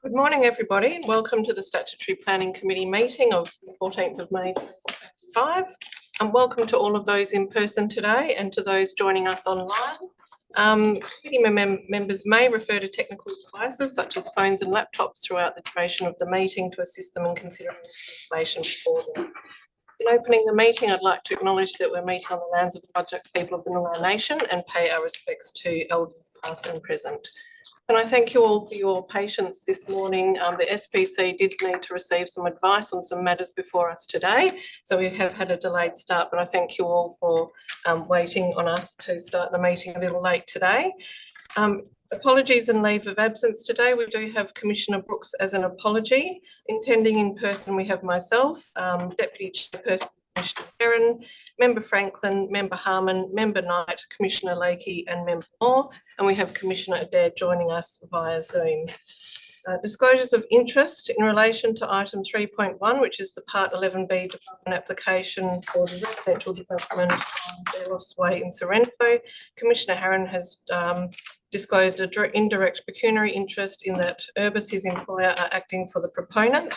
Good morning, everybody. Welcome to the Statutory Planning Committee meeting of the 14th of May 2025. And welcome to all of those in person today and to those joining us online. Committee members may refer to technical devices such as phones and laptops throughout the duration of the meeting to assist them in considering information before them. In opening the meeting, I'd like to acknowledge that we're meeting on the lands of the Whadjuk people of the Noongar Nation and pay our respects to elders past and present. Can I thank you all for your patience this morning? The SPC did need to receive some advice on some matters before us today, so we have had a delayed start, but I thank you all for waiting on us to start the meeting a little late today. Apologies and leave of absence today. We do have Commissioner Brooks as an apology. Attending in person, we have myself, Deputy Chairperson Commissioner Heron, Member Franklin, Member Harmon, Member Knight, Commissioner Lakey and Member Moore, and we have Commissioner Adair joining us via Zoom. Disclosures of interest in relation to item 3.1, which is the Part 11B development application for the residential development on Delos Way in Sorrento. Commissioner Heron has disclosed an indirect pecuniary interest in that Urbis, his employer, are acting for the proponent.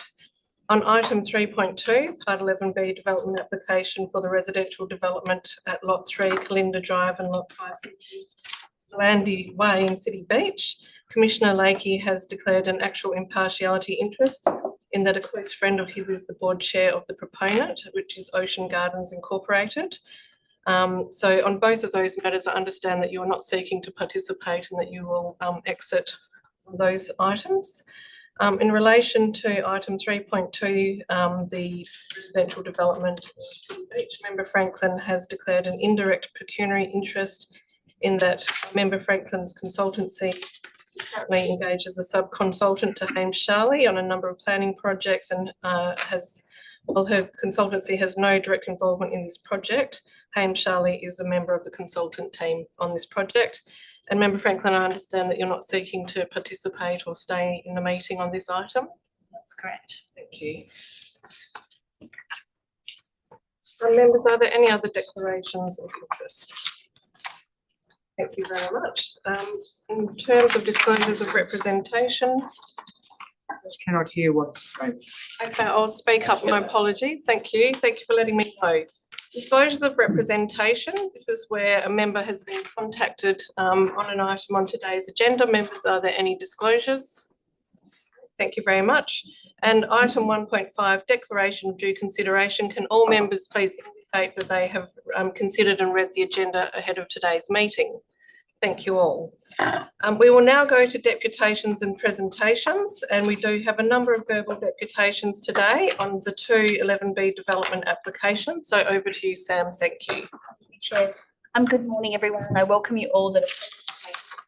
On item 3.2, Part 11B development application for the residential development at Lot 3, Kalinda Drive and Lot 560, Landy Way in City Beach, Commissioner Lakey has declared an actual impartiality interest in that a close friend of his is the board chair of the proponent, which is Ocean Gardens Incorporated. So on both of those matters, I understand that you are not seeking to participate and that you will exit those items. In relation to item 3.2, the residential development each Member Franklin has declared an indirect pecuniary interest in that Member Franklin's consultancy currently engaged as a sub-consultant to Hames Charlie on a number of planning projects and while her consultancy has no direct involvement in this project, Hames Charlie is a member of the consultant team on this project. And Member Franklin, I understand that you're not seeking to participate or stay in the meeting on this item. That's correct. Thank you. Members, are there any other declarations of interest? Thank you very much. In terms of disclosures of representation. I just cannot hear what. Okay, I'll speak up. My apologies. Thank you. Thank you for letting me know. Disclosures of representation. This is where a member has been contacted on an item on today's agenda. Members, are there any disclosures? Thank you very much. And item 1.5, declaration of due consideration. Can all members please indicate that they have considered and read the agenda ahead of today's meeting? Thank you all. We will now go to deputations and presentations, and we do have a number of verbal deputations today on the two 11B development applications. So over to you, Sam. Thank you. Chair. Good morning, everyone, and I welcome you all that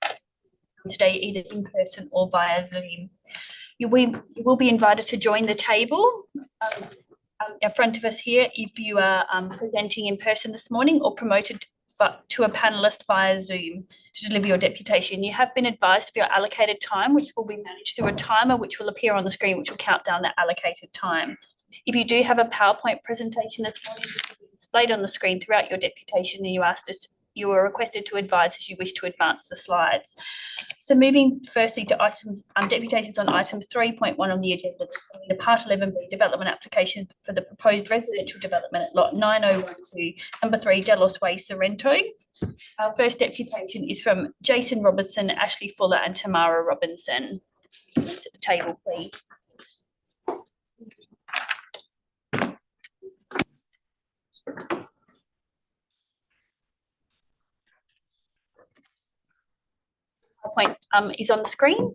are today, either in person or via Zoom. You will be invited to join the table in front of us here if you are presenting in person this morning or promoted to a panellist via Zoom to deliver your deputation. You have been advised of your allocated time, which will be managed through a timer which will appear on the screen, which will count down that allocated time. If you do have a PowerPoint presentation this morning, this will be displayed on the screen throughout your deputation, and you are requested to advise as you wish to advance the slides. So moving firstly to deputations on item 3.1 on the agenda, the Part 11B development application for the proposed residential development at Lot 9012, number 3, Delos Way, Sorrento. Our first deputation is from Jason Robertson, Ashley Fuller and Tamara Robinson. At the table, please. Point is on the screen.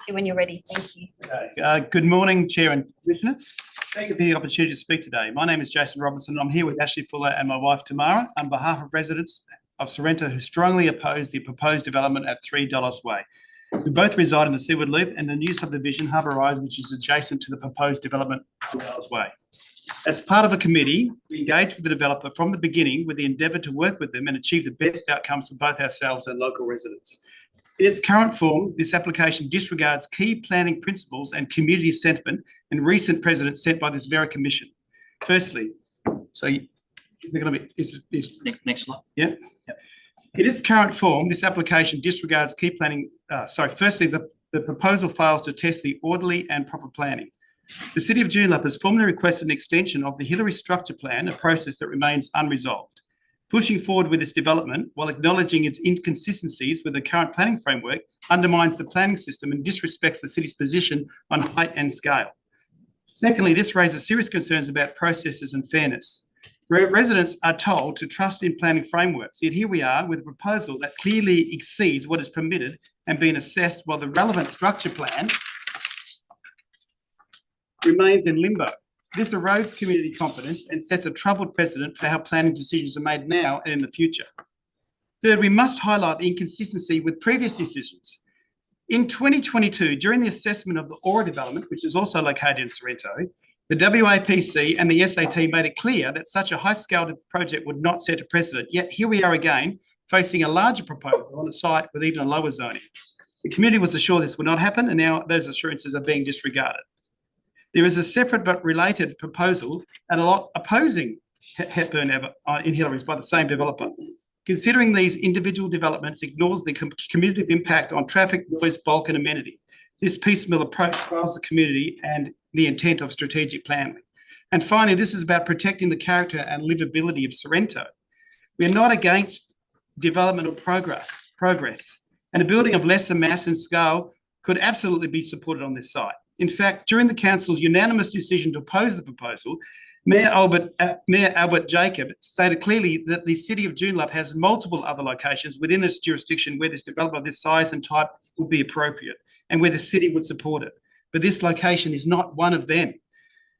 When you're ready, thank you. Okay. Good morning, Chair and Commissioners. Thank you for the opportunity to speak today. My name is Jason Robinson. I'm here with Ashley Fuller and my wife Tamara on behalf of residents of Sorrento who strongly oppose the proposed development at 3 Delos Way. We both reside in the Seaward Loop and the new subdivision Harbour Rise, which is adjacent to the proposed development of Delos Way. As part of a committee, we engaged with the developer from the beginning with the endeavour to work with them and achieve the best outcomes for both ourselves and local residents. In its current form, this application disregards key planning principles and community sentiment and recent precedents set by this very commission. Firstly, so is there going to be Next slide. Yeah. Yep. In its current form, this application disregards key planning. Firstly, the proposal fails to test the orderly and proper planning. The City of Joondalup has formally requested an extension of the Hillary Structure Plan, a process that remains unresolved. Pushing forward with this development while acknowledging its inconsistencies with the current planning framework undermines the planning system and disrespects the city's position on height and scale. Secondly, this raises serious concerns about processes and fairness. Residents are told to trust in planning frameworks, yet here we are with a proposal that clearly exceeds what is permitted and being assessed while the relevant structure plan remains in limbo. This erodes community confidence and sets a troubled precedent for how planning decisions are made now and in the future. Third, we must highlight the inconsistency with previous decisions. In 2022, during the assessment of the Aura development, which is also located in Sorrento, the WAPC and the SAT made it clear that such a high-scale project would not set a precedent. Yet here we are again, facing a larger proposal on a site with even a lower zoning. The community was assured this would not happen, and now those assurances are being disregarded. There is a separate but related proposal and a lot opposing Hepburn in Hillary's by the same developer. Considering these individual developments ignores the cumulative impact on traffic, noise, bulk and amenity. This piecemeal approach fails the community and the intent of strategic planning. And finally, this is about protecting the character and livability of Sorrento. We are not against development or progress, and a building of lesser mass and scale could absolutely be supported on this site. In fact, during the council's unanimous decision to oppose the proposal, Mayor Albert Jacob stated clearly that the City of Joondalup has multiple other locations within its jurisdiction where this development of this size and type would be appropriate and where the city would support it. But this location is not one of them.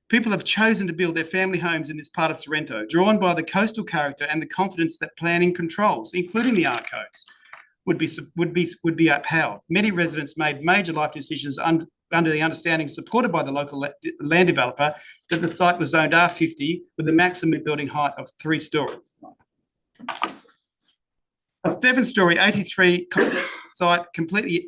People have chosen to build their family homes in this part of Sorrento, drawn by the coastal character and the confidence that planning controls, including the art codes, would be upheld. Many residents made major life decisions under the understanding supported by the local land developer that the site was zoned R50 with a maximum building height of 3 stories. A 7-story 83 site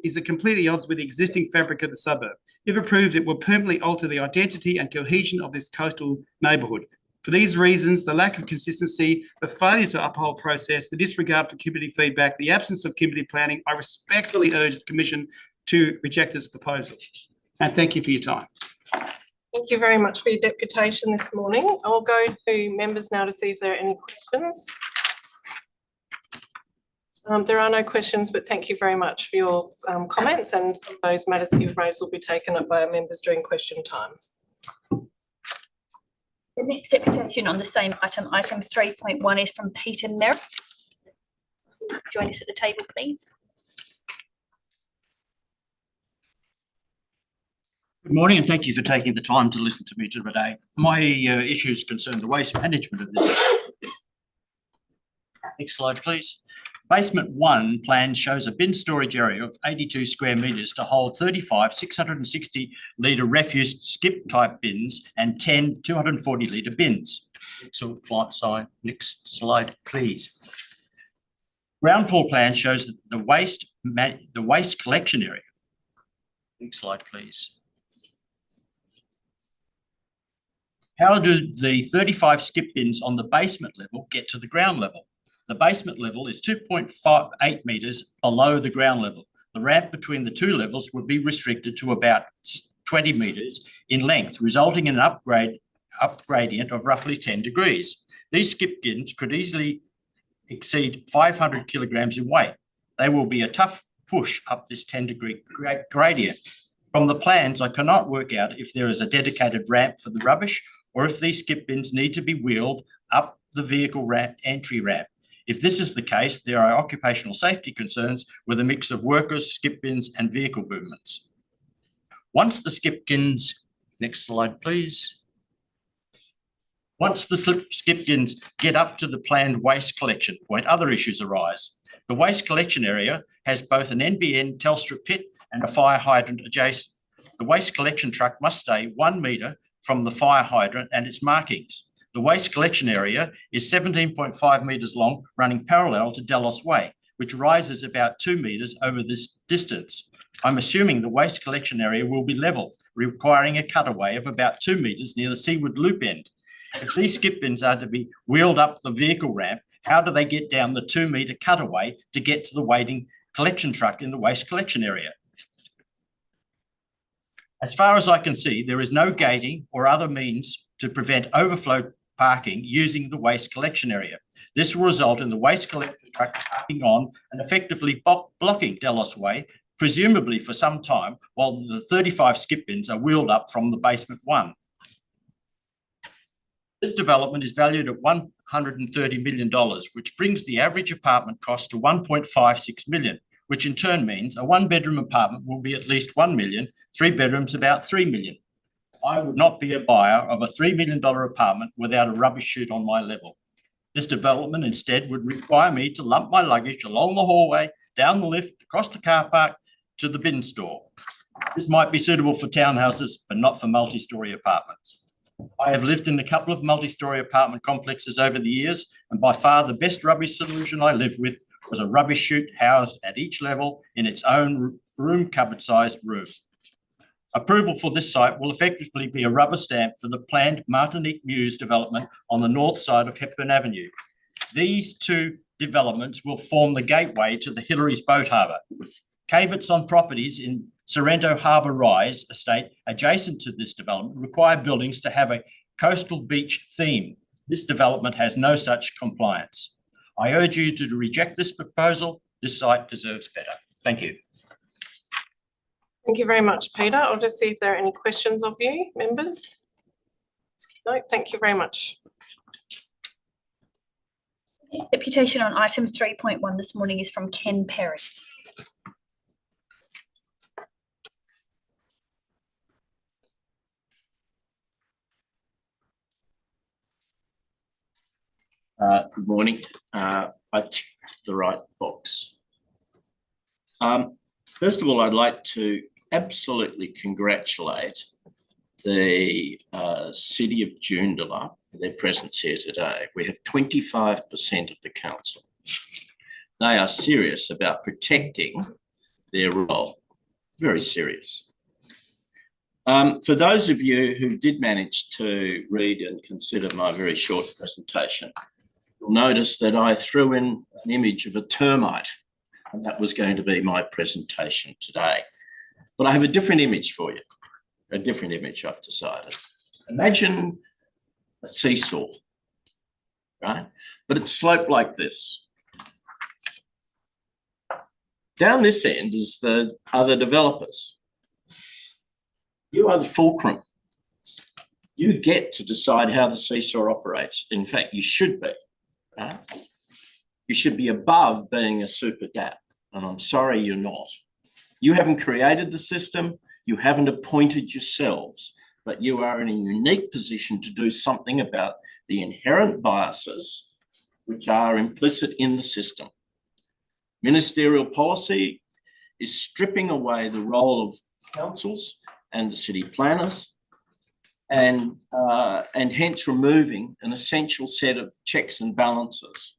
is completely odds with the existing fabric of the suburb. If approved, it will permanently alter the identity and cohesion of this coastal neighbourhood. For these reasons, the lack of consistency, the failure to uphold process, the disregard for community feedback, the absence of community planning, I respectfully urge the Commission to reject this proposal. And thank you for your time. Thank you very much for your deputation this morning. I'll go to members now to see if there are any questions. There are no questions, but thank you very much for your comments, and those matters that you've raised will be taken up by our members during question time. The next deputation on the same item, item 3.1, is from Peter Merritt. Join us at the table, please. Good morning, and thank you for taking the time to listen to me today. My issues concern the waste management of this. Next slide, please. Basement 1 plan shows a bin storage area of 82 square metres to hold 35 660 litre refuse skip type bins and 10 240 litre bins. Next slide, please. Ground floor plan shows the waste collection area. Next slide, please. How do the 35 skip bins on the basement level get to the ground level? The basement level is 2.58 metres below the ground level. The ramp between the two levels would be restricted to about 20 metres in length, resulting in an upgradient of roughly 10 degrees. These skip bins could easily exceed 500 kilograms in weight. They will be a tough push up this 10-degree gradient. From the plans, I cannot work out if there is a dedicated ramp for the rubbish or if these skip bins need to be wheeled up the vehicle entry ramp. If this is the case, there are occupational safety concerns with a mix of workers, skip bins and vehicle movements. Once the skip bins, next slide please. Once the skip bins get up to the planned waste collection point, other issues arise. The waste collection area has both an NBN Telstra pit and a fire hydrant adjacent. The waste collection truck must stay 1 metre from the fire hydrant and its markings. The waste collection area is 17.5 metres long, running parallel to Delos Way, which rises about 2 metres over this distance. I'm assuming the waste collection area will be level, requiring a cutaway of about 2 metres near the Seaward Loop end. If these skip bins are to be wheeled up the vehicle ramp, how do they get down the 2 metre cutaway to get to the waiting collection truck in the waste collection area? As far as I can see, there is no gating or other means to prevent overflow parking using the waste collection area. This will result in the waste collection truck parking on and effectively blocking Delos Way, presumably for some time, while the 35 skip bins are wheeled up from the basement one. This development is valued at $130 million, which brings the average apartment cost to $1.56 million, which in turn means a 1-bedroom apartment will be at least $1 million, 3 bedrooms about $3 million. I would not be a buyer of a $3 million apartment without a rubbish chute on my level. This development instead would require me to lump my luggage along the hallway, down the lift, across the car park to the bin store. This might be suitable for townhouses, but not for multi-storey apartments. I have lived in a couple of multi-storey apartment complexes over the years, and by far the best rubbish solution I lived with was a rubbish chute housed at each level in its own room cupboard-sized room. Approval for this site will effectively be a rubber stamp for the planned Martinique Mews development on the north side of Hepburn Avenue. These two developments will form the gateway to the Hillary's Boat Harbour. Caveats on properties in Sorrento Harbour Rise estate adjacent to this development require buildings to have a coastal beach theme. This development has no such compliance. I urge you to reject this proposal. This site deserves better. Thank you. Thank you very much, Peter. I'll just see if there are any questions of you, members. No, thank you very much. Deputation on item 3.1 this morning is from Ken Perry. Good morning. I ticked the right box. First of all, I'd like to absolutely congratulate the City of Joondalup for their presence here today. We have 25% of the council. They are serious about protecting their role. Very serious. For those of you who did manage to read and consider my very short presentation, you'll notice that I threw in an image of a termite, and that was going to be my presentation today. But I have a different image for you, a different image I've decided. Imagine a seesaw, right? But it's sloped like this. Down this end is the other developers. You are the fulcrum. You get to decide how the seesaw operates. In fact, you should be. Right? You should be above being a super DAP, and I'm sorry you're not. You haven't created the system, you haven't appointed yourselves, but you are in a unique position to do something about the inherent biases which are implicit in the system. Ministerial policy is stripping away the role of councils and the city planners, and hence removing an essential set of checks and balances.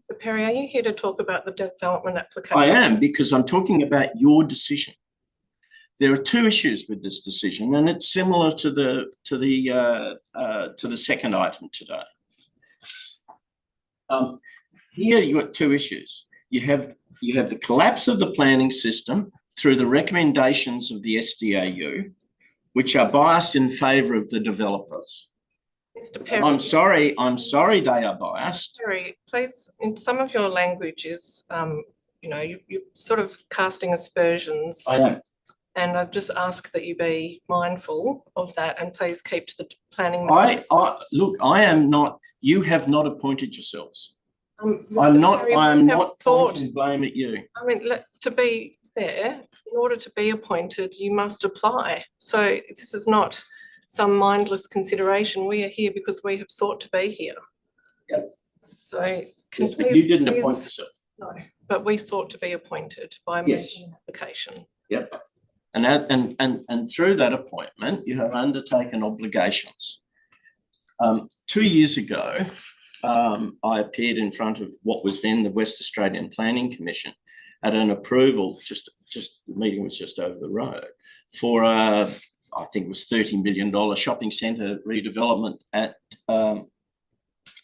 So Perry, are you here to talk about the development application? I am, because I'm talking about your decision. There are two issues with this decision, and it's similar to the second item today. Here you've got two issues. You have the collapse of the planning system through the recommendations of the SDAU, which are biased in favour of the developers. Mr. Perry, I'm sorry they are biased. Perry, please, in some of your language is, you know, you're sort of casting aspersions. I am. And I just ask that you be mindful of that and please keep to the planning. Look, I am not, you have not appointed yourselves. Mr. I'm not Perry, pointing blame at you. I mean, to be fair, in order to be appointed, you must apply. So this is not some mindless consideration. We are here because we have sought to be here. Yep. So Yes, but you didn't appoint yourself. No, but we sought to be appointed by making an application. Yep. And through that appointment, you have undertaken obligations. 2 years ago, I appeared in front of what was then the West Australian Planning Commission at an approval, just the meeting was just over the road, for I think it was $30 million shopping centre redevelopment at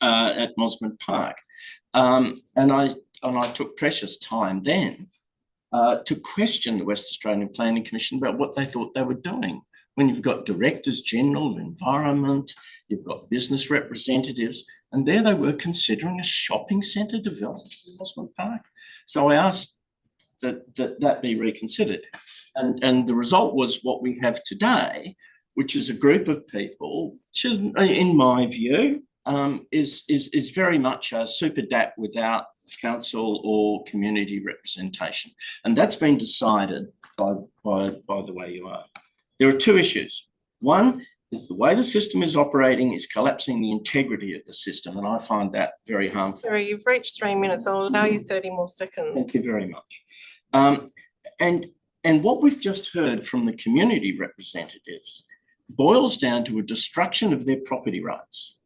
Mosman Park. And I took precious time then to question the West Australian Planning Commission about what they thought they were doing. When you've got directors general of environment, you've got business representatives, and there they were considering a shopping centre development in Mosman Park. So I asked that be reconsidered. And the result was what we have today, which is a group of people, which is, in my view, is very much a super DAP without council or community representation. And that's been decided by the way you are. There are two issues. One is the way the system is operating is collapsing the integrity of the system, and I find that very harmful. Sorry, you've reached 3 minutes. I'll allow you 30 more seconds. Thank you very much. And what we've just heard from the community representatives boils down to a destruction of their property rights.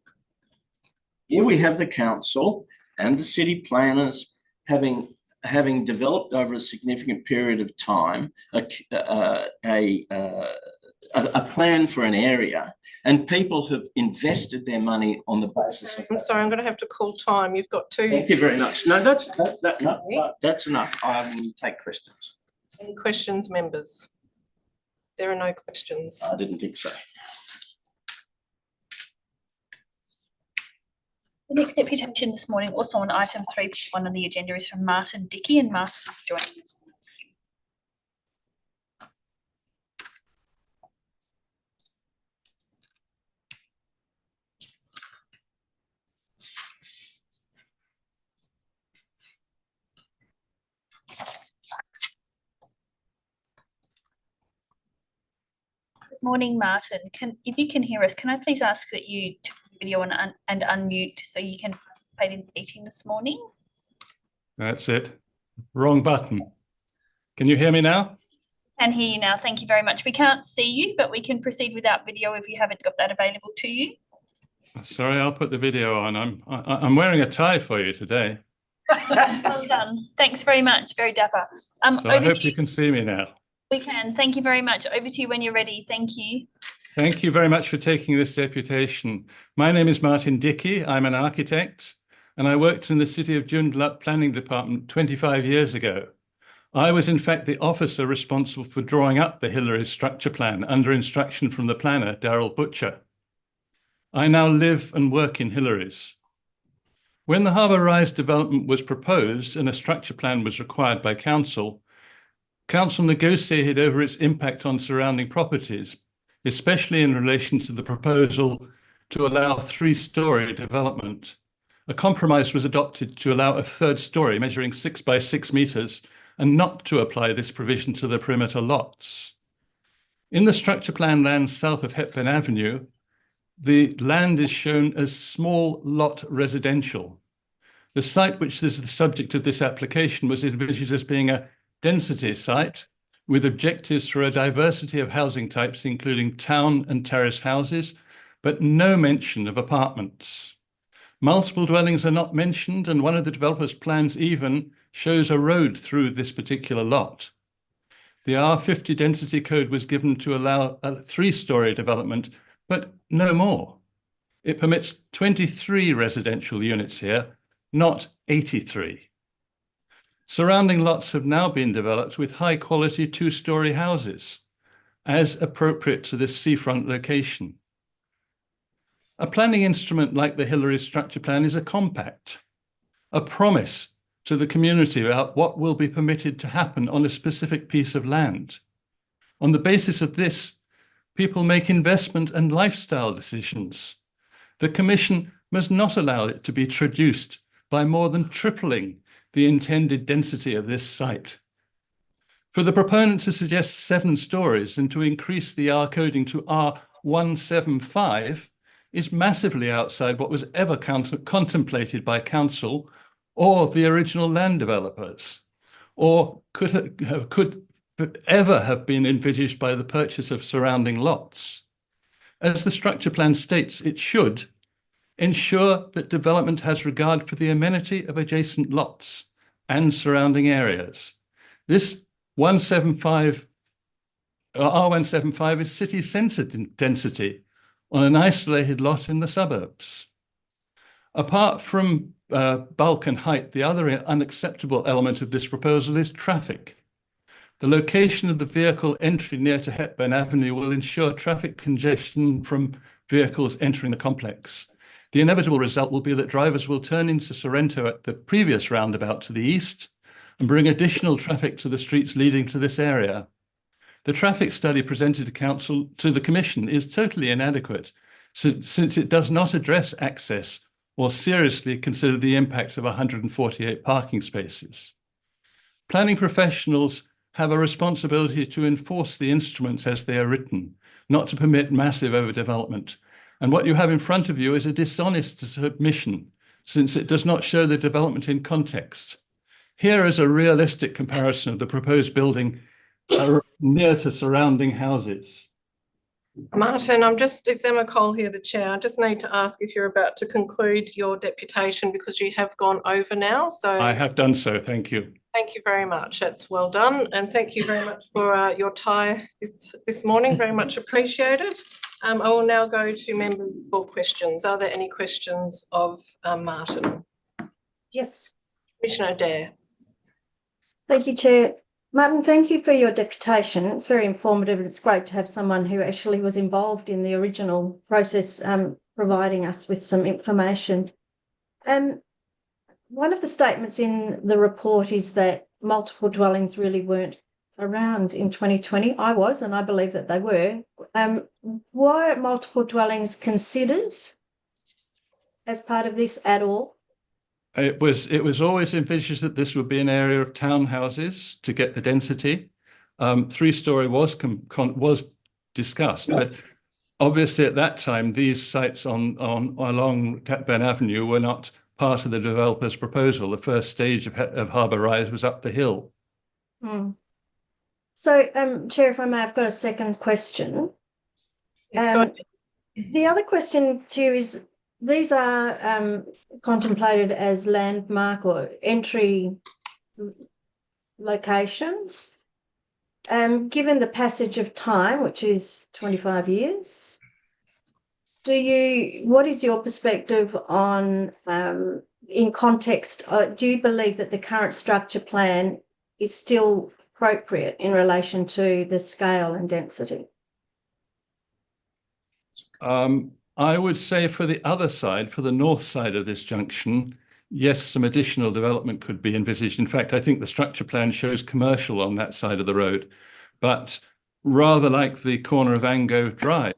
Here we have the council and the city planners having developed over a significant period of time a plan for an area, and people have invested their money on the basis of. I'm sorry, I'm going to have to call time. You've got two. Thank you very much. No, that's enough. I will take questions. Any questions, members? There are no questions. I didn't think so. The next deputation this morning, also on item 3.1 on the agenda, is from Martin Dickey, and Martin is joining us. Good morning, Martin. If you can hear us, can I please ask that you turn the video on and unmute so you can participate in the meeting this morning? That's it. Wrong button. Can you hear me now? Can hear you now. Thank you very much. We can't see you, but we can proceed without video if you haven't got that available to you. Sorry, I'll put the video on. I'm wearing a tie for you today. Well done. Thanks very much. Very dapper. So I hope you can see me now. We can. Thank you very much. Over to you when you're ready. Thank you. Thank you very much for taking this deputation. My name is Martin Dickey. I'm an architect, and I worked in the City of Joondalup Planning Department 25 years ago. I was in fact the officer responsible for drawing up the Hillary's structure plan under instruction from the planner, Darryl Butcher. I now live and work in Hillary's. When the Harbour Rise development was proposed and a structure plan was required by Council, Council negotiated over its impact on surrounding properties, especially in relation to the proposal to allow 3-storey development. A compromise was adopted to allow a 3rd storey measuring 6 by 6 metres and not to apply this provision to the perimeter lots. In the structure plan land south of Hepburn Avenue, the land is shown as small lot residential. The site which is the subject of this application was envisaged as being a density site with objectives for a diversity of housing types, including town and terrace houses, but no mention of apartments. Multiple dwellings are not mentioned, and one of the developer's plans even shows a road through this particular lot. The R50 density code was given to allow a 3-storey development, but no more. It permits 23 residential units here, not 83. Surrounding lots have now been developed with high-quality 2-storey houses, as appropriate to this seafront location. A planning instrument like the Hillary Structure Plan is a compact, a promise to the community about what will be permitted to happen on a specific piece of land. On the basis of this, people make investment and lifestyle decisions. The Commission must not allow it to be traduced by more than tripling the intended density of this site. For the proponent to suggest 7 stories and to increase the R coding to R175 is massively outside what was ever contemplated by Council or the original land developers, or could ever have been envisaged by the purchase of surrounding lots. As the structure plan states, it should ensure that development has regard for the amenity of adjacent lots and surrounding areas. This 175, R175 is city centre density on an isolated lot in the suburbs. Apart from bulk and height, the other unacceptable element of this proposal is traffic. The location of the vehicle entry near to Hepburn Avenue will ensure traffic congestion from vehicles entering the complex. The inevitable result will be that drivers will turn into Sorrento at the previous roundabout to the east and bring additional traffic to the streets leading to this area. The traffic study presented to the Commission is totally inadequate, since it does not address access or seriously consider the impact of 148 parking spaces. Planning professionals have a responsibility to enforce the instruments as they are written, not to permit massive overdevelopment. And what you have in front of you is a dishonest submission, since it does not show the development in context. Here is a realistic comparison of the proposed building near to surrounding houses. Martin, it's Emma Cole here, the chair. I just need to ask if you're about to conclude your deputation because you have gone over now. So I have done so, thank you. Thank you very much. That's well done. And thank you very much for your tie this morning. Very much appreciated. I will now go to members for questions. Are there any questions of Martin? Yes. Commissioner Adair. Thank you, Chair. Martin, thank you for your deputation. It's very informative and it's great to have someone who actually was involved in the original process providing us with some information. One of the statements in the report is that multiple dwellings really weren't around in 2020. I was, and I believe that they were. Why are multiple dwellings considered as part of this at all? It was always envisaged that this would be an area of townhouses to get the density. 3-story was discussed, but obviously at that time these sites along Hepburn Avenue were not part of the developer's proposal. The first stage of Harbour Rise was up the hill. So, Chair, if I may, I've got a second question. The other question to you is, these are contemplated as landmark or entry locations. Given the passage of time, which is 25 years, what is your perspective on, in context, do you believe that the current structure plan is still appropriate in relation to the scale and density? I would say for the other side, for the north side of this junction, yes, some additional development could be envisaged. In fact, I think the structure plan shows commercial on that side of the road, but rather like the corner of Angove Drive,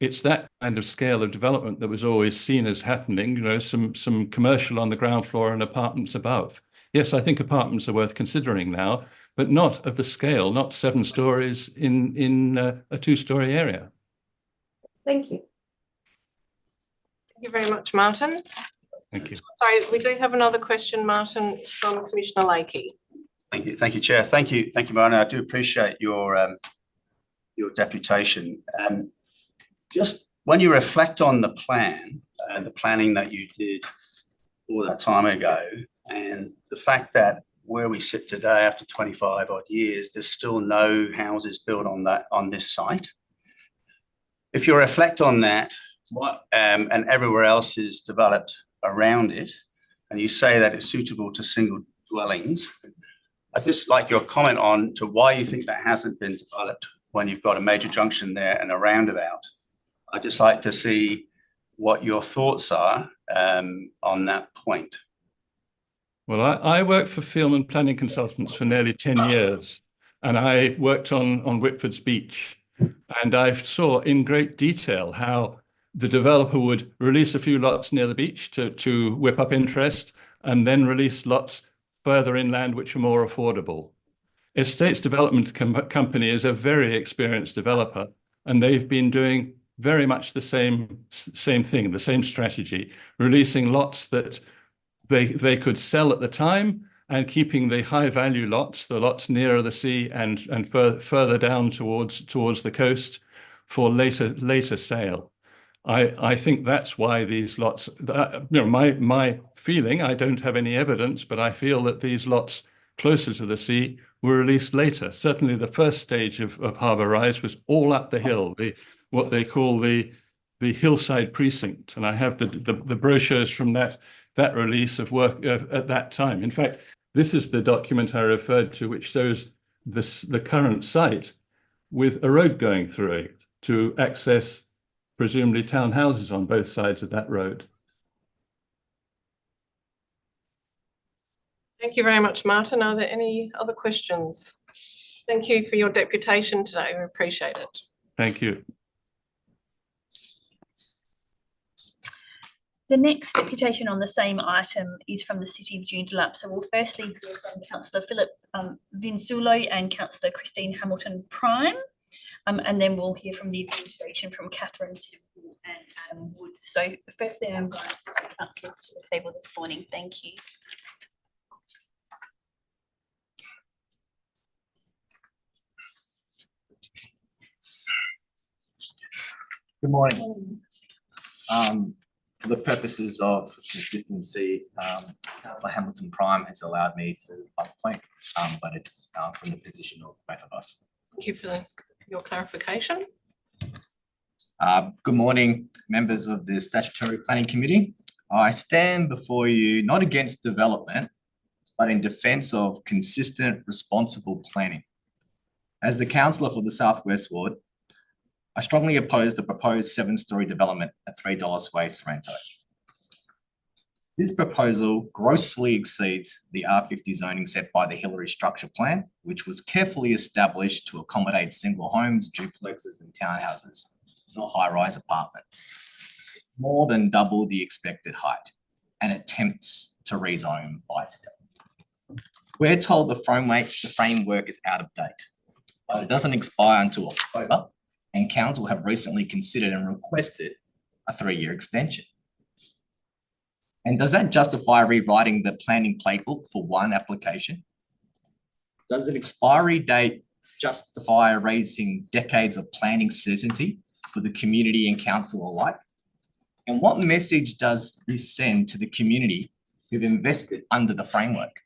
it's that kind of scale of development that was always seen as happening, some commercial on the ground floor and apartments above. Yes, I think apartments are worth considering now, but not of the scale, not 7 stories in a 2-story area. Thank you. Thank you very much, Martin. Thank you. Sorry, we do have another question, Martin, from Commissioner Lakey. Thank you, Chair. Thank you, Martin. I do appreciate your deputation. Just when you reflect on the plan, the planning that you did all that time ago, and the fact that where we sit today after 25 odd years, there's still no houses built on this site. If you reflect on that, and everywhere else is developed around it, and you say that it's suitable to single dwellings, I'd just like your comment on to why you think that hasn't been developed when you've got a major junction there and a roundabout. I'd just like to see what your thoughts are on that point. Well, I worked for Fielmann Planning Consultants for nearly 10 years, and I worked on Whitford's Beach, and I saw in great detail how the developer would release a few lots near the beach to whip up interest, and then release lots further inland which are more affordable. Estates Development Company is a very experienced developer, and they've been doing very much the same thing, the same strategy, releasing lots that they could sell at the time and keeping the high value lots, the lots nearer the sea and further down towards the coast for later sale. I think that's why these lots, my feeling, I don't have any evidence, but I feel that these lots closer to the sea were released later. Certainly the first stage of Harbour Rise was all up the hill, what they call the hillside precinct. And I have the brochures from that release of work at that time. In fact, this is the document I referred to, which shows the current site with a road going through it to access presumably townhouses on both sides of that road. Thank you very much, Martin. Are there any other questions? Thank you for your deputation today. We appreciate it. Thank you. The next deputation on the same item is from the City of Joondalup. So we'll firstly hear from Councillor Philip Vinsulo and Councillor Christine Hamilton Prime. And then we'll hear from the administration from Catherine Temple and Adam Wood. So firstly, I'm going to put councillors to the table this morning. Thank you. Good morning. For the purposes of consistency, Councillor Hamilton Prime has allowed me to appoint, but it's from the position of both of us. Thank you for your clarification. Good morning, members of the Statutory Planning Committee. I stand before you not against development, but in defence of consistent, responsible planning. As the councillor for the South West Ward, I strongly oppose the proposed 7-storey development at $3 Way, Sorrento. This proposal grossly exceeds the R50 zoning set by the Hillary Structure Plan, which was carefully established to accommodate single homes, duplexes and townhouses, not high-rise apartments. It's more than double the expected height and attempts to rezone by step. We're told the framework is out of date, but it doesn't expire until October, and council have recently considered and requested a 3-year extension. And does that justify rewriting the planning playbook for one application? Does an expiry date justify raising decades of planning certainty for the community and council alike? And what message does this send to the community who've invested under the framework?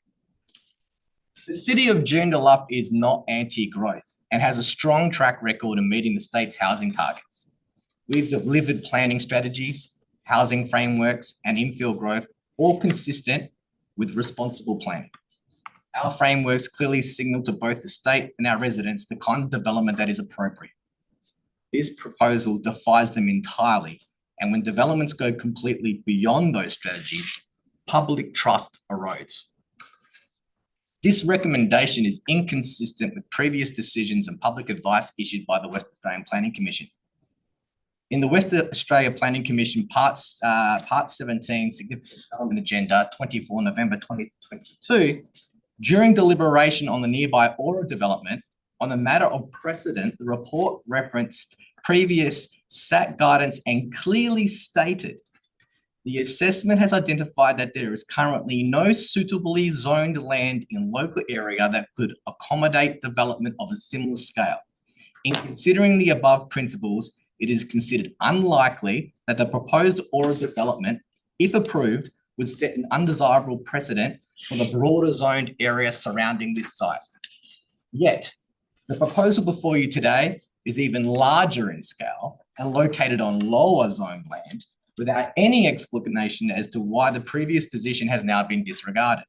The City of Joondalup is not anti-growth and has a strong track record of meeting the state's housing targets. We've delivered planning strategies, housing frameworks and infill growth, all consistent with responsible planning. Our frameworks clearly signal to both the state and our residents the kind of development that is appropriate. This proposal defies them entirely, and when developments go completely beyond those strategies, public trust erodes. This recommendation is inconsistent with previous decisions and public advice issued by the West Australian Planning Commission. In the West Australia Planning Commission Part 17 Significant Development Agenda 24 November 2022, during deliberation on the nearby Aura development, on the matter of precedent, the report referenced previous SAT guidance and clearly stated the assessment has identified that there is currently no suitably zoned land in local area that could accommodate development of a similar scale. In considering the above principles, it is considered unlikely that the proposed Aura development, if approved, would set an undesirable precedent for the broader zoned area surrounding this site. Yet, the proposal before you today is even larger in scale and located on lower zoned land, without any explanation as to why the previous position has now been disregarded.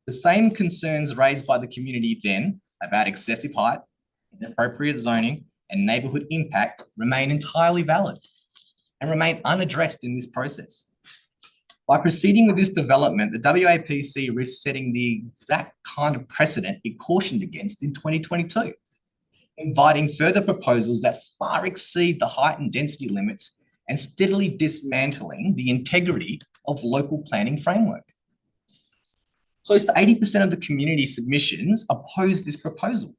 The same concerns raised by the community then about excessive height, inappropriate zoning, and neighbourhood impact remain entirely valid and remain unaddressed in this process. By proceeding with this development, the WAPC risks setting the exact kind of precedent it cautioned against in 2022, inviting further proposals that far exceed the height and density limits and steadily dismantling the integrity of local planning framework. Close to 80% of the community submissions oppose this proposal.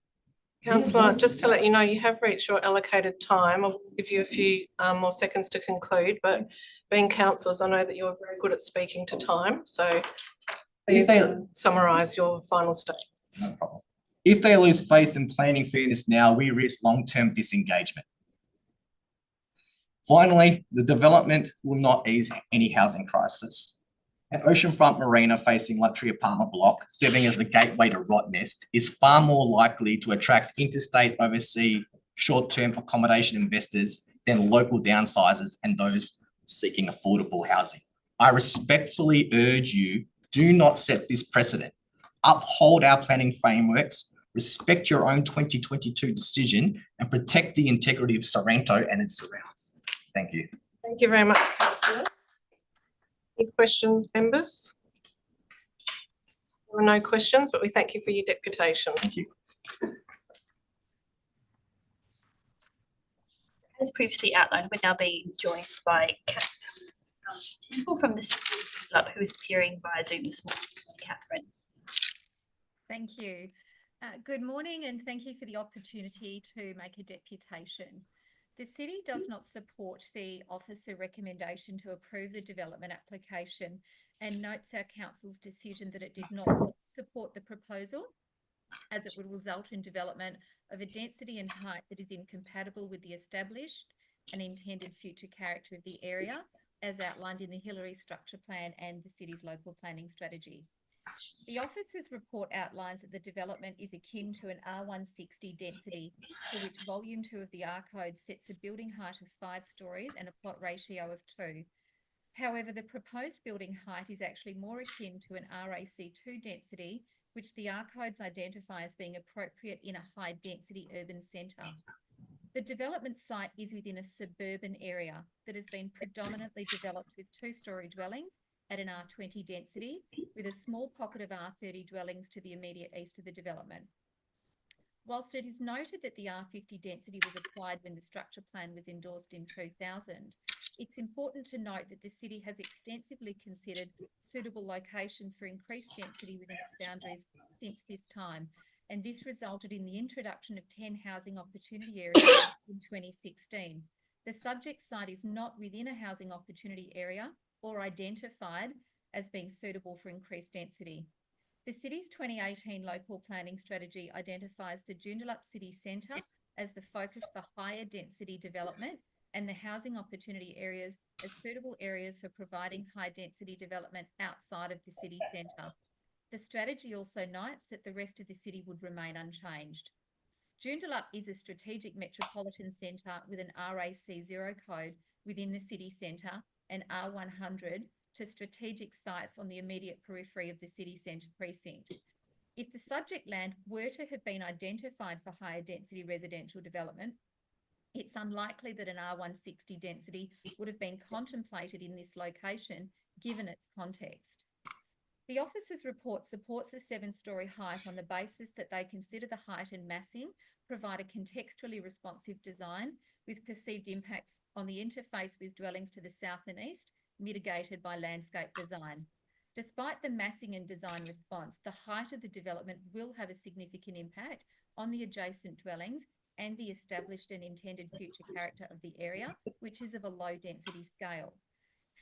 Councillor, just to let you know, you have reached your allocated time. I'll give you a few more seconds to conclude, but being councillors, I know that you're very good at speaking to time. So please they- summarise your final statement. No problem. If they lose faith in planning fairness now, we risk long-term disengagement. Finally, the development will not ease any housing crisis. An oceanfront marina facing luxury apartment block, serving as the gateway to Rottnest, is far more likely to attract interstate overseas short-term accommodation investors than local downsizers and those seeking affordable housing. I respectfully urge you, do not set this precedent. Uphold our planning frameworks, respect your own 2022 decision, and protect the integrity of Sorrento and its surrounds. Thank you. Thank you very much, Councillor. Any questions, members? There are no questions, but we thank you for your deputation. Thank you. As previously outlined, we're now being joined by Catherine Temple from the City of Joondalup, who is appearing via Zoom this morning. Catherine. Thank you. Good morning, and thank you for the opportunity to make a deputation. The City does not support the officer recommendation to approve the development application and notes our Council's decision that it did not support the proposal, as it would result in development of a density and height that is incompatible with the established and intended future character of the area, as outlined in the Hillary Structure Plan and the City's local planning strategy. The officer's report outlines that the development is akin to an R160 density, for which Volume 2 of the R Code sets a building height of 5 stories and a plot ratio of 2. However, the proposed building height is actually more akin to an RAC2 density, which the R Codes identify as being appropriate in a high-density urban centre. The development site is within a suburban area that has been predominantly developed with 2-storey dwellings at an R20 density, with a small pocket of R30 dwellings to the immediate east of the development. Whilst it is noted that the R50 density was applied when the structure plan was endorsed in 2000, it's important to note that the City has extensively considered suitable locations for increased density within its boundaries since this time, and this resulted in the introduction of 10 housing opportunity areas in 2016. The subject site is not within a housing opportunity area or identified as being suitable for increased density. The City's 2018 local planning strategy identifies the Joondalup City Centre as the focus for higher density development and the housing opportunity areas as suitable areas for providing high density development outside of the city centre. The strategy also notes that the rest of the city would remain unchanged. Joondalup is a strategic metropolitan centre with an RAC0 code within the city centre and R100 to strategic sites on the immediate periphery of the city centre precinct. If the subject land were to have been identified for higher density residential development, it's unlikely that an R160 density would have been contemplated in this location, given its context. The officer's report supports a 7-storey height on the basis that they consider the height and massing provide a contextually responsive design with perceived impacts on the interface with dwellings to the south and east, mitigated by landscape design. Despite the massing and design response, the height of the development will have a significant impact on the adjacent dwellings and the established and intended future character of the area, which is of a low density scale.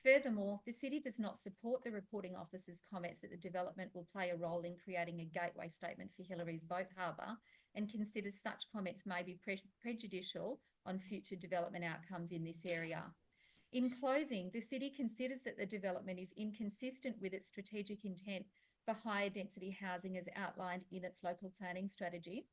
Furthermore, the City does not support the reporting officer's comments that the development will play a role in creating a gateway statement for Hillary's boat harbour, and considers such comments may be prejudicial on future development outcomes in this area. In closing, the City considers that the development is inconsistent with its strategic intent for higher density housing as outlined in its local planning strategy,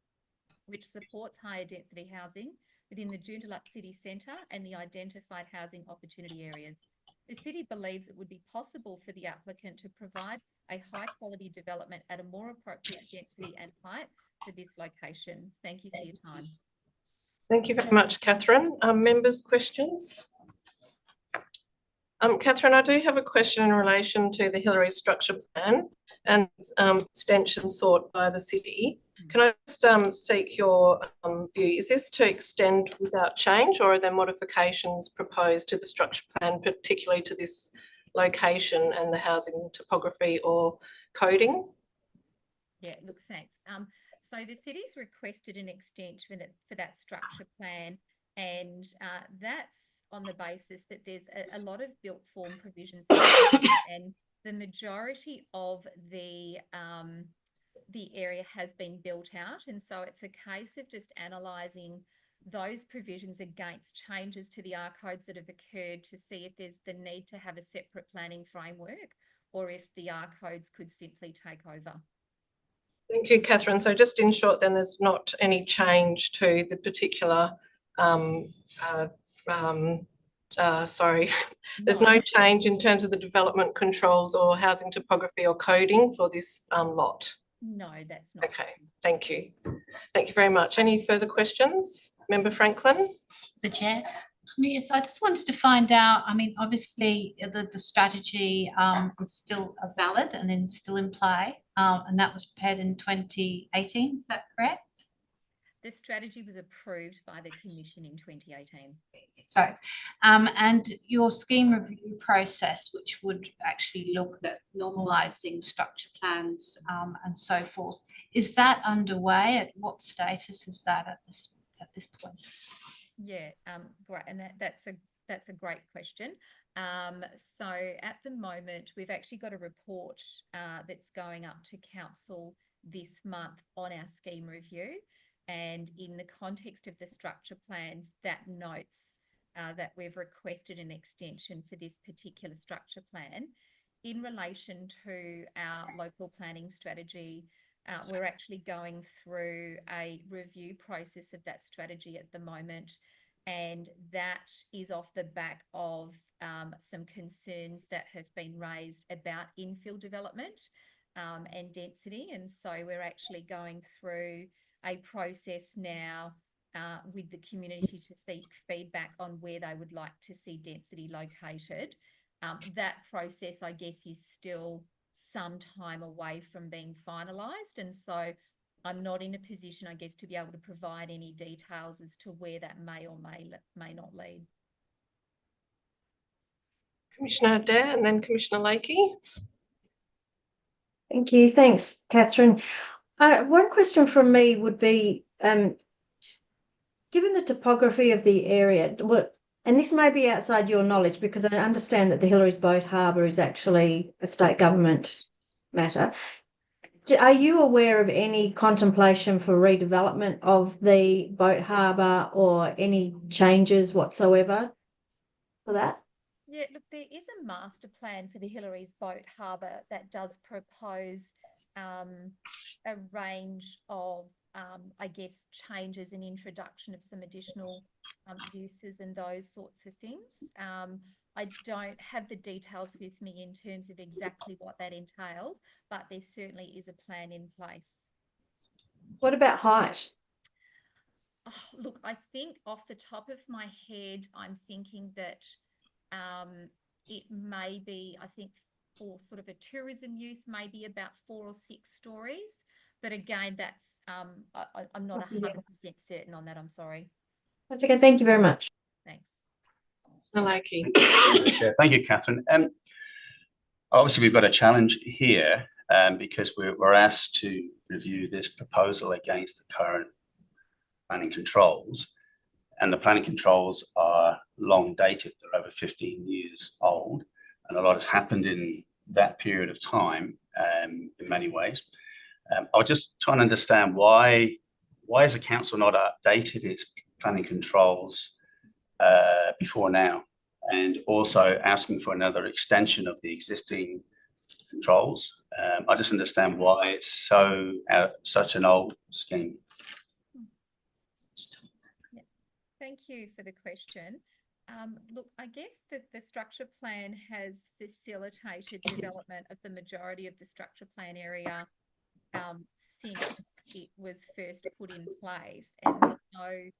which supports higher density housing within the Joondalup City Centre and the identified housing opportunity areas. The City believes it would be possible for the applicant to provide a high quality development at a more appropriate density and height for this location. Thank you for your time. Thank you very much, Catherine. Members, questions? Catherine, I do have a question in relation to the Hillary Structure Plan and extension sought by the City. Can I just seek your view? Is this to extend without change, or are there modifications proposed to the structure plan, particularly to this location and the housing topography or coding? Yeah, look, thanks. So the City's requested an extension for that structure plan, and that's on the basis that there's a lot of built form provisions and the majority of the area has been built out, and so it's a case of just analysing those provisions against changes to the R codes that have occurred to see if there's the need to have a separate planning framework or if the R codes could simply take over. Thank you, Catherine. So just in short, then there's not any change to the particular, there's no change in terms of the development controls or housing topography or coding for this lot? No, that's not. Okay, thank you. Thank you very much. Any further questions? Member Franklin? The Chair. Yes, I just wanted to find out, I mean, obviously the strategy is still valid and then still in play, and that was prepared in 2018, is that correct? The strategy was approved by the Commission in 2018. Sorry. And your scheme review process, which would actually look at normalising structure plans and so forth, is that underway? At what status is that at this point? Yeah, great, and that's a great question. So at the moment, we've actually got a report that's going up to Council this month on our scheme review, and in the context of the structure plans, that notes that we've requested an extension for this particular structure plan. In relation to our local planning strategy, we're actually going through a review process of that strategy at the moment, and that is off the back of some concerns that have been raised about infill development and density. And so we're actually going through a process now with the community to seek feedback on where they would like to see density located. That process, I guess, is still some time away from being finalised, and so I'm not in a position, I guess, to be able to provide any details as to where that may or may not lead. Commissioner Adair and then Commissioner Lakey. Thank you. Thanks, Catherine. One question from me would be, given the topography of the area, and this may be outside your knowledge because I understand that the Hillary's Boat Harbour is actually a state government matter. Are you aware of any contemplation for redevelopment of the boat harbour or any changes whatsoever for that? Yeah, look, there is a master plan for the Hillary's Boat Harbour that does propose a range of, I guess, changes and introduction of some additional uses and those sorts of things. I don't have the details with me in terms of exactly what that entails, but there certainly is a plan in place. What about height? Oh, look, I think off the top of my head, I'm thinking that it may be, I think, for sort of a tourism use, maybe about 4 or 6 stories. But again, that's I'm not 100% certain on that. I'm sorry. That's okay. Thank you very much. Thanks. Lakey. Thank you, Catherine. Obviously, we've got a challenge here because we're asked to review this proposal against the current planning controls. And the planning controls are long dated. They're over 15 years old. And a lot has happened in that period of time in many ways. I was just trying to understand why has the council not updated its planning controls before now, and also asking for another extension of the existing controls. I just understand why it's such an old scheme. Yeah. Thank you for the question. Look, I guess the structure plan has facilitated development of the majority of the structure plan area since it was first put in place. And so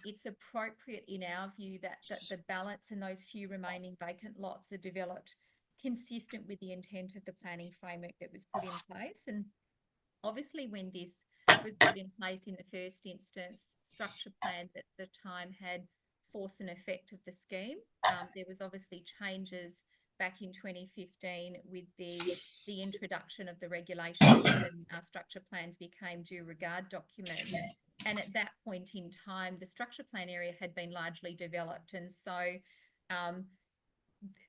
it's appropriate in our view that the balance in those few remaining vacant lots are developed consistent with the intent of the planning framework that was put in place. And obviously when this was put in place in the first instance, structure plans at the time had force and effect of the scheme. There was obviously changes back in 2015 with the introduction of the regulations and our structure plans became due regard documents. And at that point in time, the structure plan area had been largely developed. And so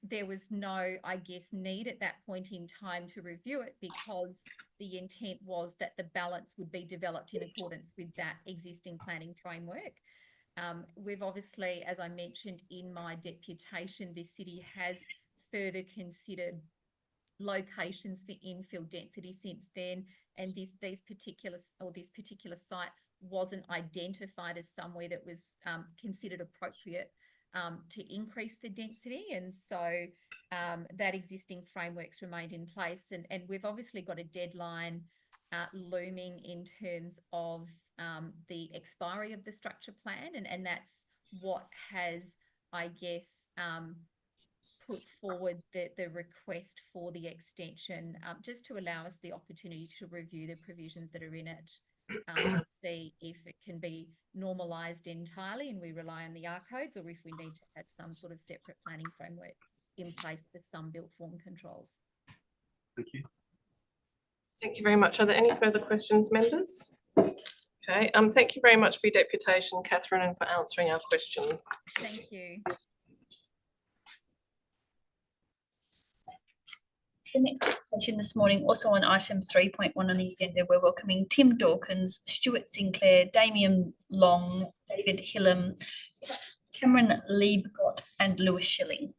there was no, I guess, need at that point in time to review it because the intent was that the balance would be developed in accordance with that existing planning framework. We've obviously, as I mentioned in my deputation, this city has further considered locations for infill density since then, and this particular site wasn't identified as somewhere that was considered appropriate to increase the density, and so that existing frameworks remained in place, and we've obviously got a deadline looming in terms of the expiry of the structure plan, and that's what has, I guess, put forward the request for the extension, just to allow us the opportunity to review the provisions that are in it, to see if it can be normalised entirely and we rely on the R codes, or if we need to have some sort of separate planning framework in place for some built form controls. Thank you. Thank you very much. Are there any further questions, members? Okay, thank you very much for your deputation, Catherine, and for answering our questions. Thank you. The next session this morning, also on item 3.1 on the agenda, we're welcoming Tim Dawkins, Stuart Sinclair, Damien Long, David Hillam, Cameron Liebgott, and Lewis Schilling.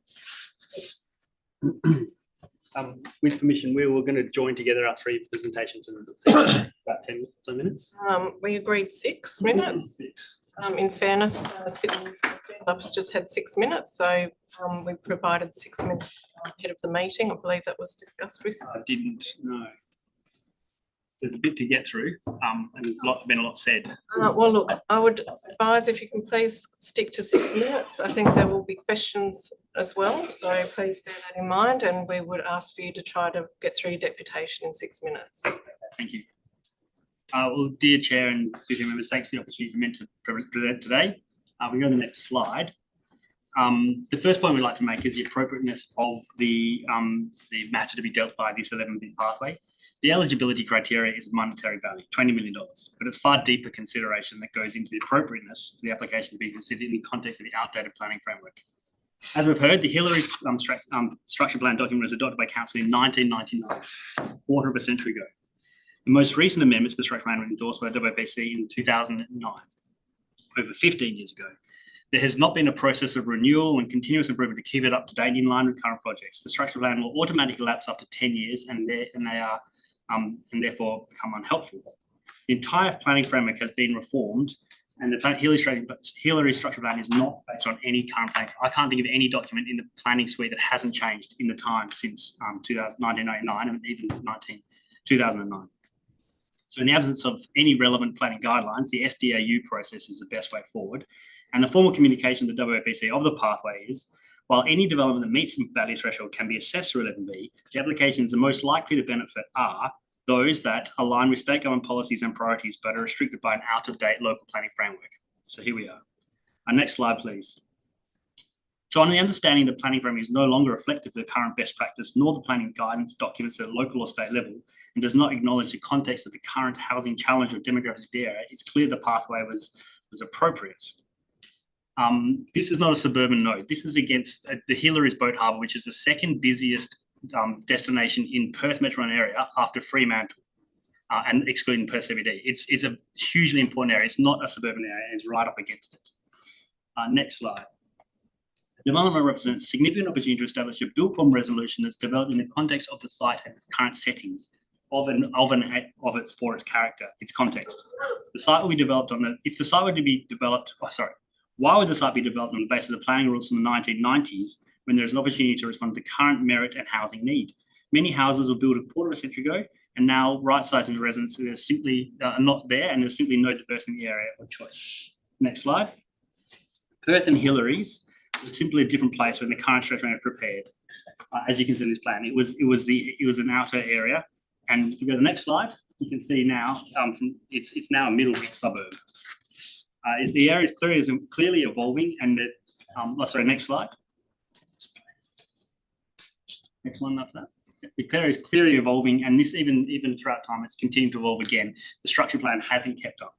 With permission, we were going to join together our three presentations in about 10 or so minutes. We agreed 6 minutes. In fairness, the office just had 6 minutes, so we provided 6 minutes ahead of the meeting. I believe that was discussed with. I didn't know. There's a bit to get through, and been a lot said. Well, look, I would advise if you can please stick to 6 minutes. I think there will be questions as well, so please bear that in mind, and we would ask for you to try to get through your deputation in 6 minutes. Thank you. Well, dear Chair and committee members, thanks for the opportunity for me to present today. We go to the next slide. The first point we'd like to make is the appropriateness of the matter to be dealt by this 11B pathway. The eligibility criteria is a monetary value, $20 million, but it's far deeper consideration that goes into the appropriateness of the application to be considered in the context of the outdated planning framework. As we've heard, the Hillary structure plan document was adopted by Council in 1999, a quarter of a century ago. The most recent amendments to the structure plan were endorsed by the WPC in 2009, over 15 years ago. There has not been a process of renewal and continuous improvement to keep it up to date in line with current projects. The structure plan will automatically lapse after 10 years, and therefore become unhelpful. The entire planning framework has been reformed, and the Hillary structure plan is not based on any current plan. I can't think of any document in the planning suite that hasn't changed in the time since 1999 and even 2009. So in the absence of any relevant planning guidelines, the SDAU process is the best way forward. And the formal communication of the WPC of the pathway is, while any development that meets the value threshold can be assessed through 11B, the applications that most likely to benefit are those that align with state government policies and priorities, but are restricted by an out-of-date local planning framework. So here we are. Our next slide, please. So on the understanding that planning framework is no longer reflective of the current best practice, nor the planning guidance documents at local or state level, and does not acknowledge the context of the current housing challenge of demographics of the area, it's clear the pathway was appropriate. This is not a suburban node. This is against the Hillary's Boat Harbour, which is the second busiest destination in Perth metro area after Fremantle, and excluding Perth CBD. It's a hugely important area. It's not a suburban area, and it's right up against it. Next slide. Development represents significant opportunity to establish a built form resolution that's developed in the context of the site and its current settings, for its character, its context. The site will be developed if the site were to be developed, why would the site be developed on the basis of the planning rules from the 1990s when there's an opportunity to respond to the current merit and housing need? Many houses were built a quarter of a century ago, and now right-sizing the residents are simply not there, and there's simply no diversity in the area or choice. Next slide. Perth and Hillary's was simply a different place when the current structure plan was prepared. As you can see in this plan, it was an outer area, and if you go to the next slide, you can see now it's now a middle suburb. Is the area is clearly evolving, and that next slide. Next one after that. The area is clearly evolving, and this even throughout time it's continued to evolve again. The structure plan hasn't kept up.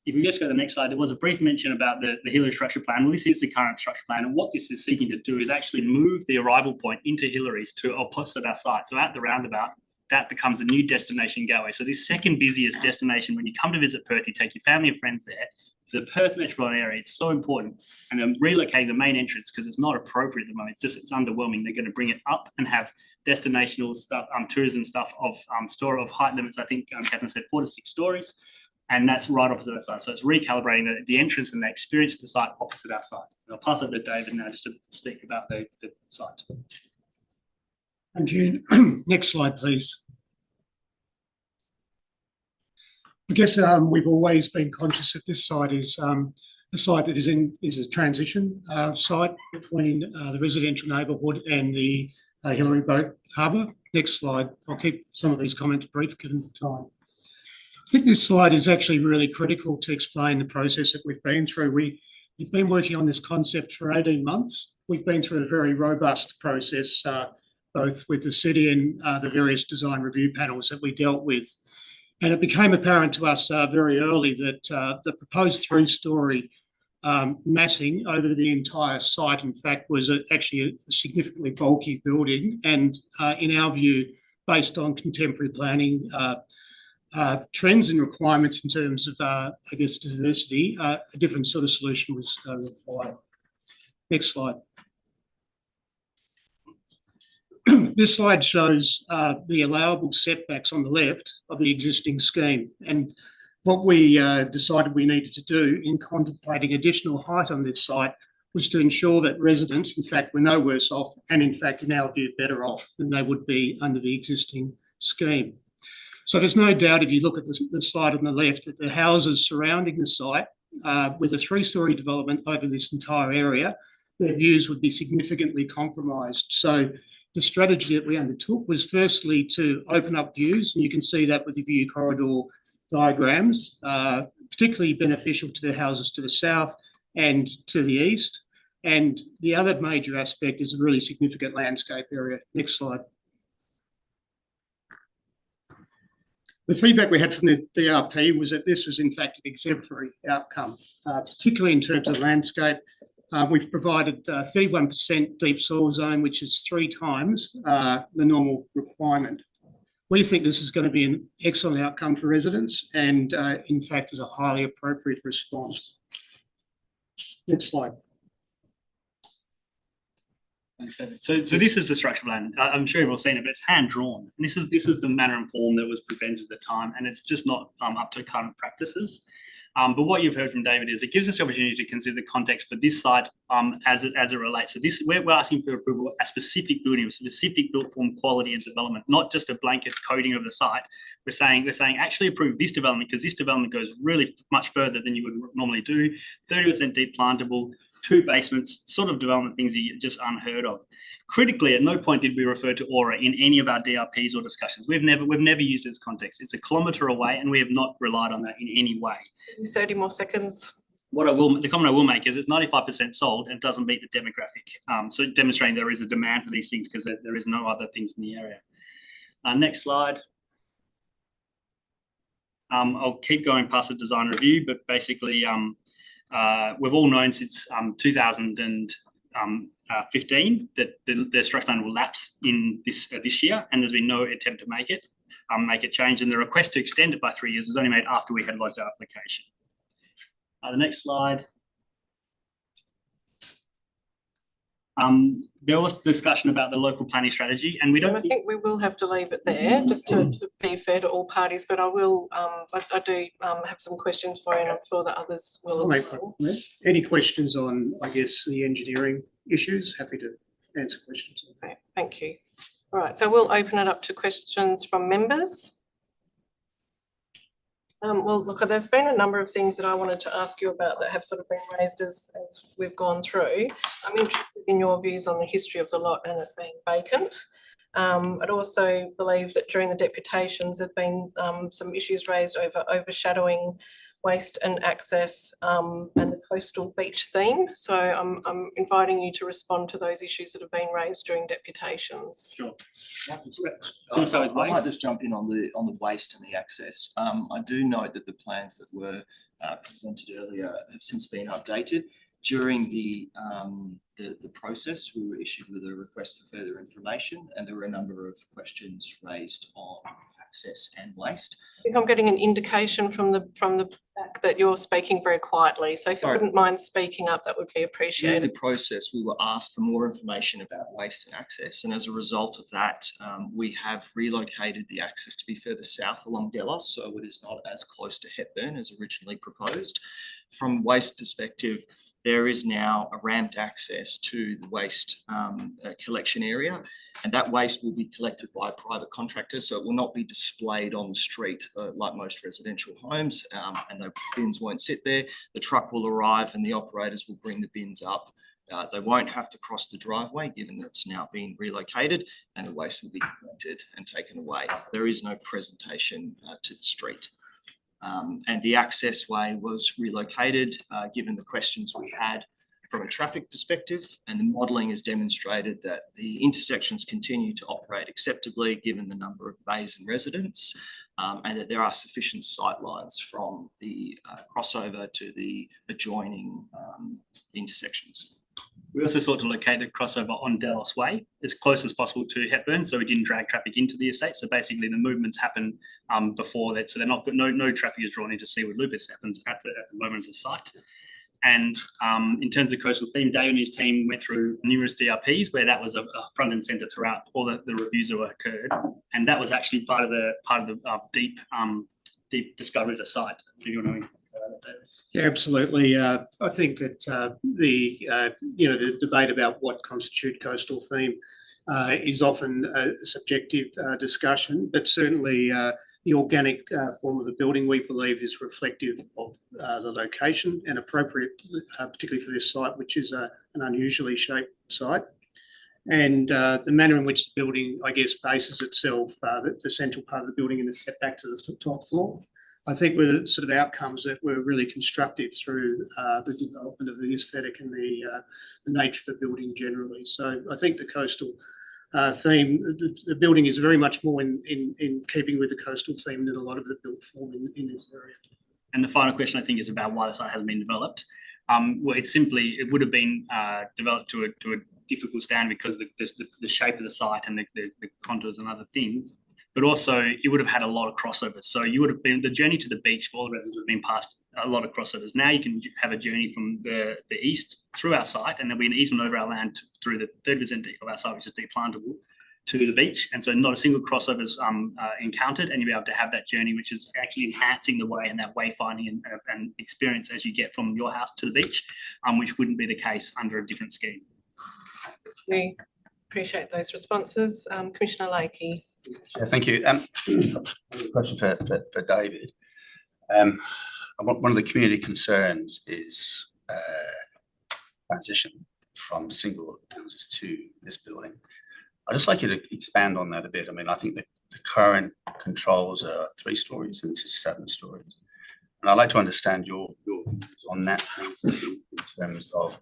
if we just go to the next slide, there was a brief mention about the Hillary structure plan. Well, this is the current structure plan, and what this is seeking to do is actually move the arrival point into Hillary's to opposite our site. So at the roundabout, that becomes a new destination gateway. So this second busiest destination, when you come to visit Perth, you take your family and friends there. For the Perth metropolitan area, it's so important. And then relocating the main entrance, because it's not appropriate at the moment, it's underwhelming. They're going to bring it up and have destinational stuff, tourism stuff of store of height limits. I think Catherine said 4 to 6 stories. And that's right opposite our site. So it's recalibrating the entrance and the experience of the site opposite our site. And I'll pass over to David now just to speak about the site. Thank you. Next slide, please. I guess we've always been conscious that this site is a site that is a transition site between the residential neighbourhood and the Hillary Boat Harbour. Next slide. I'll keep some of these comments brief given the time. I think this slide is actually really critical to explain the process that we've been through. We've been working on this concept for 18 months. We've been through a very robust process, both with the city and the various design review panels that we dealt with. And it became apparent to us very early that the proposed 3-storey massing over the entire site, in fact, was actually a significantly bulky building. And in our view, based on contemporary planning, trends and requirements in terms of, I guess, diversity, a different sort of solution was required. Next slide. This slide shows the allowable setbacks on the left of the existing scheme. And what we decided we needed to do in contemplating additional height on this site was to ensure that residents, in fact, were no worse off and, in fact, in our view, better off than they would be under the existing scheme. So there's no doubt, if you look at the slide on the left, that the houses surrounding the site, with a 3-storey development over this entire area, their views would be significantly compromised. So the strategy that we undertook was firstly to open up views, and you can see that with the view corridor diagrams, particularly beneficial to the houses to the south and to the east. And the other major aspect is a really significant landscape area. Next slide. The feedback we had from the DRP was that this was in fact an exemplary outcome, particularly in terms of landscape. We've provided 31% deep soil zone, which is 3 times the normal requirement. We think this is going to be an excellent outcome for residents and in fact is a highly appropriate response. Next slide. Thanks, David. So this is the structure plan. I'm sure you've all seen it, but it's hand drawn. And this is the manner and form that was presented at the time, and it's just not up to current practices. But what you've heard from David is it gives us the opportunity to consider the context for this site as it relates. So this we're asking for approval a specific building, a specific built form quality and development, not just a blanket coding of the site. We're saying actually approve this development because this development goes really much further than you would normally do. 30% deep plantable, 2 basements, sort of development things that you just unheard of. Critically, at no point did we refer to Aura in any of our DRPs or discussions. We've never used it as context. It's a kilometre away, and we have not relied on that in any way. 30 more seconds. The comment I will make is it's 95% sold and doesn't meet the demographic. So demonstrating there is a demand for these things because there is no other things in the area. Next slide. I'll keep going past the design review, but basically we've all known since 2015 that the structure plan will lapse in this year, and there's been no attempt to make it change. And the request to extend it by 3 years was only made after we had lodged our application. The next slide. There was discussion about the local planning strategy, and I think we will have to leave it there just to be fair to all parties. But I will, I do have some questions for you, and I'm sure that others will as well. Any questions on, I guess, the engineering issues? Happy to answer questions. Okay, thank you. All right, so we'll open it up to questions from members. Well, look, there's been a number of things that I wanted to ask you about that have sort of been raised as we've gone through. I'm interested in your views on the history of the lot and it being vacant. I'd also believe that during the deputations there have been some issues raised over overshadowing waste and access and the coastal beach theme. So I'm inviting you to respond to those issues that have been raised during deputations. Sure. I might just jump in on the waste and the access. I do note that the plans that were presented earlier have since been updated. During the process, we were issued with a request for further information, and there were a number of questions raised on access and waste. I think I'm getting an indication from the back that you're speaking very quietly. So if you wouldn't mind speaking up, that would be During appreciated. the process, we were asked for more information about waste and access, and as a result of that, we have relocated the access to be further south along Delos, so it is not as close to Hepburn as originally proposed. From waste perspective, there is now a ramped access to the waste collection area, and that waste will be collected by a private contractor, so it will not be displayed on the street like most residential homes, and the bins won't sit there. The truck will arrive and the operators will bring the bins up. They won't have to cross the driveway, given that it's now been relocated, and the waste will be collected and taken away. There is no presentation to the street. And the access way was relocated, given the questions we had from a traffic perspective, and the modelling has demonstrated that the intersections continue to operate acceptably given the number of bays and residents, and that there are sufficient sight lines from the crossover to the adjoining intersections. We also sought to locate the crossover on Delos Way as close as possible to Hepburn, so we didn't drag traffic into the estate. So basically, the movements happen before that, so they're not no traffic is drawn into Seaward Loop. It happens at the moment of the site. And in terms of coastal theme, Dave and his team went through numerous DRPs where that was a front and centre throughout all the reviews that occurred, and that was actually part of the deep discovery of the site. Do you want to? Yeah, absolutely. I think that the debate about what constitutes coastal theme is often a subjective discussion, but certainly the organic form of the building, we believe, is reflective of the location and appropriate, particularly for this site, which is an unusually shaped site. And the manner in which the building, I guess, bases itself, the central part of the building and the step back to the top floor. I think were the sort of outcomes that were really constructive through the development of the aesthetic and the nature of the building generally. So I think the coastal theme, the building is very much more in keeping with the coastal theme than a lot of the built form in this area. And the final question, I think, is about why the site hasn't been developed. Well, it would have been developed to a difficult standard because the shape of the site and the contours and other things. But also it would have had a lot of crossovers. So you would have been, the journey to the beach for all the residents would have been past a lot of crossovers. Now you can have a journey from the east through our site, and there'll be an easement over our land through the 30% of our site, which is deep plantable, to the beach. And so not a single crossover is encountered, and you'll be able to have that journey, which is actually enhancing the way and that wayfinding and experience as you get from your house to the beach, which wouldn't be the case under a different scheme. We appreciate those responses. Commissioner Lakey. Yeah, thank you. A question for David. One of the community concerns is transition from single houses to this building. I'd just like you to expand on that a bit. I mean, I think that the current controls are 3 stories and this is 7 stories. And I'd like to understand your views on that transition in terms of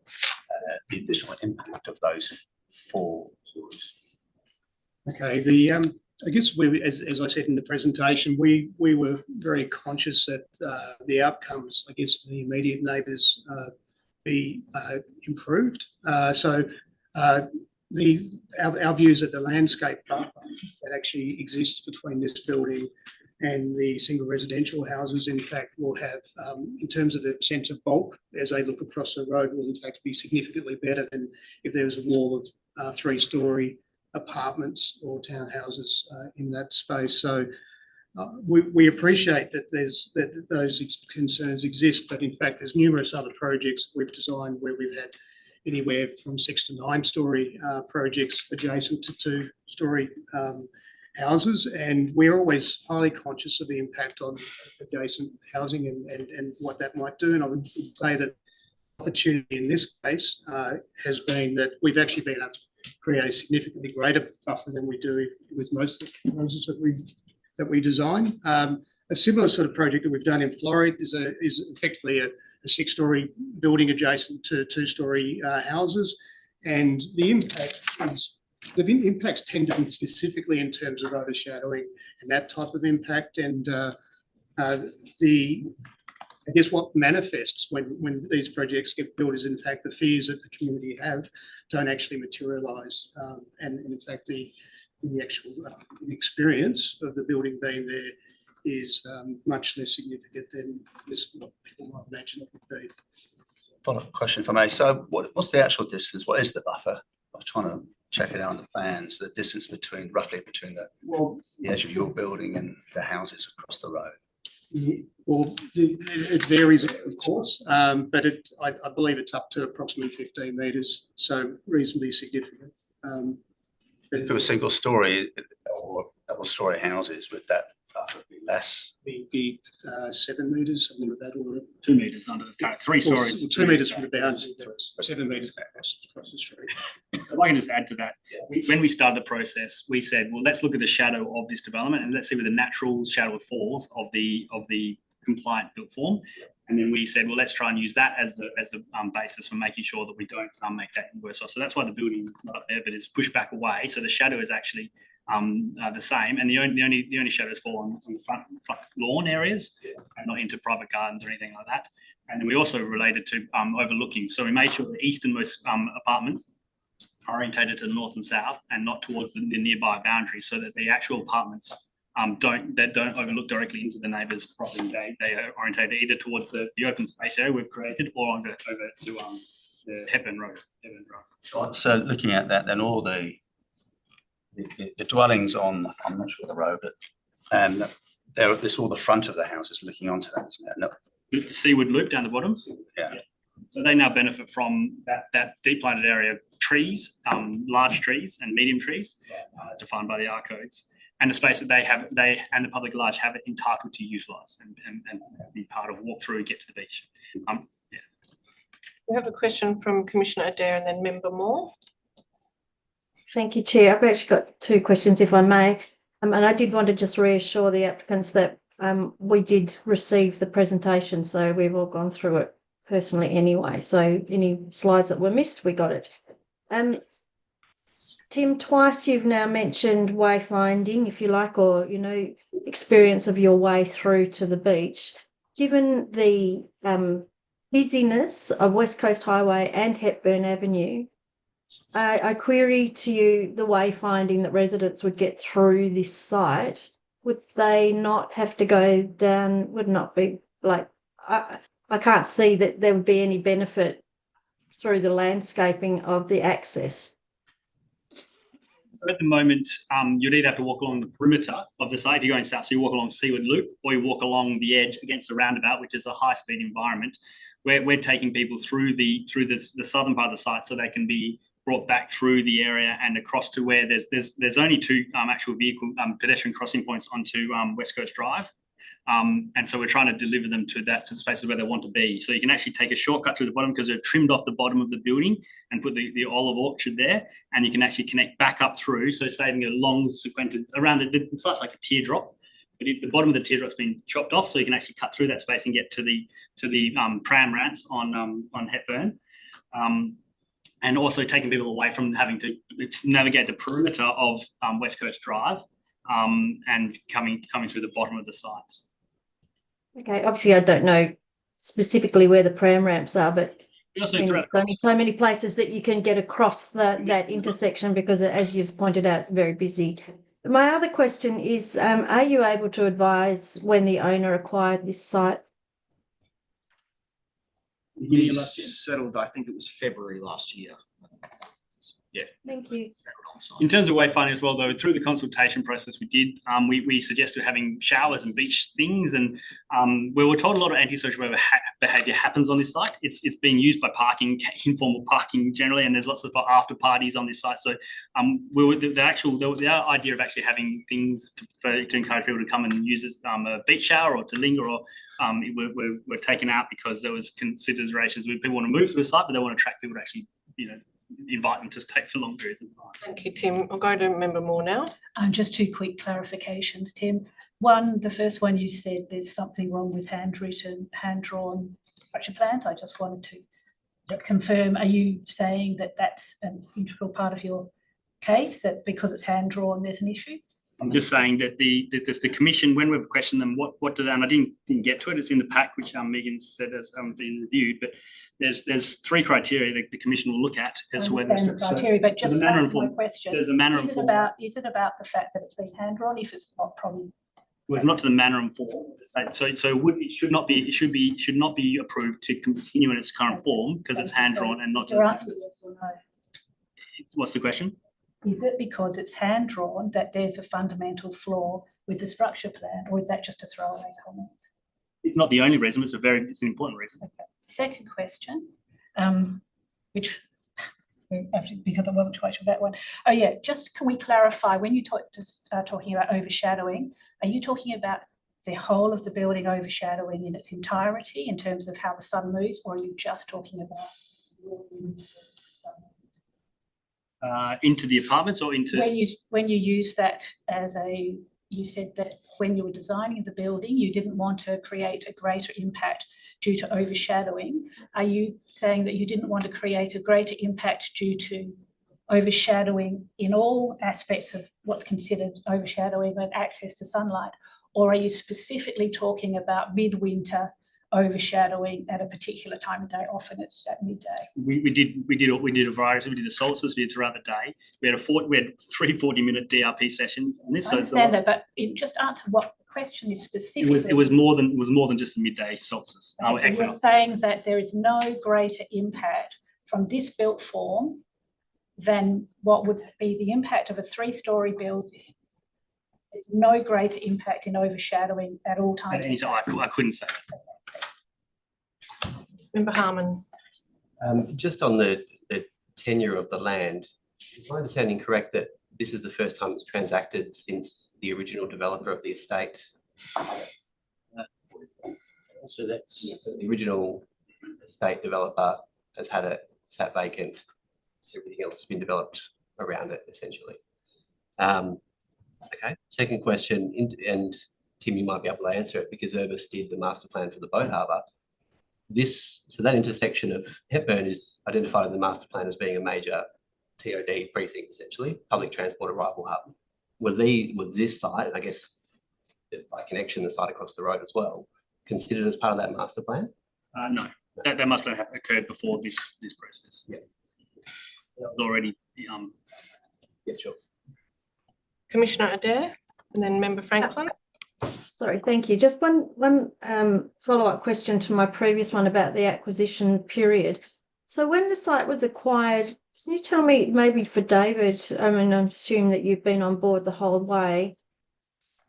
the additional impact of those 4 stories. Okay, I guess as I said in the presentation, we were very conscious that the outcomes, I guess, for the immediate neighbours be improved. So our views that the landscape buffer that actually exists between this building and the single residential houses, in fact, will have, in terms of the sense of bulk, as they look across the road, will in fact be significantly better than if there was a wall of 3-storey apartments or townhouses in that space. So we appreciate that those concerns exist, but in fact there's numerous other projects we've designed where we've had anywhere from 6 to 9-storey projects adjacent to 2-storey houses, and we're always highly conscious of the impact on adjacent housing and what that might do. And I would say that opportunity in this case has been that we've actually been able to create a significantly greater buffer than we do with most of the houses that we that we design. A similar sort of project that we've done in Florida is effectively a 6-story building adjacent to 2-story houses, and the impacts tend to be specifically in terms of overshadowing and that type of impact. And I guess what manifests when these projects get built is in fact the fears that the community have don't actually materialise, and in fact the actual experience of the building being there is much less significant than what people might imagine it would be. Follow-up question for me. So what's the actual distance? What is the buffer? I was trying to check it out on the plans, the distance roughly between the edge of your building and the houses across the road. Well, it varies, of course, but I believe it's up to approximately 15 metres, so reasonably significant. If it was single story or double story houses, would that buffer be less? Be 7 metres, something of that order. 2 metres under the current 3 stories. Well, 2 metres from the boundary, 7 metres across the street. If I can just add to that, when we started the process, we said, well, let's look at the shadow of this development and let's see where the natural shadow falls of the compliant built form. And then we said, well, let's try and use that as the basis for making sure that we don't make that worse off. So that's why the building is not up there, but it's pushed back away. So the shadow is actually the same, and the only shadows fall on the front lawn areas and not into private gardens or anything like that. And then we also related to overlooking. So we made sure the easternmost apartments are orientated to the north and south and not towards the nearby boundaries, so that the actual apartments don't overlook directly into the neighbour's property. They are orientated either towards the open space area we've created or over to the Hepburn Road. So looking at that, then all the dwellings on, I'm not sure the road, but there's all the front of the houses looking onto that, isn't it? No. The Seaward Loop down the bottoms. Yeah. So they now benefit from that deep planted area, trees, large trees and medium trees, as defined by the R codes, and the space that they and the public at large have it entitled to utilise and be part of walk through, get to the beach. We have a question from Commissioner Adair and then Member Moore. Thank you, Chair. I've actually got 2 questions, if I may. And I did want to just reassure the applicants that we did receive the presentation, so we've all gone through it personally anyway. So any slides that were missed, we got it. Tim, twice you've now mentioned wayfinding, if you like, or, experience of your way through to the beach. Given the busyness of West Coast Highway and Hepburn Avenue, I query to you the wayfinding that residents would get through this site. Would they not have to go down? Would not be like, I can't see that there would be any benefit through the landscaping of the access. So at the moment, you'd either have to walk along the perimeter of the site. If you're going south, so you walk along Seaward Loop, or you walk along the edge against the roundabout, which is a high-speed environment. We're taking people through the southern part of the site so they can be brought back through the area and across to where there's only 2 actual vehicle pedestrian crossing points onto West Coast Drive. And so we're trying to deliver them to the spaces where they want to be. So you can actually take a shortcut through the bottom because they've trimmed off the bottom of the building and put the olive orchard there, and you can actually connect back up through. So saving a long sequential around it starts like a teardrop, but the bottom of the teardrop's been chopped off, so you can actually cut through that space and get to the tram ramps on Hepburn. And also taking people away from having to navigate the perimeter of West Coast Drive and coming through the bottom of the site. Okay, obviously I don't know specifically where the pram ramps are, but There's only so many places that you can get across that intersection because, as you've pointed out, it's very busy. My other question is, are you able to advise when the owner acquired this site? We settled, I think it was February last year. Yeah. Thank you. In terms of wayfinding as well, though, through the consultation process we did, we suggested having showers and beach things, and we were told a lot of antisocial behaviour happens on this site. It's being used by parking, informal parking generally, and there's lots of after parties on this site. So the idea of actually having things to encourage people to come and use it, a beach shower or to linger, or we're taken out because there was considerations where people want to move to the site, but they want to attract people to actually, invite them to stay for long periods of time. Thank you, Tim. I'll go to Member Moore now. Just 2 quick clarifications, Tim. The first one you said there's something wrong with handwritten, hand-drawn structure plans. I just wanted to confirm, are you saying that that's an integral part of your case, that because it's hand-drawn, there's an issue? I'm just saying that the commission, when we've questioned them, what do they, and I didn't get to it, it's in the pack, which Megan said has been reviewed, but there's 3 criteria that the commission will look at as to whether. I understand the criteria, but just manner answer and form. my question. There's a manner and form. Is it about the fact that it's been hand-drawn? If it's not, probably. Well, it's not to the manner and form. So it should not be approved to continue in its current form because it's hand-drawn and not. Your answer yes or no? What's the question? Is it because it's hand-drawn that there's a fundamental flaw with the structure plan, or is that just a throwaway comment? It's not the only reason, it's an important reason. Okay. Second question, which actually, because I wasn't quite sure that one. Oh yeah, just can we clarify, when you talking about overshadowing, are you talking about the whole of the building overshadowing in its entirety in terms of how the sun moves, or are you just talking about into the apartments or into? When you use that as a, you said that when you were designing the building, you didn't want to create a greater impact due to overshadowing. Are you saying that you didn't want to create a greater impact due to overshadowing in all aspects of what's considered overshadowing and access to sunlight? Or are you specifically talking about midwinter overshadowing at a particular time of day? Often it's at midday. We did a variety. We did the solstice, we did throughout the day. We had 3 40-minute DRP sessions on this. I understand that, but just answer what the question is specifically. It was more than just the midday solstice. So you're saying that there is no greater impact from this built form than what would be the impact of a 3-story building. There's no greater impact in overshadowing at all times. I couldn't say that. Member Harmon. Just on the tenure of the land, is my understanding correct that this is the first time it's transacted since the original developer of the estate? So that's the original estate developer has had it sat vacant. Everything else has been developed around it, essentially. Okay. Second question, and Tim, you might be able to answer it because Urbis did the master plan for the boat harbour. So that intersection of Hepburn is identified in the master plan as being a major TOD precinct, essentially, public transport arrival hub. With this site, I guess by connection, the site across the road as well, considered as part of that master plan? No, that must have occurred before this process. Yeah, that was already. Yeah, sure. Commissioner Adair, and then Member Franklin. Sorry, thank you. Just one follow-up question to my previous one about the acquisition period. So when the site was acquired, can you tell me, maybe for David, I mean, I assume that you've been on board the whole way,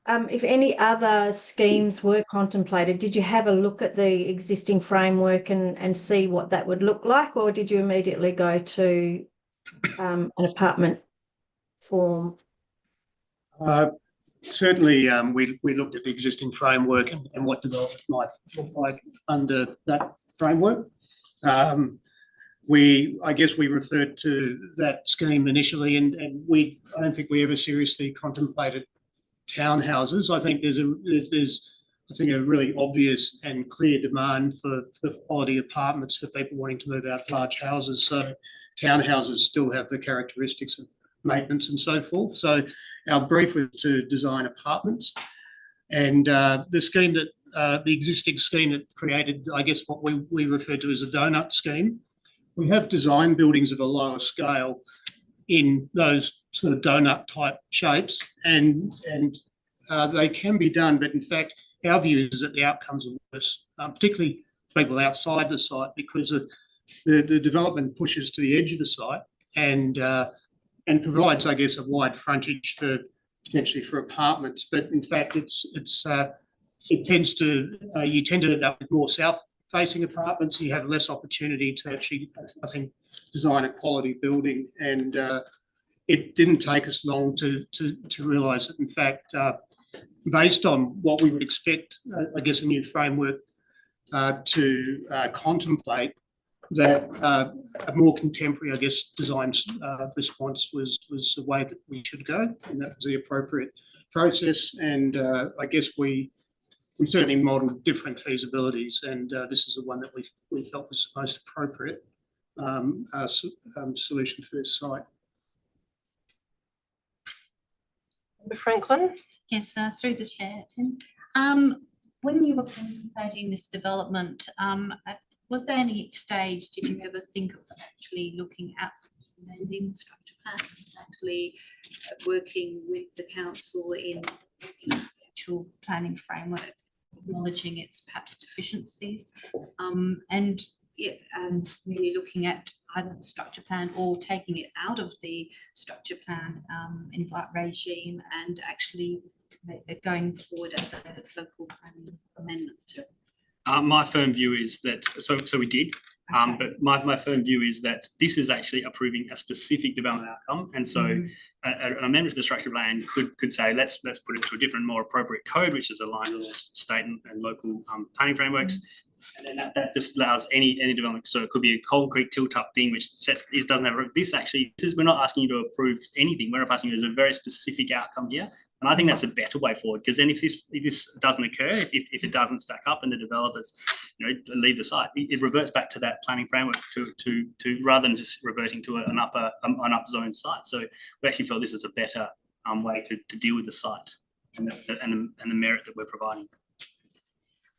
if any other schemes were contemplated, did you have a look at the existing framework and see what that would look like, or did you immediately go to an apartment form? Certainly, we looked at the existing framework and what development might look like under that framework. I guess we referred to that scheme initially, and I don't think we ever seriously contemplated townhouses. I think there's a really obvious and clear demand for quality apartments for people wanting to move out of large houses. So townhouses still have the characteristics of maintenance and so forth. So our brief was to design apartments, and the existing scheme that created, I guess, what we refer to as a donut scheme. We have designed buildings of a lower scale in those sort of donut type shapes, and they can be done, but in fact our view is that the outcomes are worse, particularly people outside the site, because the development pushes to the edge of the site and provides, I guess, a wide frontage for potentially for apartments, but in fact you tend to end up with more south-facing apartments. You have less opportunity to actually, I think, design a quality building, and it didn't take us long to realise that, in fact, based on what we would expect, I guess, a new framework to contemplate, that a more contemporary, I guess, design response was the way that we should go, and that was the appropriate process, and I guess we certainly modelled different feasibilities, and this is the one that we felt was the most appropriate solution for this site. Franklin? Yes, through the chair, Tim. When you were contemplating this development, was there any stage did you ever think of actually looking at amending the structure plan, actually working with the council in the actual planning framework, acknowledging its perhaps deficiencies, and really looking at either the structure plan or taking it out of the structure plan invite regime and actually going forward as a local planning amendment? My firm view is that, so we did, but my firm view is that this is actually approving a specific development outcome. And so an amendment to the structure plan could say, let's put it to a different, more appropriate code, which is aligned with the state and local planning frameworks. And then that just allows any development. So it could be a concrete tilt-up thing, which doesn't have this actually. We're not asking you to approve anything. We're asking you to do a very specific outcome here. And I think that's a better way forward, because then if this doesn't occur, if it doesn't stack up and the developers, leave the site, it reverts back to that planning framework to rather than just reverting to an up zone site. So we actually feel this is a better way to deal with the site and the merit that we're providing.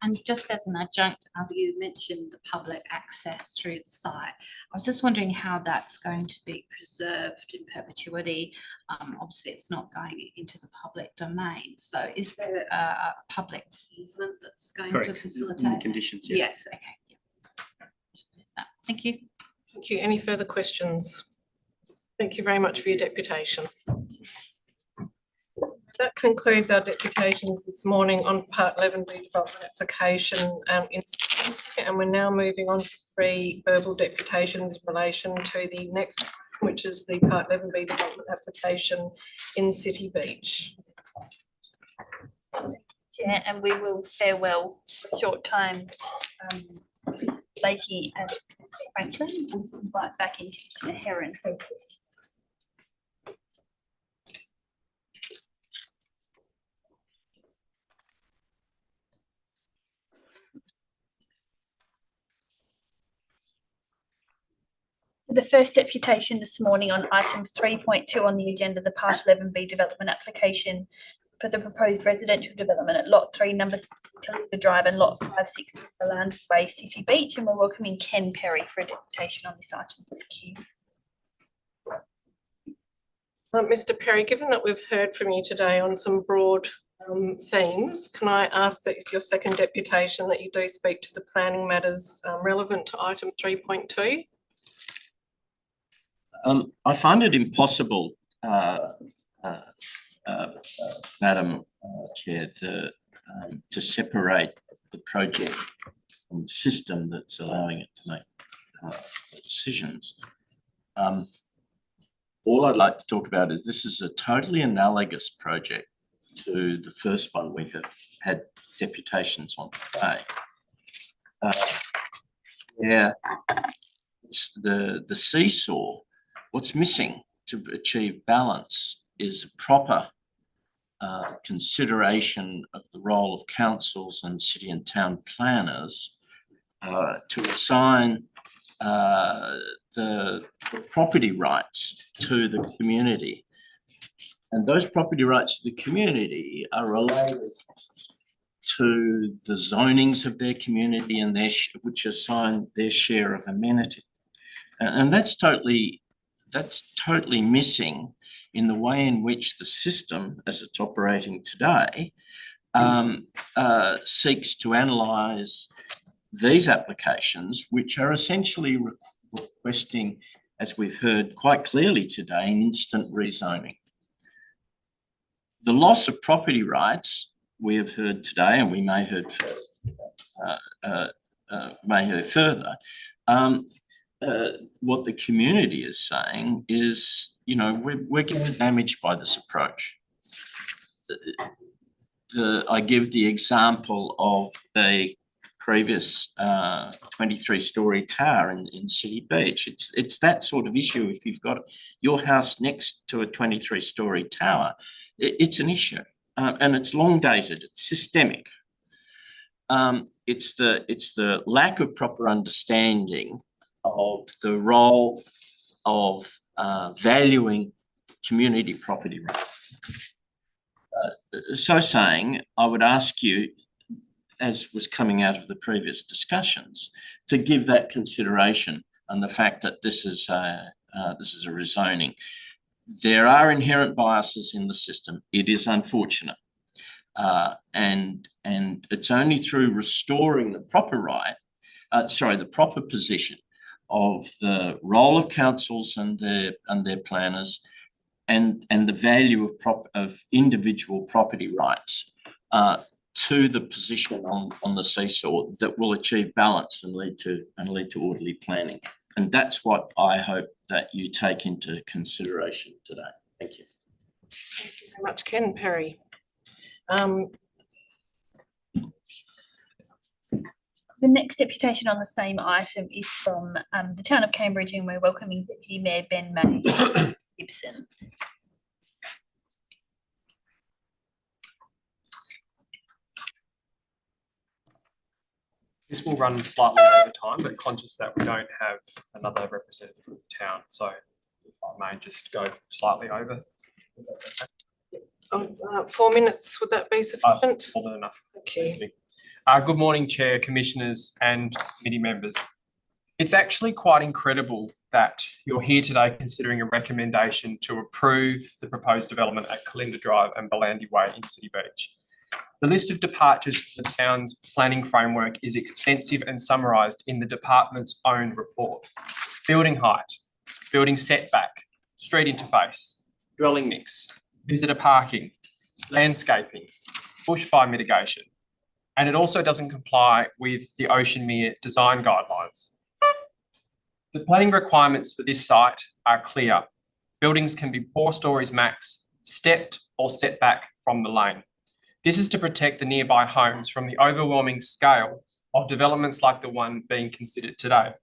And just as an adjunct, you mentioned the public access through the site. I was just wondering how that's going to be preserved in perpetuity. Obviously, it's not going into the public domain. So is there a public easement that's going to facilitate conditions? Yeah. Yes, okay. Yeah. Thank you. Thank you. Any further questions? Thank you very much for your deputation. That concludes our deputations this morning on Part 11B development application and we're now moving on to 3 verbal deputations in relation to the next, which is the Part 11B development application in City Beach. Yeah, and we will farewell for a short time Blakey and Franklin and invite back in Heron. The first deputation this morning on items 3.2 on the agenda, the Part 11B development application for the proposed residential development at Lot 3, number 6, Calibre Drive, and Lot 5-6, the Landway, City Beach, and we're welcoming Ken Perry for a deputation on this item. Thank you. Mr. Perry, given that we've heard from you today on some broad themes, can I ask that it's your second deputation that you do speak to the planning matters relevant to item 3.2? I find it impossible, Madam Chair, to separate the project from the system that's allowing it to make decisions. All I'd like to talk about is this is a totally analogous project to the first one we have had deputations on today. The seesaw. What's missing to achieve balance is a proper consideration of the role of councils and city and town planners to assign the property rights to the community. And those property rights to the community are related to the zonings of their community and which assign their share of amenity. And that's totally missing in the way in which the system, as it's operating today, seeks to analyse these applications, which are essentially requesting, as we've heard quite clearly today, an instant rezoning. The loss of property rights we have heard today, and we may hear further. What the community is saying is, we're getting damaged by this approach. I give the example of the previous 23-storey tower in City Beach. It's that sort of issue. If you've got your house next to a 23-storey tower, it's an issue. and it's long dated, it's systemic. It's the lack of proper understanding of the role of valuing community property rights. So saying, I would ask you, as was coming out of the previous discussions, to give that consideration and the fact that this is a rezoning. There are inherent biases in the system. It is unfortunate. And it's only through restoring the proper the proper position of the role of councils and their planners and the value of individual property rights to the position on the seesaw that will achieve balance and lead to orderly planning. And that's what I hope that you take into consideration today. Thank you. Thank you very much, Ken Perry. The next deputation on the same item is from the town of Cambridge, and we're welcoming Deputy Mayor Ben May Gibson. This will run slightly over time, but conscious that we don't have another representative from the town, so if I may just go slightly over. 4 minutes, would that be sufficient? More than enough. Okay. Good morning, Chair, Commissioners and committee members. It's actually quite incredible that you're here today considering a recommendation to approve the proposed development at Kalinda Drive and Belandi Way in City Beach. The list of departures for the town's planning framework is extensive and summarised in the department's own report. Building height, building setback, street interface, dwelling mix, visitor parking, landscaping, bushfire mitigation, and it also doesn't comply with the Oceanmere design guidelines. The planning requirements for this site are clear. Buildings can be 4 stories max, stepped or set back from the lane. This is to protect the nearby homes from the overwhelming scale of developments like the one being considered today.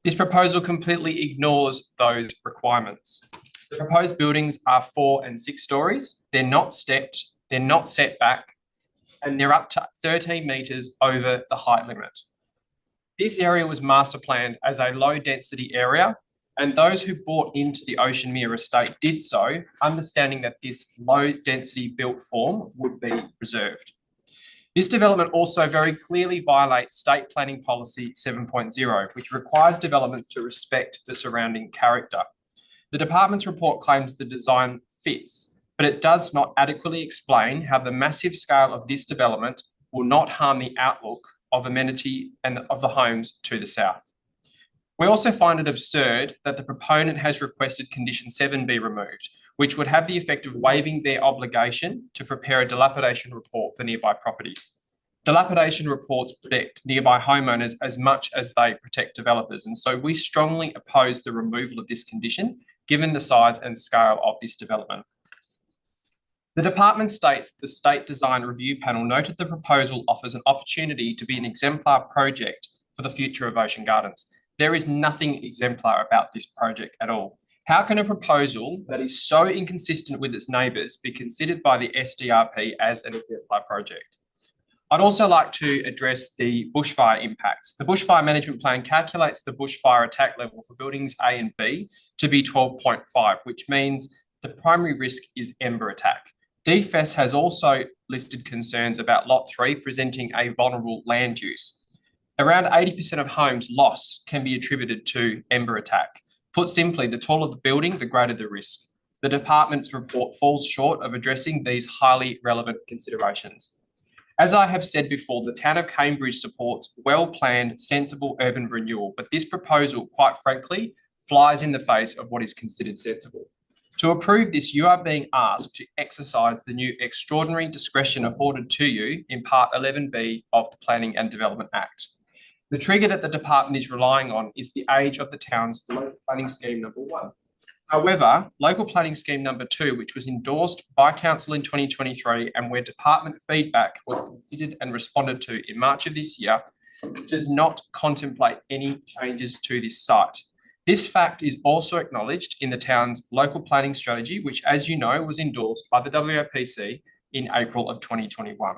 This proposal completely ignores those requirements. The proposed buildings are 4 and 6 stories. They're not stepped, they're not set back, and they're up to 13 metres over the height limit. This area was master planned as a low density area, and those who bought into the Oceanmere estate did so, understanding that this low density built form would be preserved. This development also very clearly violates State Planning Policy 7.0, which requires developments to respect the surrounding character. The department's report claims the design fits, but it does not adequately explain how the massive scale of this development will not harm the outlook of amenity and of the homes to the south. We also find it absurd that the proponent has requested condition 7 be removed, which would have the effect of waiving their obligation to prepare a dilapidation report for nearby properties. Dilapidation reports protect nearby homeowners as much as they protect developers, and so we strongly oppose the removal of this condition, given the size and scale of this development. The department states the State Design Review Panel noted the proposal offers an opportunity to be an exemplar project for the future of Ocean Gardens. There is nothing exemplar about this project at all. How can a proposal that is so inconsistent with its neighbours be considered by the SDRP as an exemplar project? I'd also like to address the bushfire impacts. The bushfire management plan calculates the bushfire attack level for buildings A and B to be 12.5, which means the primary risk is ember attack. DFES has also listed concerns about Lot 3 presenting a vulnerable land use. Around 80% of homes lost can be attributed to ember attack. Put simply, the taller the building, the greater the risk. The department's report falls short of addressing these highly relevant considerations. As I have said before, the town of Cambridge supports well-planned, sensible urban renewal, but this proposal, quite frankly, flies in the face of what is considered sensible. To approve this, you are being asked to exercise the new extraordinary discretion afforded to you in Part 11B of the Planning and Development Act. The trigger that the department is relying on is the age of the town's local planning scheme number 1. However, local planning scheme number 2, which was endorsed by council in 2023 and where department feedback was considered and responded to in March of this year, does not contemplate any changes to this site. This fact is also acknowledged in the town's local planning strategy, which, as you know, was endorsed by the WAPC in April of 2021.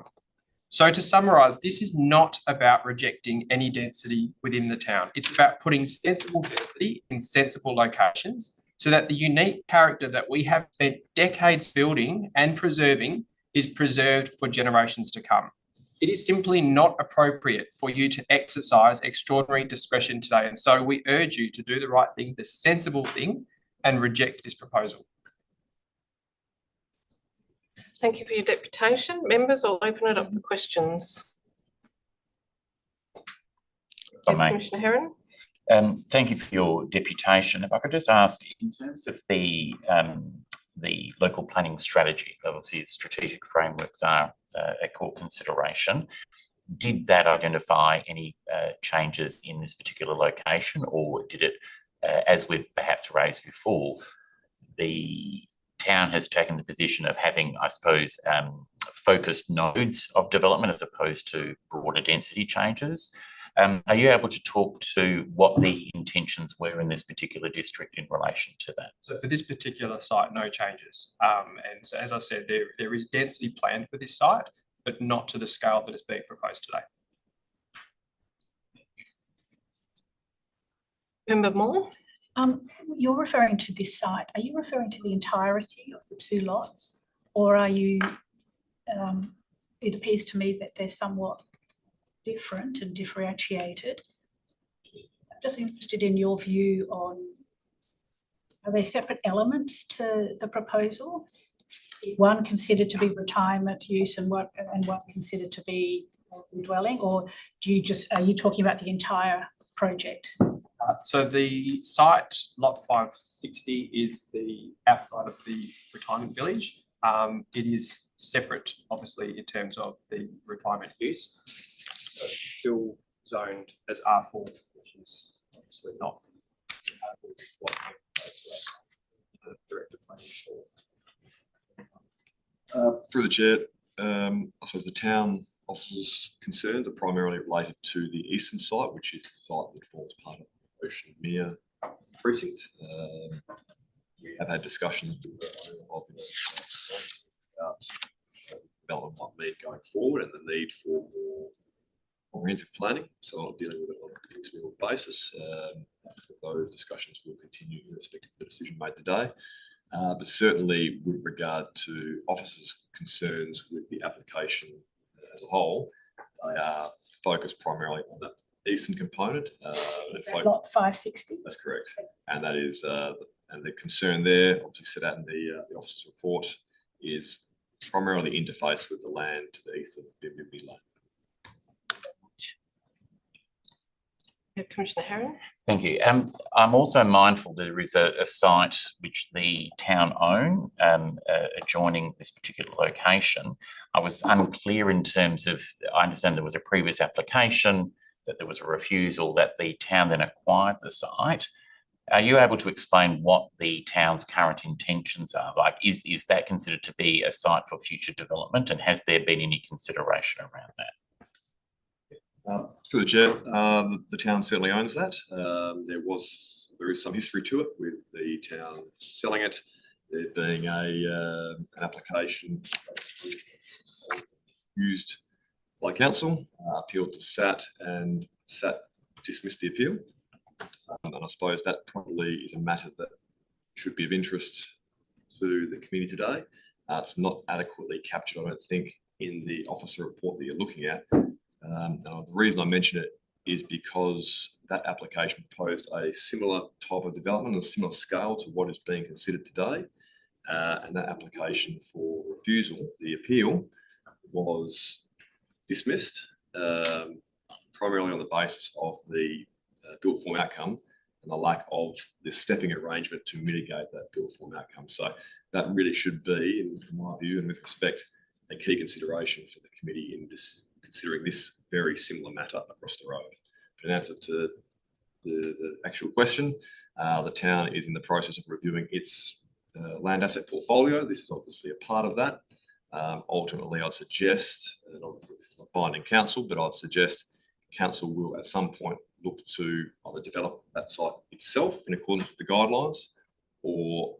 So to summarise, this is not about rejecting any density within the town. It's about putting sensible density in sensible locations so that the unique character that we have spent decades building and preserving is preserved for generations to come. It is simply not appropriate for you to exercise extraordinary discretion today. And so we urge you to do the right thing, the sensible thing, and reject this proposal. Thank you for your deputation. Members, I'll open it up for questions. Commissioner Heron. Thank you for your deputation. If I could just ask, in terms of the local planning strategy, obviously strategic frameworks are a core consideration. Did that identify any changes in this particular location, or did it, as we've perhaps raised before, the town has taken the position of having, I suppose, focused nodes of development as opposed to broader density changes? Are you able to talk to what the intentions were in this particular district in relation to that? So for this particular site, no changes. And so, as I said, there is density planned for this site, but not to the scale that is being proposed today. Member Moore. You're referring to this site. Are you referring to the entirety of the 2 lots, or are you? It appears to me that they're somewhat different and differentiated. I'm just interested in your view on, are they separate elements to the proposal? One considered to be retirement use and one considered to be dwelling, or are you talking about the entire project? So the site, lot 560, is the outside of the retirement village. It is separate, obviously, in terms of the retirement use. So it's still zoned as R4, which is obviously not what the director planning for. Through the chair, I suppose the town officers' concerns are primarily related to the eastern site, which is the site that forms part of Ocean Mere precinct. We have had discussions with the owner of the site about development might mean going forward and the need for more comprehensive planning. So I'm dealing with it on a piecemeal basis. Those discussions will continue irrespective of the decision made today. But certainly with regard to officers' concerns with the application as a whole, they are focused primarily on that eastern component. Is that lot 560? That's correct. And that is, and the concern there, obviously set out in the officer's report, is primarily interface with the land to the east of Bimby Lane. Commissioner Heron. Thank you. I'm also mindful that there is a site which the town own adjoining this particular location. I was unclear in terms of, I understand there was a previous application, that there was a refusal, that the town then acquired the site. Are you able to explain what the town's current intentions are? Like, is that considered to be a site for future development, and has there been any consideration around that? Through the chair, the town certainly owns that. There is some history to it with the town selling it, there being an application used by council, appealed to SAT, and SAT dismissed the appeal. And I suppose that probably is a matter that should be of interest to the committee today. It's not adequately captured, I don't think, in the officer report that you're looking at. The reason I mention it is because that application proposed a similar type of development, a similar scale to what is being considered today. And that application for refusal, the appeal, was dismissed primarily on the basis of the built form outcome and the lack of the stepping arrangement to mitigate that built form outcome. So that really should be, in my view and with respect, a key consideration for the committee in considering this very similar matter across the road. But in answer to the actual question, the town is in the process of reviewing its land asset portfolio. This is obviously a part of that. Ultimately, I'd suggest, and obviously it's not binding council, but I'd suggest council will at some point look to either develop that site itself in accordance with the guidelines, or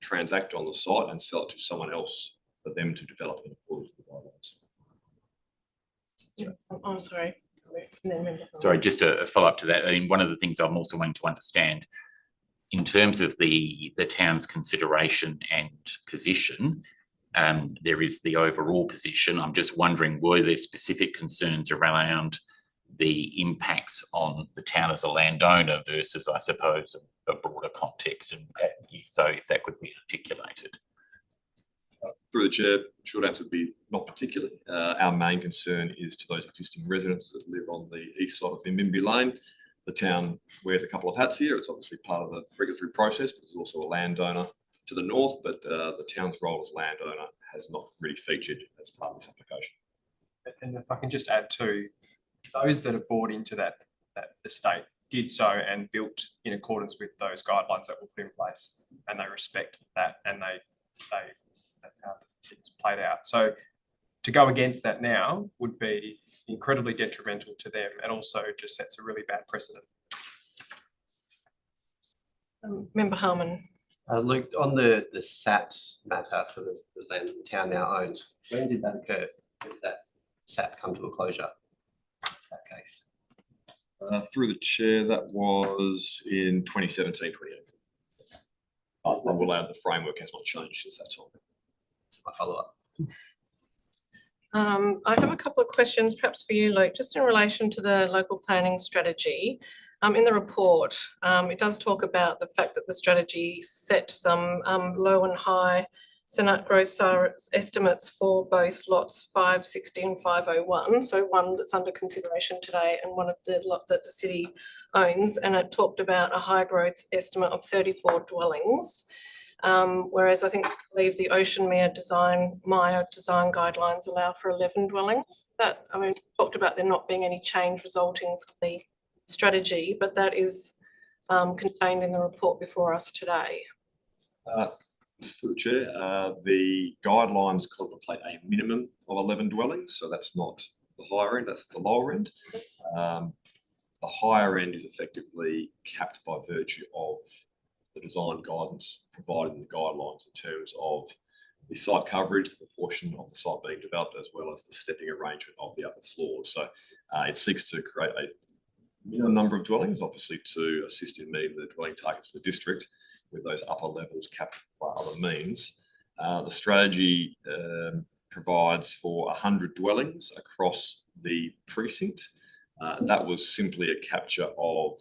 transact on the site and sell it to someone else for them to develop in accordance with the guidelines. I'm sorry. Sorry, just a follow-up to that. I mean, one of the things I'm also wanting to understand in terms of the town's consideration and position, there is the overall position. I'm just wondering, were there specific concerns around the impacts on the town as a landowner versus, I suppose, a broader context? And so if that could be articulated. Through the chair, short answer would be not particularly. Our main concern is to those existing residents that live on the east side of Bimbimbi Lane. The town wears a couple of hats here. It's obviously part of the regulatory process, but there's also a landowner to the north, but the town's role as landowner has not really featured as part of this application. And if I can just add to those that have bought into that estate did so and built in accordance with those guidelines that were put in place, and they respect that, and that's how things played out. So to go against that now would be incredibly detrimental to them, and also just sets a really bad precedent. Member Harmon. Luke, on the SAT matter for the land the town now owns, when did that occur? When did that SAT come to a closure? That case. Through the chair, that was in 2017, 2018. I will add the framework has not changed since that time. That's my follow-up. I have a couple of questions perhaps for you, Luke, just in relation to the local planning strategy. In the report, it does talk about the fact that the strategy set some low and high Senate gross estimates for both lots 560 and 501. So one that's under consideration today and one of the lot that the city owns. And it talked about a high growth estimate of 34 dwellings. Whereas I believe the Maya design guidelines allow for 11 dwellings. That, I mean, talked about there not being any change resulting from the strategy, but that is contained in the report before us today. Through the chair, the guidelines contemplate a minimum of 11 dwellings, so that's not the higher end, that's the lower end. The higher end is effectively capped by virtue of the design guidance provided in the guidelines in terms of the site coverage, the proportion of the site being developed, as well as the stepping arrangement of the upper floors. So it seeks to create a minimum number of dwellings, obviously to assist in meeting the dwelling targets for the district, with those upper levels capped by other means. The strategy provides for 100 dwellings across the precinct. That was simply a capture of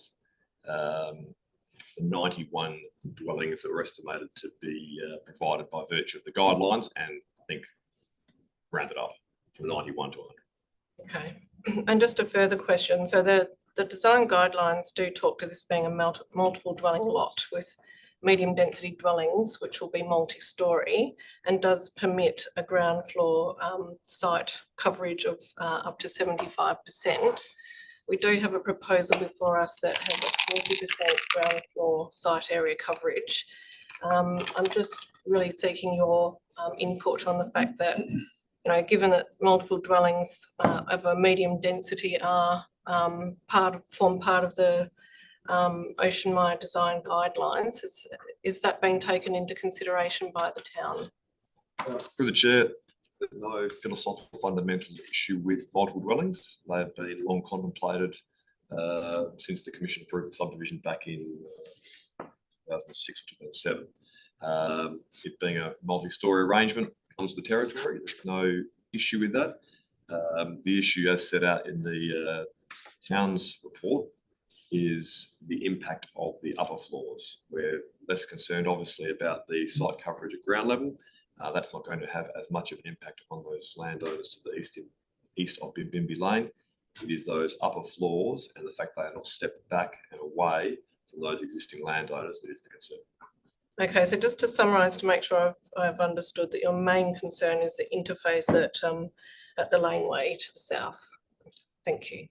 the 91 dwellings that were estimated to be provided by virtue of the guidelines, and I think rounded up from 91 to 100. Okay, and just a further question. So the design guidelines do talk to this being a multiple dwelling lot with medium density dwellings, which will be multi-storey, and does permit a ground floor site coverage of up to 75%. We do have a proposal before us that has a 40% ground floor site area coverage. I'm just really seeking your input on the fact that, given that multiple dwellings of a medium density are form part of the Maya design guidelines, is that being taken into consideration by the town? Through the chair, there's no philosophical fundamental issue with multiple dwellings. They have been long contemplated since the Commission approved the subdivision back in 2006 or 2007. It being a multi-storey arrangement comes with the territory. There's no issue with that. The issue, as set out in the town's report, is the impact of the upper floors. We're less concerned, obviously, about the site coverage at ground level. That's not going to have as much of an impact on those landowners to the east of Bimbimbi Lane. It is those upper floors and the fact they are not stepped back and away from those existing landowners that is the concern. Okay, so just to summarise, to make sure I've understood that your main concern is the interface at the laneway to the south. Thank you.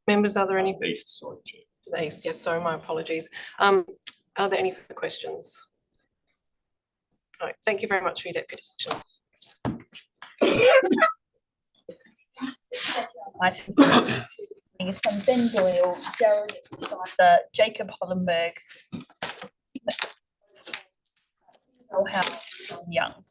Members, are there any? East, sorry, Chair. The east, yes, sorry, my apologies. Are there any further questions? All right, thank you very much for your deputation. From Ben Doyle, Jared Sider, Jacob Hollenberg, Young.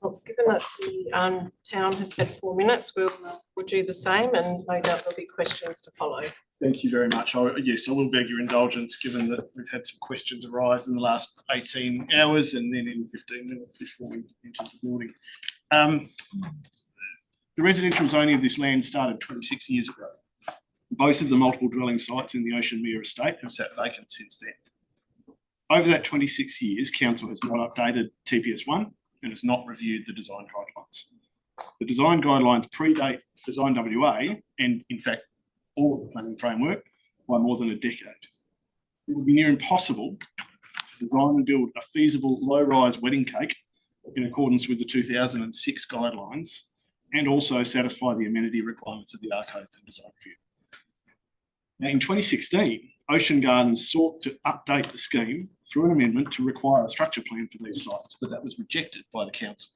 Well, given that the town has had 4 minutes, we'll do the same, and no doubt there'll be questions to follow. Thank you very much. Yes, I will beg your indulgence, given that we've had some questions arise in the last 18 hours and then in 15 minutes before we entered the building. The residential zoning of this land started 26 years ago. Both of the multiple dwelling sites in the Ocean Mere estate have sat vacant since then. Over that 26 years, council has not updated TPS1 and has not reviewed the design guidelines. The design guidelines predate Design WA and, in fact, all of the planning framework by more than a decade. It would be near impossible to design and build a feasible low-rise wedding cake in accordance with the 2006 guidelines and also satisfy the amenity requirements of the R Codes and Design Review. Now, in 2016, Ocean Gardens sought to update the scheme through an amendment to require a structure plan for these sites, but that was rejected by the council.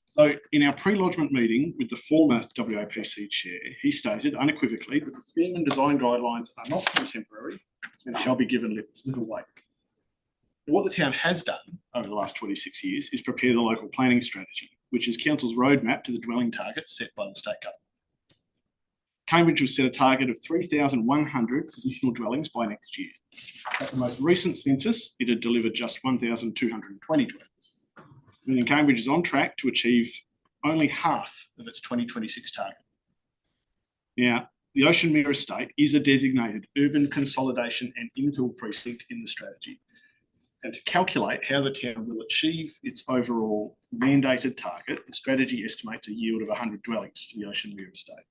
So in our pre-lodgement meeting with the former WAPC chair, he stated unequivocally that the scheme and design guidelines are not contemporary and shall be given little weight. What the town has done over the last 26 years is prepare the local planning strategy, which is council's roadmap to the dwelling targets set by the state government. Cambridge was set a target of 3,100 additional dwellings by next year. At the most recent census, it had delivered just 1,220 dwellings, meaning Cambridge is on track to achieve only half of its 2026 target. Now, the Ocean Mere estate is a designated urban consolidation and infill precinct in the strategy. And to calculate how the town will achieve its overall mandated target, the strategy estimates a yield of 100 dwellings for the Ocean Mere estate.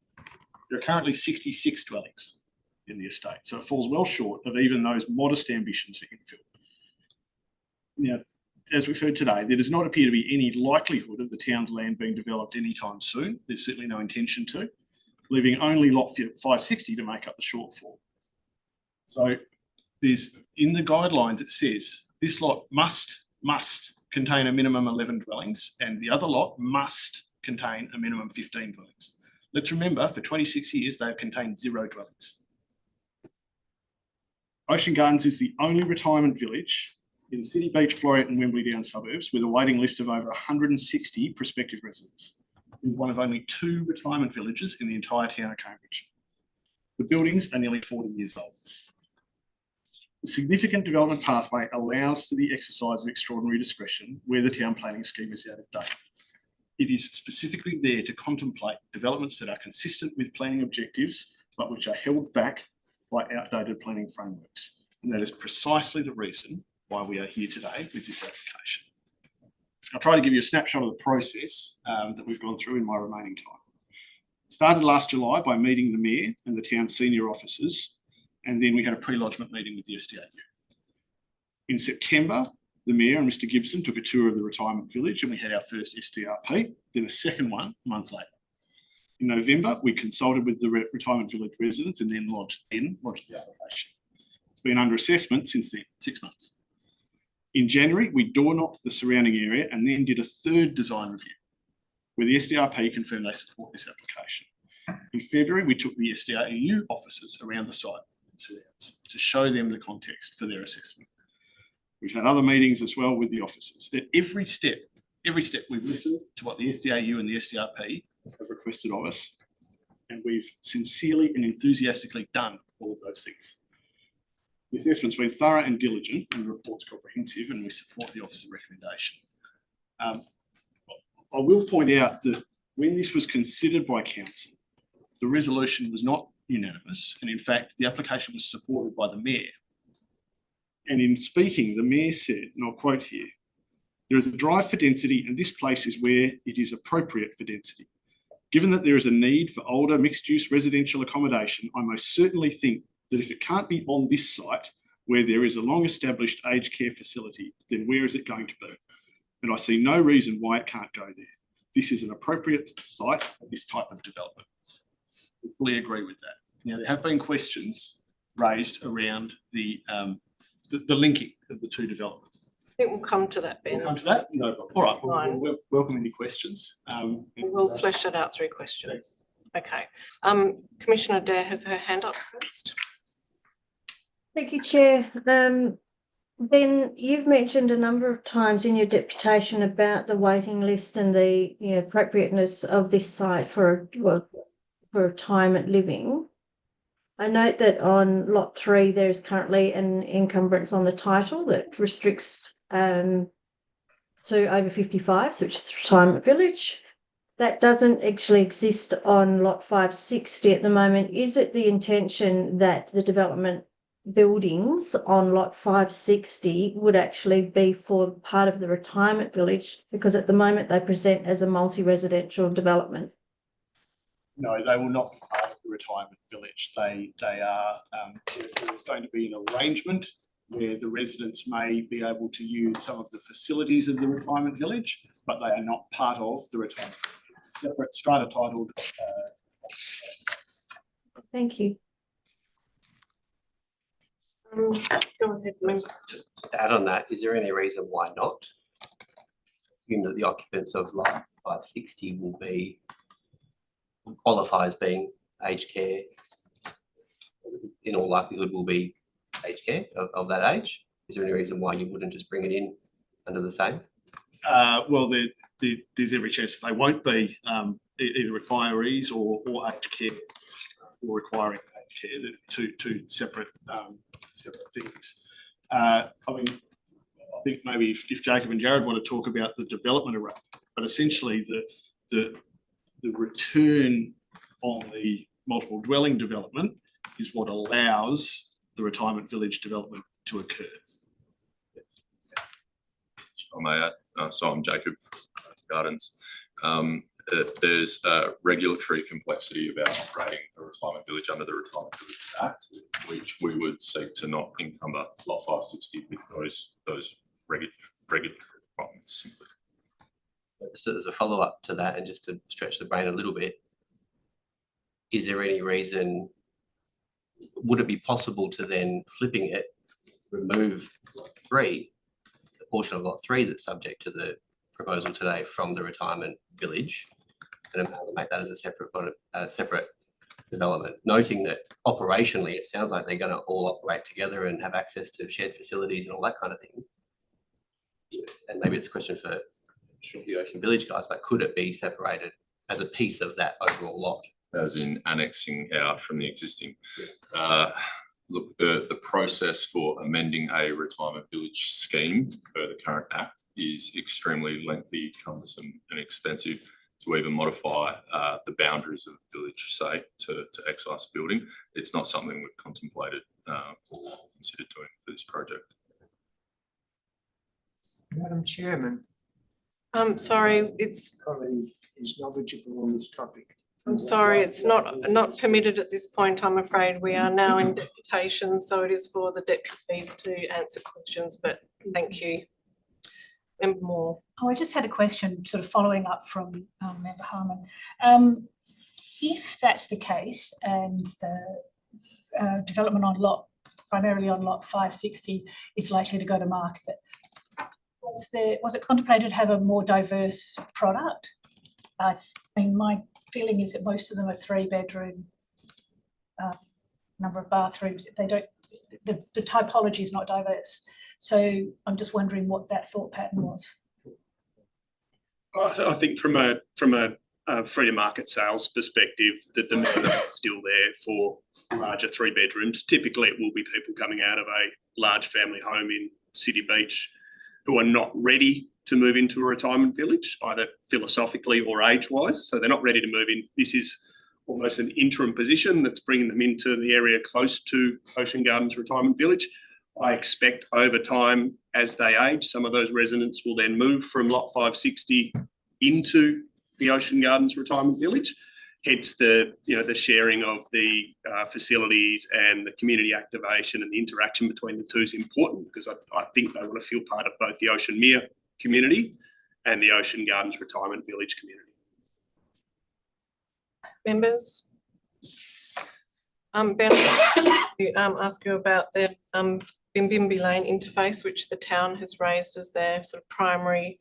There are currently 66 dwellings in the estate, so it falls well short of even those modest ambitions for infill. Now, as we've heard today, there does not appear to be any likelihood of the town's land being developed anytime soon. There's certainly no intention to, leaving only lot 560 to make up the shortfall. So there's, in the guidelines, it says this lot must contain a minimum 11 dwellings and the other lot must contain a minimum 15 dwellings. Let's remember, for 26 years, they have contained 0 dwellings. Ocean Gardens is the only retirement village in the City Beach, Floreat and Wembley Down suburbs with a waiting list of over 160 prospective residents. It is one of only 2 retirement villages in the entire town of Cambridge. The buildings are nearly 40 years old. The significant development pathway allows for the exercise of extraordinary discretion where the town planning scheme is out of date. It is specifically there to contemplate developments that are consistent with planning objectives, but which are held back by outdated planning frameworks. And that is precisely the reason why we are here today with this application. I'll try to give you a snapshot of the process that we've gone through in my remaining time. It started last July by meeting the Mayor and the town's senior officers, and then we had a pre-lodgement meeting with the SDAU. In September, the Mayor and Mr Gibson took a tour of the retirement village and we had our first SDRP, then a second one a month later. In November, we consulted with the retirement village residents and then lodged the application. It's been under assessment since then, 6 months. In January, we door-knocked the surrounding area and then did a third design review where the SDRP confirmed they support this application. In February, we took the SDAU officers around the site to show them the context for their assessment. We've had other meetings as well with the officers. At every step we've listened to what the SDAU and the SDRP have requested of us, and we've sincerely and enthusiastically done all of those things. The assessment's been thorough and diligent and the report's comprehensive, and we support the officer's recommendation. I will point out that when this was considered by council, the resolution was not unanimous, and in fact, the application was supported by the Mayor. And in speaking, the Mayor said, and I'll quote here, "There is a drive for density and this place is where it is appropriate for density. Given that there is a need for older mixed-use residential accommodation, I most certainly think that if it can't be on this site where there is a long-established aged care facility, then where is it going to be? And I see no reason why it can't go there. This is an appropriate site for this type of development." We fully agree with that. Now, there have been questions raised around the linking of the 2 developments. I think we'll come to that, Ben. We'll come to that? No problem. All right, we'll welcome any questions. We'll flesh that out through questions. Okay. Commissioner Dare has her hand up first. Thank you, Chair. then you've mentioned a number of times in your deputation about the waiting list and the appropriateness of this site for retirement living. I note that on lot 3, there is currently an encumbrance on the title that restricts to over 55s, which is retirement village. That doesn't actually exist on lot 560 at the moment. Is it the intention that the development buildings on lot 560 would actually be for part of the retirement village? Because at the moment they present as a multi-residential development. No, they will not be part of the retirement village. They are there's going to be an arrangement where the residents may be able to use some of the facilities of the retirement village, but they are not part of the retirement village. Separate strata titled. Thank you. Go ahead, member. Just to add on that, is there any reason why not? Assume that the occupants of lot 560 will be qualify as being aged care. In all likelihood, will be aged care of that age. Is there any reason why you wouldn't just bring it in under the same? Well, there's every chance that they won't be either retirees or aged care or requiring aged care. They're two separate things. I mean, I think maybe if Jacob and Jared want to talk about the development arrangement, but essentially the return on the multiple dwelling development is what allows the retirement village development to occur. If I may add, so I'm Jacob Gardens. There's a regulatory complexity about operating a retirement village under the Retirement Village Act, which we would seek to not encumber lot 560 with those regulatory requirements simply. So as a follow-up to that, and just to stretch the brain a little bit, is there any reason, would it be possible to then, flipping it, remove lot 3, the portion of lot 3 that's subject to the proposal today from the retirement village, and amalgamate that as a separate development, noting that operationally it sounds like they're going to all operate together and have access to shared facilities and all that kind of thing. And maybe it's a question for the Ocean Village guys, but could it be separated as a piece of that overall lot? As in annexing out from the existing. Look, the process for amending a retirement village scheme per the current act is extremely lengthy, cumbersome and expensive to even modify the boundaries of the village, say, to excise building. It's not something we've contemplated or considered doing for this project. Madam Chairman. Sorry, it's. Somebody is knowledgeable on this topic. I'm sorry, it's not permitted at this point, I'm afraid. We are now in deputation, so it is for the deputies to answer questions, but thank you. Member Moore. Oh, I just had a question sort of following up from Member Harmon. If that's the case and the development on primarily on lot 560 is likely to go to market, was it contemplated to have a more diverse product? I mean, my feeling is that most of them are 3-bedroom, number of bathrooms. They don't, the typology is not diverse. So I'm just wondering what that thought pattern was. I think from a free to market sales perspective, the demand is still there for larger 3-bedrooms. Typically, it will be people coming out of a large family home in City Beach who are not ready to move into a retirement village, either philosophically or age-wise. So they're not ready to move in. This is almost an interim position that's bringing them into the area close to Ocean Gardens Retirement Village. I expect over time, as they age, some of those residents will then move from lot 560 into the Ocean Gardens Retirement Village. Hence the sharing of the facilities and the community activation and the interaction between the two is important, because I think they want to feel part of both the Ocean Mere community and the Ocean Gardens Retirement Village community. Members, Ben, ask you about the Bimbimbi Lane interface, which the town has raised as their sort of primary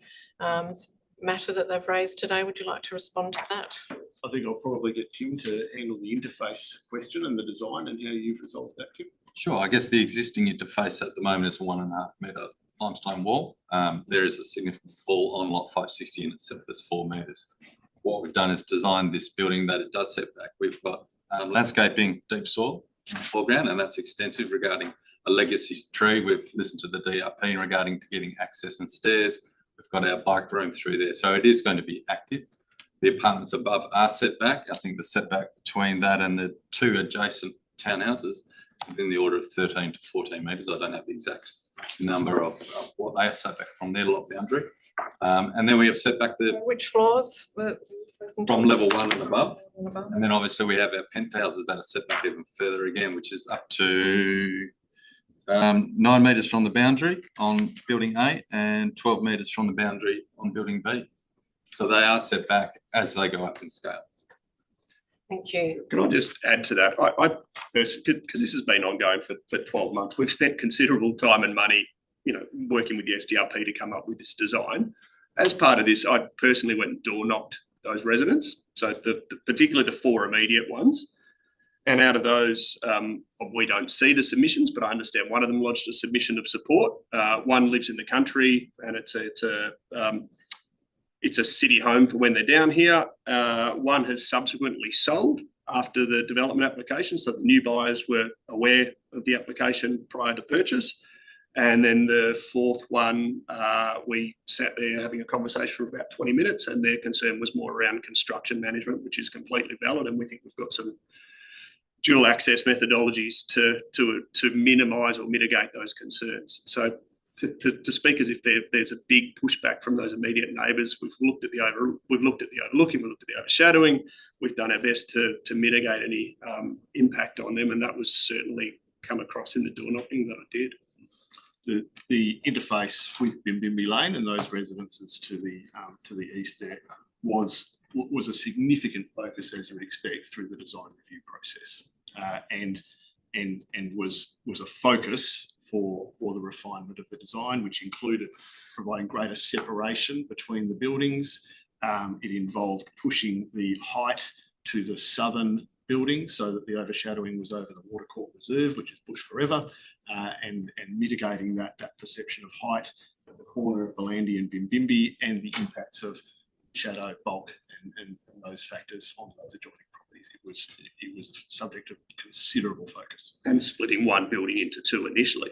matter that they've raised today. Would you like to respond to that? I think I'll probably get Tim to handle the interface question and the design and how you've resolved that, Tim. Sure, I guess the existing interface at the moment is a 1.5 metre limestone wall. There is a significant fall on lot 560 and itself there's 4 metres. What we've done is designed this building that it does set back. We've got landscaping deep soil in the foreground, and that's extensive regarding a legacy tree. We've listened to the DRP regarding to getting access and stairs. We've got our bike room through there. So it is going to be active. The apartments above are set back. I think the setback between that and the 2 adjacent townhouses within the order of 13 to 14 metres. I don't have the exact number of what they are set back from their lot boundary. And then we have set back the... Which floors? From level 1 and above. And then obviously we have our penthouses that are set back even further again, which is up to 9 metres from the boundary on building A and 12 metres from the boundary on building B. So they are set back as they go up in scale. Thank you. Can I just add to that? I personally, because this has been ongoing for 12 months, we've spent considerable time and money, working with the SDRP to come up with this design. As part of this, I personally went and door knocked those residents. So particularly the 4 immediate ones. And out of those, we don't see the submissions, but I understand one of them lodged a submission of support. One lives in the country, and it's a city home for when they're down here. One has subsequently sold after the development application, so the new buyers were aware of the application prior to purchase. And then the 4th one, we sat there having a conversation for about 20 minutes, and their concern was more around construction management, which is completely valid, and we think we've got some dual access methodologies to minimise or mitigate those concerns. So to speak as if there's a big pushback from those immediate neighbours, we've looked at the overlooking, we've looked at the overshadowing, we've done our best to mitigate any impact on them, and that was certainly come across in the door knocking that I did. The interface with Bimbimbi Lane and those residences to the east there was a significant focus, as you would expect, through the design review process, and was a focus for the refinement of the design, which included providing greater separation between the buildings. It involved pushing the height to the southern building so that the overshadowing was over the Watercourt Reserve, which is bush forever, and mitigating that perception of height at the corner of Belandi and Bimbimbi, and the impacts of shadow, bulk, and those factors on those adjoining properties. It was a subject of considerable focus. And splitting one building into 2 initially.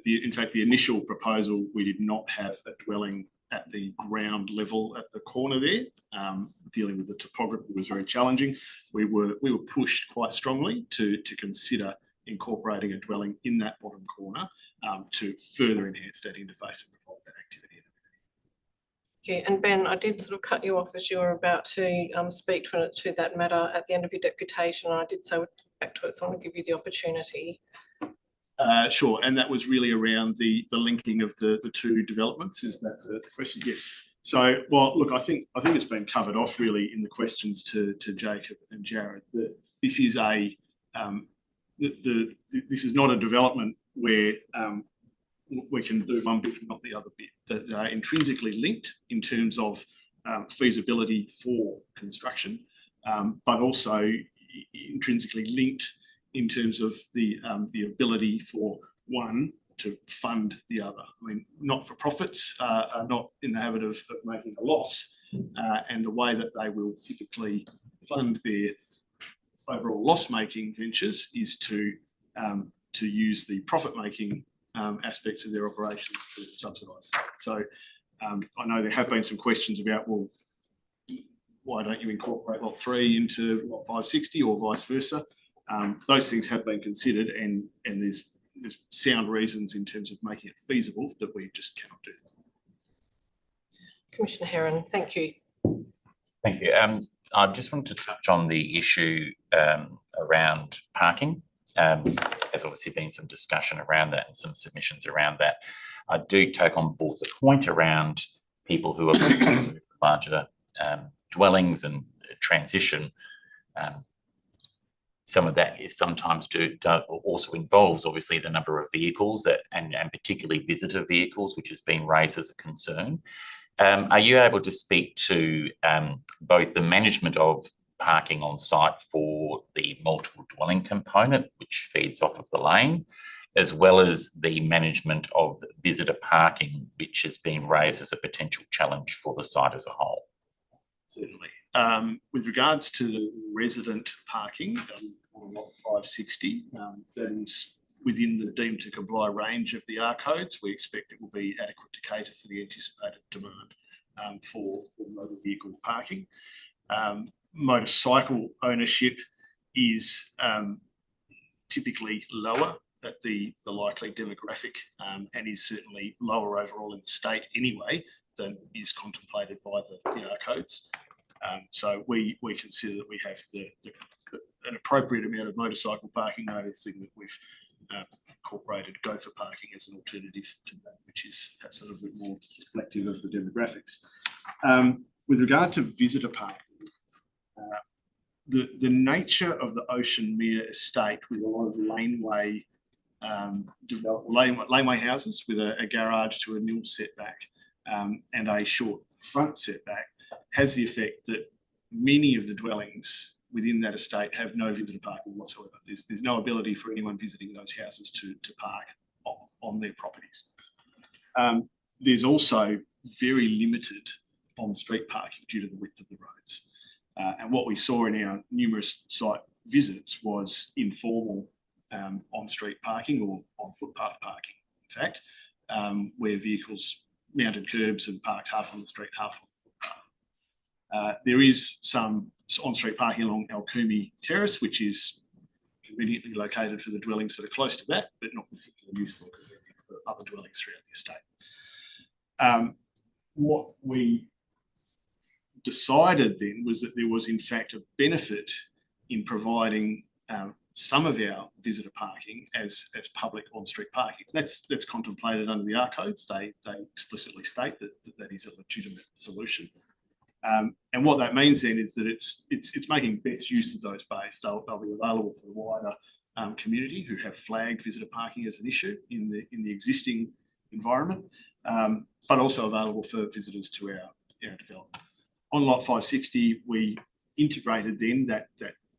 In fact, the initial proposal, we did not have a dwelling at the ground level at the corner there. Dealing with the topography was very challenging. We were pushed quite strongly to consider incorporating a dwelling in that bottom corner to further enhance that interface and provide that activity. Yeah, and Ben, I did sort of cut you off as you were about to speak to that matter at the end of your deputation. I did say we'd come back to it, so I want to give you the opportunity. Sure, and that was really around the linking of the 2 developments. Is that the question? Yes. So, well, look, I think it's been covered off really in the questions to Jacob and Jared. That this is this is not a development where we can do one bit and not the other bit. That they are intrinsically linked in terms of feasibility for construction, but also intrinsically linked in terms of the ability for one to fund the other. I mean, not-for-profits are not in the habit of making a loss, and the way that they will typically fund their overall loss-making ventures is to use the profit-making aspects of their operations to subsidise that. So I know there have been some questions about, well, why don't you incorporate lot 3 into lot 560 or vice versa? Those things have been considered, and there's sound reasons in terms of making it feasible that we just cannot do that. Commissioner Heron, thank you. Thank you. I just wanted to touch on the issue around parking. There's obviously been some discussion around that and some submissions around that. I do take on board the point around people who are larger dwellings and transition. Some of that is sometimes also involves obviously the number of vehicles and particularly visitor vehicles, which has been raised as a concern. Are you able to speak to both the management of parking on site for the multiple dwelling component, which feeds off of the lane, as well as the management of visitor parking, which has been raised as a potential challenge for the site as a whole. Certainly. With regards to the resident parking on lot 560, that is within the deemed to comply range of the R codes. We expect it will be adequate to cater for the anticipated demand for motor vehicle parking. Motorcycle ownership is typically lower at the likely demographic and is certainly lower overall in the state anyway than is contemplated by the R codes. So we consider that we have an appropriate amount of motorcycle parking, noticing that we've incorporated gopher parking as an alternative to that, which is perhaps a little bit more reflective of the demographics. With regard to visitor parking, the nature of the Ocean Mere estate with a lot of laneway laneway houses with a garage to a nil setback and a short front setback has the effect that many of the dwellings within that estate have no visitor parking whatsoever. There's no ability for anyone visiting those houses to park on their properties. There's also very limited on-street parking due to the width of the roads. And what we saw in our numerous site visits was informal on-street parking or on footpath parking, in fact, where vehicles mounted curbs and parked half on the street, half on the footpath. There is some on-street parking along Alcumi Terrace, which is conveniently located for the dwellings that are close to that, but not particularly useful for other dwellings throughout the estate. What we decided then was that there was in fact a benefit in providing some of our visitor parking as public on-street parking. That's contemplated under the R codes. They explicitly state that is a legitimate solution. And what that means then is that it's making best use of those bays. They'll be available for the wider community who have flagged visitor parking as an issue in the existing environment, but also available for visitors to our development. On lot 560, we integrated then that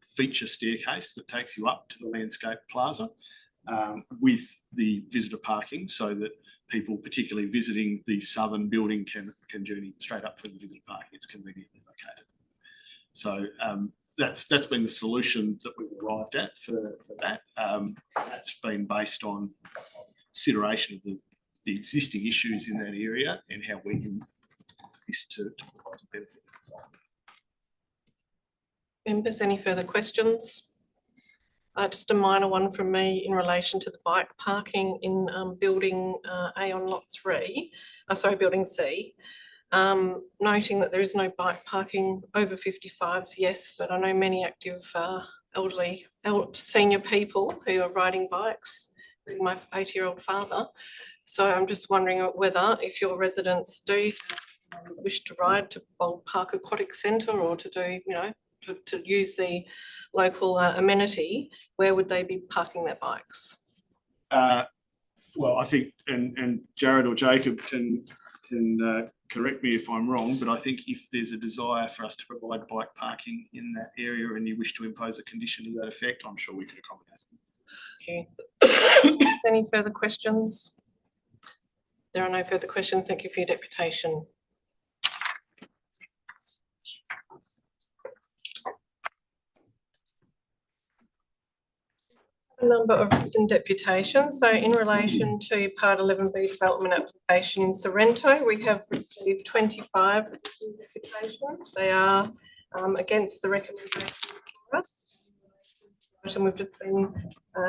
feature staircase that takes you up to the landscape plaza with the visitor parking so that people, particularly visiting the southern building, can journey straight up from the visitor parking. It's conveniently located. So that's been the solution that we've arrived at for that. That's been based on consideration of the existing issues in that area and how we can assist to provide some benefit. Members, any further questions? Just a minor one from me in relation to the bike parking in building A on lot 3, building C. Noting that there is no bike parking over 55s, yes, but I know many active elderly senior people who are riding bikes, including my 80-year-old father. So I'm just wondering whether if your residents do wish to ride to Bold Park Aquatic Centre or to do, to use the local amenity, where would they be parking their bikes? Well, I think, and Jared or Jacob can correct me if I'm wrong, but I think if there's a desire for us to provide bike parking in that area and you wish to impose a condition to that effect, I'm sure we could accommodate. Thank you. Any further questions? There are no further questions. Thank you for your deputation. A number of written deputations. So in relation to Part 11B development application in Sorrento, we have received 25 written deputations. They are against the recommendation for us. And we've just been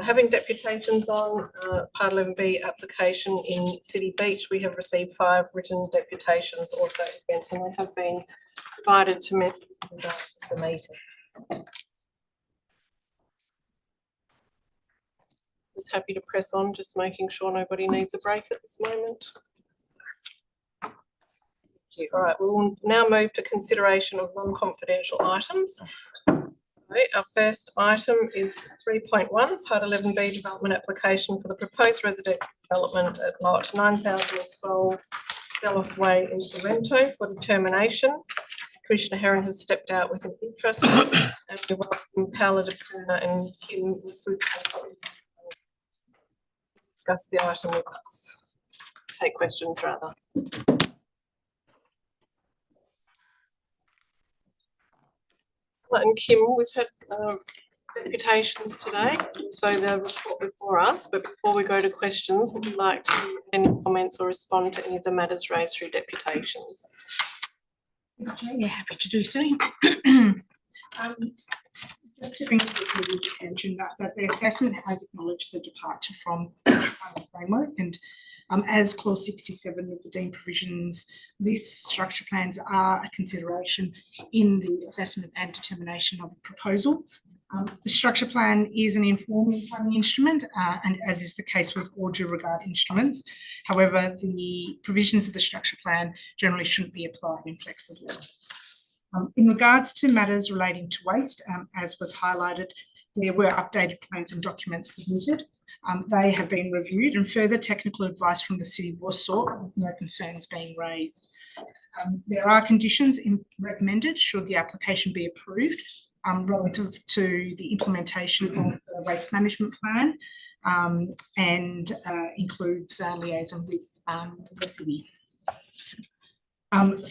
having deputations on Part 11B application in City Beach. We have received 5 written deputations also against, and they have been provided to me in the meeting. Just happy to press on, just making sure nobody needs a break at this moment. Thank you. All right, we'll now move to consideration of non-confidential items. Okay, our first item is 3.1, Part 11B development application for the proposed residential development at lot 9012 Delos Way in Sorrento for determination. Commissioner Herron has stepped out with an interest. And we welcome Paola de Pruna and Kim to discuss the item with us. Take questions rather. And Kim, we've had deputations today, so the report before us, but before we go to questions, would you like to make any comments or respond to any of the matters raised through deputations? Yeah, happy to do so. Just to bring to the committee's attention that the assessment has acknowledged the departure from the framework, and as clause 67 of the deemed provisions, these structure plans are a consideration in the assessment and determination of a proposal. The structure plan is an informing planning instrument, and as is the case with all due regard instruments. However, the provisions of the structure plan generally shouldn't be applied inflexibly. In regards to matters relating to waste, as was highlighted, there were updated plans and documents submitted. They have been reviewed and further technical advice from the city was sought, with no concerns being raised. There are conditions recommended should the application be approved relative to the implementation of the waste management plan and includes liaison with the city.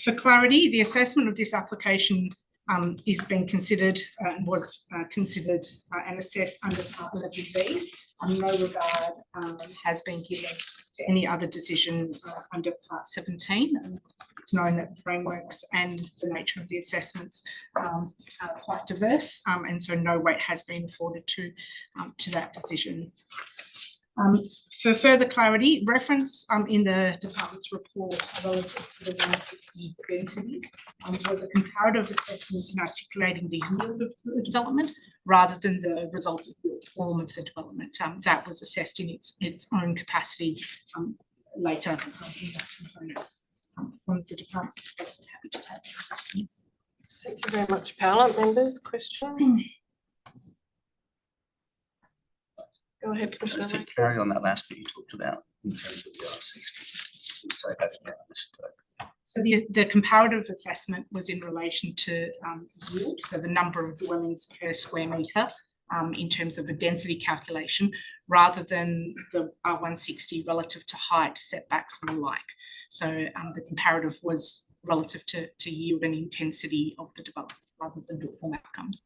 For clarity, the assessment of this application is being considered and was considered and assessed under Part 11B. No regard has been given to any other decision under Part 17. It's known that the frameworks and the nature of the assessments are quite diverse, and so no weight has been afforded to that decision. For further clarity, reference in the department's report relative to the 160 density was a comparative assessment in articulating the yield of the development rather than the resultant form of the development. That was assessed in its own capacity later in that component. From the department's perspective, happy to take questions. Thank you very much, Paola. Members, questions? Go ahead, Commissioner. To carry on that last bit you talked about in terms of the R60. So the comparative assessment was in relation to yield, so the number of dwellings per square metre in terms of a density calculation, rather than the R160 relative to height, setbacks and the like. So the comparative was relative to yield and intensity of the development rather than built form outcomes.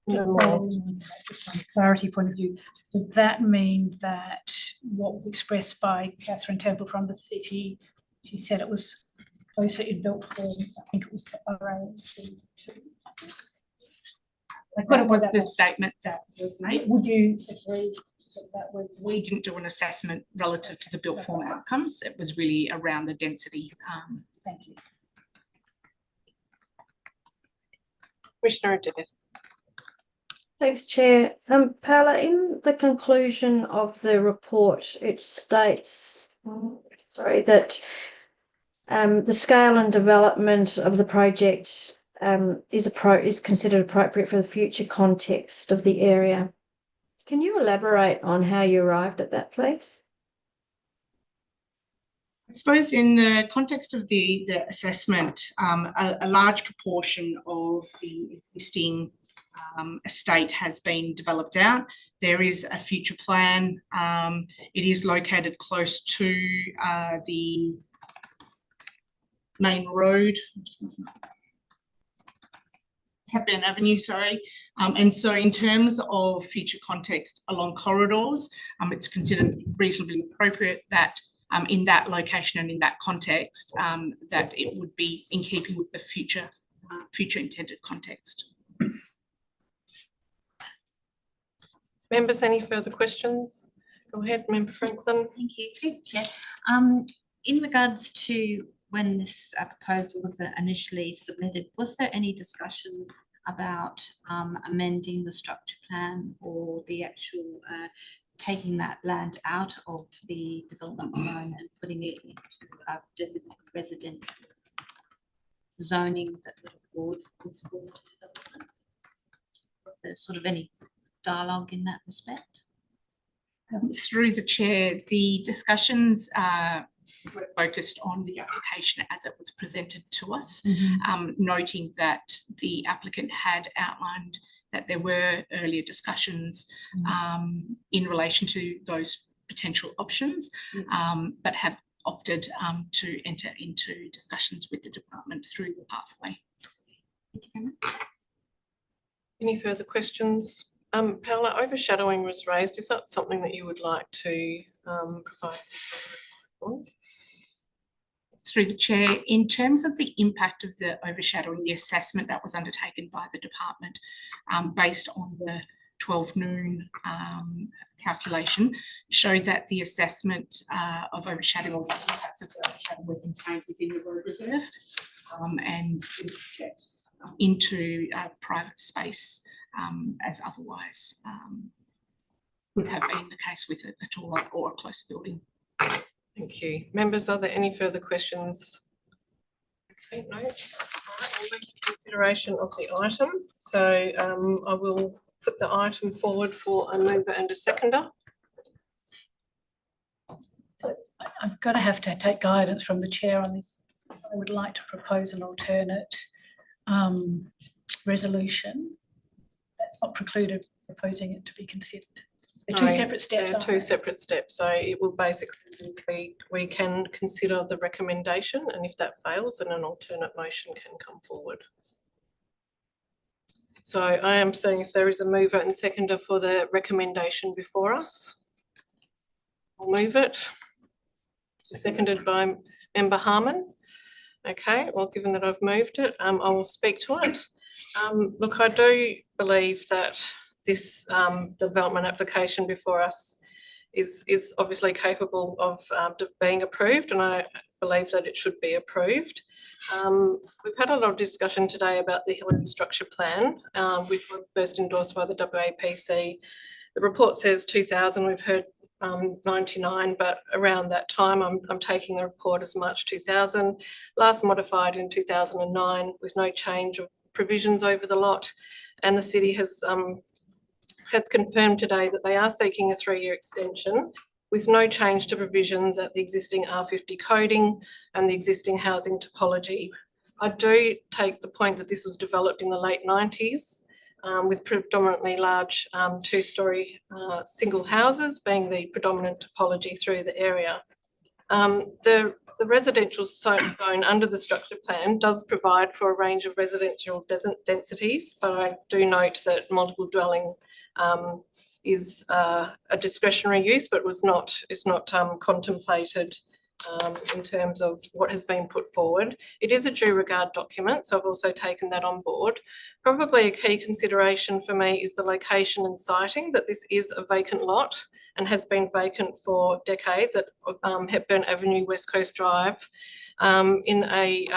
Just from a clarity point of view, does that mean that what was expressed by Catherine Temple from the city, she said it was closer in built form, I think it was the RA2. What was the statement that was made? Would you agree that was? We didn't do an assessment relative to the built form outcomes. It was really around the density. Thank you. Commissioner Adair. Thanks, Chair. Paola, in the conclusion of the report, it states, that the scale and development of the project is considered appropriate for the future context of the area. Can you elaborate on how you arrived at that, please? I suppose in the context of the assessment, a large proportion of the existing estate has been developed out. There is a future plan. It is located close to the main road, Hepburn Avenue, sorry. And so in terms of future context along corridors, it's considered reasonably appropriate that in that location and in that context, that it would be in keeping with the future intended context. Members, any further questions? Go ahead, Member Franklin. Thank you. Through the Chair. In regards to when this proposal was initially submitted, was there any discussion about amending the structure plan or the actual taking that land out of the development zone and putting it into designated residential zoning that would afford this form of development? Was there sort of any dialogue in that respect? Through the Chair, the discussions we're focused on the application as it was presented to us, Mhm. noting that the applicant had outlined that there were earlier discussions in relation to those potential options, but have opted to enter into discussions with the department through the pathway. Thank you very much. Any further questions? Paola, overshadowing was raised. Is that something that you would like to provide? Through the chair, in terms of the impact of the overshadowing, the assessment that was undertaken by the department based on the 12 noon calculation showed that the assessment of overshadowing or the impacts of the overshadowing were contained within the road reserve and project into private space as otherwise would have been the case with a taller or a closer building. Thank you. Members, are there any further questions? Okay, no. All right, we'll move to consideration of the item. So I will put the item forward for a mover and a seconder. So I'm going to have to take guidance from the chair on this. I would like to propose an alternate resolution. That's not precluded proposing it to be considered. They're two separate steps. They're two separate steps. So it will basically be, we can consider the recommendation, and if that fails, then an alternate motion can come forward. So I am seeing if there is a mover and seconder for the recommendation before us. I'll move it. Seconded by Member Harmon. Okay, well, given that I've moved it, I will speak to it. Look, I do believe that this development application before us is obviously capable of being approved, and I believe that it should be approved. We've had a lot of discussion today about the Hillary Structure Plan, which was first endorsed by the WAPC. The report says 2000, we've heard 99, but around that time I'm taking the report as March 2000, last modified in 2009 with no change of provisions over the lot, and the city has confirmed today that they are seeking a 3-year extension with no change to provisions at the existing R50 coding and the existing housing topology. I do take the point that this was developed in the late 90s with predominantly large 2-storey single houses being the predominant topology through the area. The residential zone under the structure plan does provide for a range of residential densities, but I do note that multiple dwelling is a discretionary use, but is not contemplated in terms of what has been put forward. It is a due regard document, so I've also taken that on board. Probably a key consideration for me is the location and siting, that this is a vacant lot and has been vacant for decades at Hepburn Avenue, West Coast Drive, in a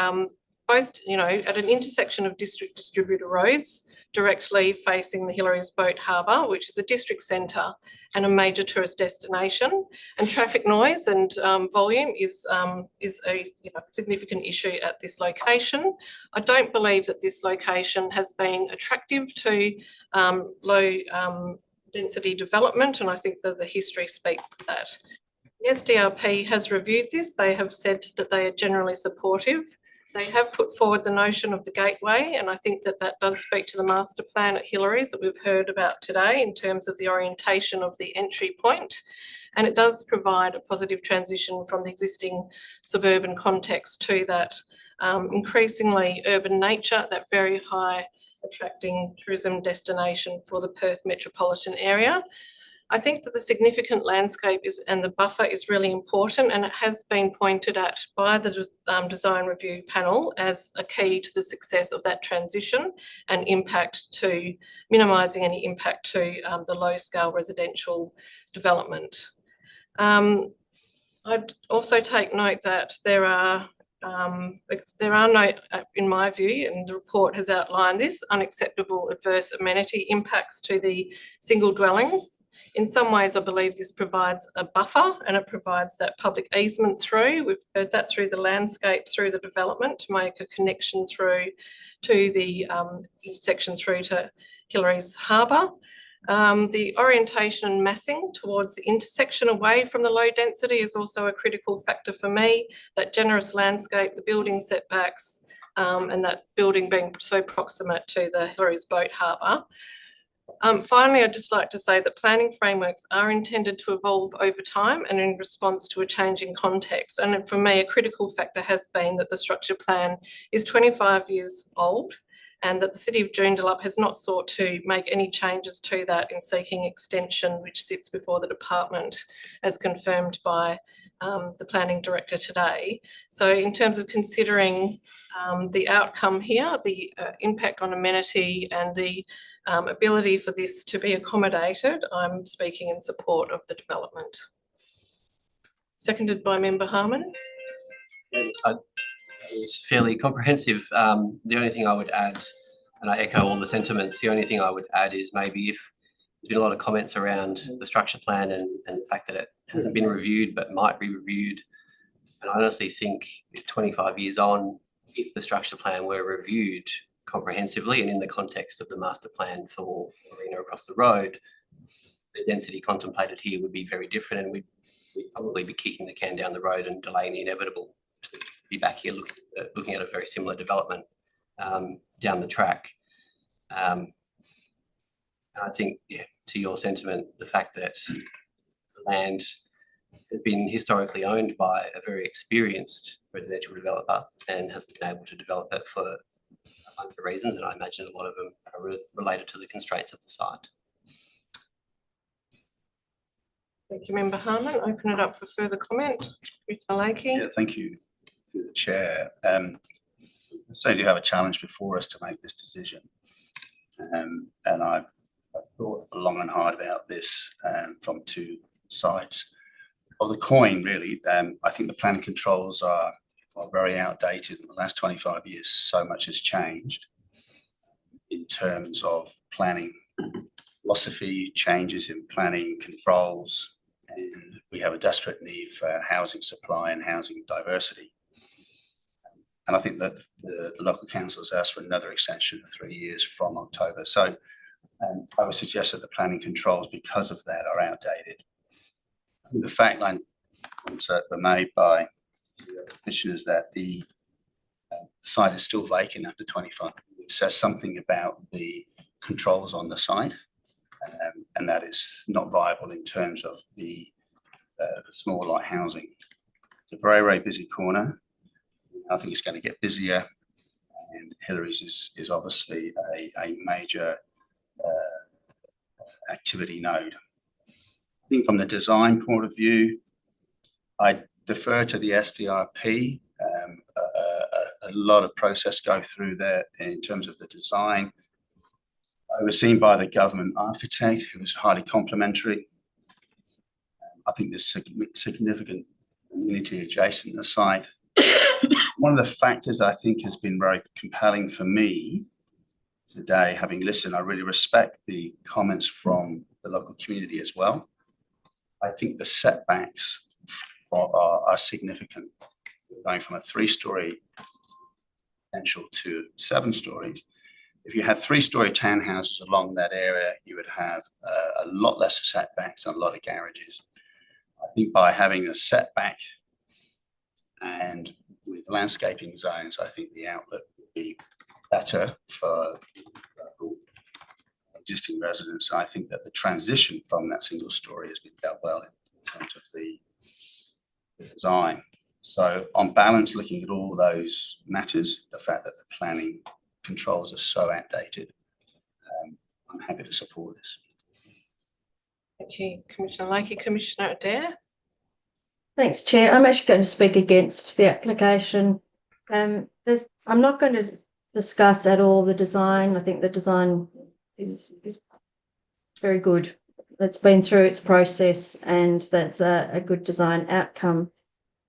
both, at an intersection of district distributor roads, directly facing the Hillary's Boat Harbour, which is a district centre and a major tourist destination. And traffic noise and volume is a significant issue at this location. I don't believe that this location has been attractive to low density development, and I think that the history speaks to that. The SDRP has reviewed this. They have said that they are generally supportive. They have put forward the notion of the gateway, and I think that that does speak to the master plan at Hillary's that we've heard about today in terms of the orientation of the entry point. And it does provide a positive transition from the existing suburban context to that increasingly urban nature, that very high attracting tourism destination for the Perth metropolitan area. I think that the significant landscape and the buffer is really important, and it has been pointed at by the design review panel as a key to the success of that transition and impact to minimising any impact to the low scale residential development. I'd also take note that there are no, in my view, and the report has outlined this, unacceptable adverse amenity impacts to the single dwellings. In some ways, I believe this provides a buffer and it provides that public easement through. We've heard that through the landscape, through the development to make a connection through to the intersection through to Hillary's Harbour. The orientation and massing towards the intersection away from the low density is also a critical factor for me. That generous landscape, the building setbacks, and that building being so proximate to the Hillary's Boat Harbour. Finally, I'd just like to say that planning frameworks are intended to evolve over time and in response to a changing context. And for me, a critical factor has been that the structure plan is 25 years old and that the City of Joondalup has not sought to make any changes to that in seeking extension, which sits before the department as confirmed by the Planning Director today. So in terms of considering the outcome here, the impact on amenity and the ability for this to be accommodated, I'm speaking in support of the development. Seconded by Member Harmon. It's fairly comprehensive. The only thing I would add, and I echo all the sentiments, the only thing I would add is maybe if there's been a lot of comments around the structure plan and the fact that it hasn't been reviewed but might be reviewed. And I honestly think 25 years on, if the structure plan were reviewed comprehensively and in the context of the master plan for Arena across the road, the density contemplated here would be very different, and we'd probably be kicking the can down the road and delaying the inevitable to be back here looking at a very similar development down the track. I think, yeah, to your sentiment, the fact that the land has been historically owned by a very experienced residential developer and hasn't been able to develop it for a bunch of reasons, and I imagine a lot of them are related to the constraints of the site. Thank you, Member Harmon. Open it up for further comment. Commissioner Lakey. Yeah, thank you, through the Chair. So do have a challenge before us to make this decision. And I've thought long and hard about this from two sides of the coin, really. I think the planning controls are very outdated. In the last 25 years, so much has changed in terms of planning philosophy, changes in planning controls, and we have a desperate need for housing supply and housing diversity. And I think that the local council has asked for another extension of 3 years from October. So I would suggest that the planning controls, because of that, are outdated. I think the fact line that were made by the commissioners that the site is still vacant after 25 years says something about the controls on the site, and that is not viable in terms of the small light housing. It's a very, very busy corner. I think it's going to get busier, and Hillary's is obviously a major activity node. I think from the design point of view, I defer to the SDRP. A lot of process go through there in terms of the design, overseen by the government architect, who was highly complimentary. I think there's significant amenity adjacent to the site. One of the factors I think has been very compelling for me today, having listened, I really respect the comments from the local community as well. I think the setbacks are significant. Going from a 3-story potential to 7 stories. If you had 3-story townhouses along that area, you would have a lot less setbacks and a lot of garages. I think by having a setback and with landscaping zones, I think the outlet would be better for existing residents. I think that the transition from that single story has been dealt well in terms of the design. So on balance, looking at all those matters, the fact that the planning controls are so outdated, I'm happy to support this. Thank you, Commissioner Lakey. Commissioner Adair. Thanks, Chair. I'm actually going to speak against the application. I'm not going to discuss at all the design. I think the design is very good. It's been through its process, and that's a good design outcome.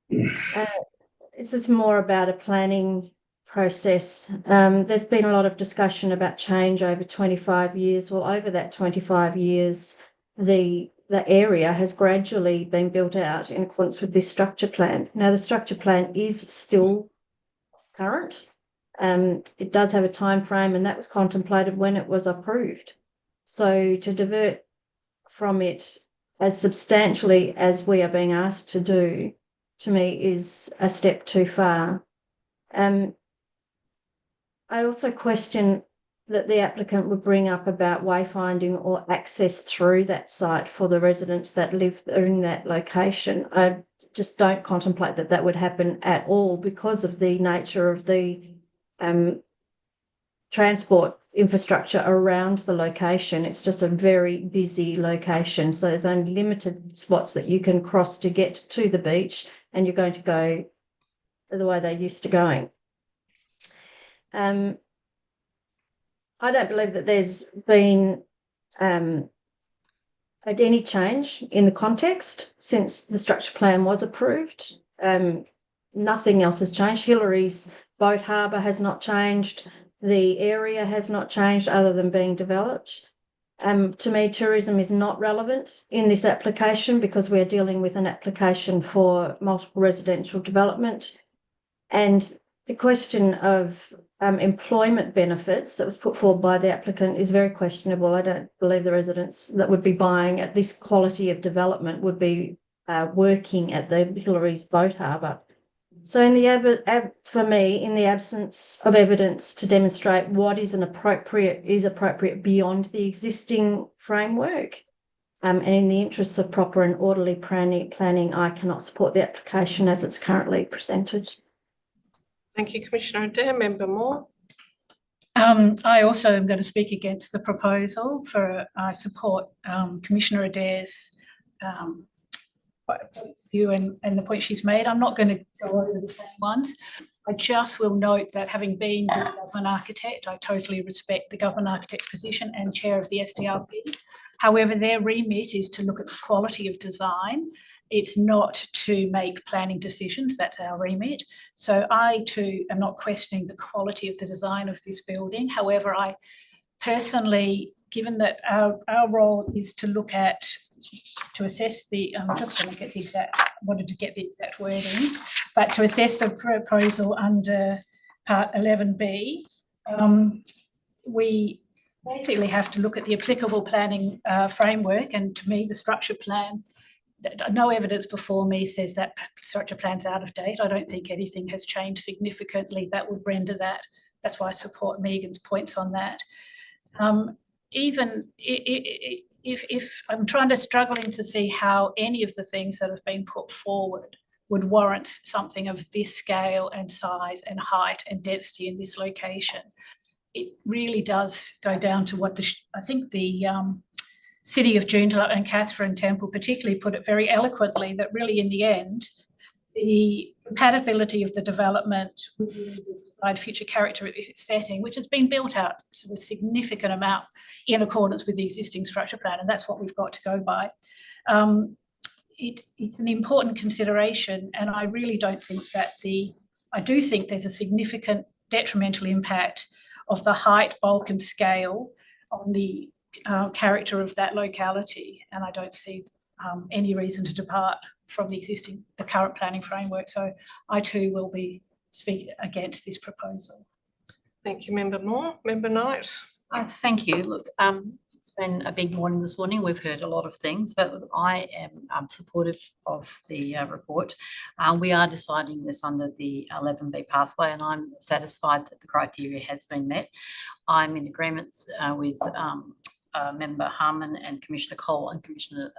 This is more about a planning process. There's been a lot of discussion about change over 25 years. Well, over that 25 years, the area has gradually been built out in accordance with this structure plan. Now, the structure plan is still current. It does have a time frame, and that was contemplated when it was approved. So to divert from it as substantially as we are being asked to do, to me, is a step too far. I also question that the applicant would bring up about wayfinding or access through that site for the residents that live in that location. I just don't contemplate that that would happen at all because of the nature of the transport infrastructure around the location. It's just a very busy location. So there's only limited spots that you can cross to get to the beach, and you're going to go the way they're used to going. I don't believe that there's been any change in the context since the structure plan was approved. Nothing else has changed. Hillary's boat harbour has not changed. The area has not changed other than being developed. To me, tourism is not relevant in this application because we're dealing with an application for multiple residential development. And the question of employment benefits that was put forward by the applicant is very questionable. I don't believe the residents that would be buying at this quality of development would be working at the Hillary's boat harbour. So for me, in the absence of evidence to demonstrate what is appropriate beyond the existing framework, and in the interests of proper and orderly planning, I cannot support the application as it's currently presented. Thank you, Commissioner Adair. Member Moore. I also am going to speak against the proposal. I support Commissioner Adair's view and the point she's made. I'm not going to go over the same ones. I just will note that having been the government architect, I totally respect the government architect's position and chair of the SDRP. However, their remit is to look at the quality of design. It's not to make planning decisions. That's our remit. So I too am not questioning the quality of the design of this building. However, I personally, given that our role is to look at, to assess the, I'm just going to get the exact, wanted to get the exact wording, but to assess the proposal under Part 11B, we basically have to look at the applicable planning framework, and to me, the structure plan, no evidence before me says that structure plan's out of date. I don't think anything has changed significantly that would render that. That's why I support Megan's points on that. Even if I'm struggling to see how any of the things that have been put forward would warrant something of this scale and size and height and density in this location. It really does go down to what I think the City of Joondalup and Catherine Temple particularly put it very eloquently, that really in the end, the compatibility of the development with the future character of its setting, which has been built out to a significant amount in accordance with the existing structure plan, and that's what we've got to go by. It's an important consideration, and I really don't think that I do think there's a significant detrimental impact of the height, bulk and scale on the character of that locality, and I don't see any reason to depart from the current planning framework. So I too will be speaking against this proposal. Thank you, Member Moore. Member Knight. Thank you. Look, it's been a big morning this morning. We've heard a lot of things, but look, I am supportive of the report. We are deciding this under the 11B pathway, and I'm satisfied that the criteria has been met. I'm in agreement with Member Harmon and Commissioner Cole and Commissioner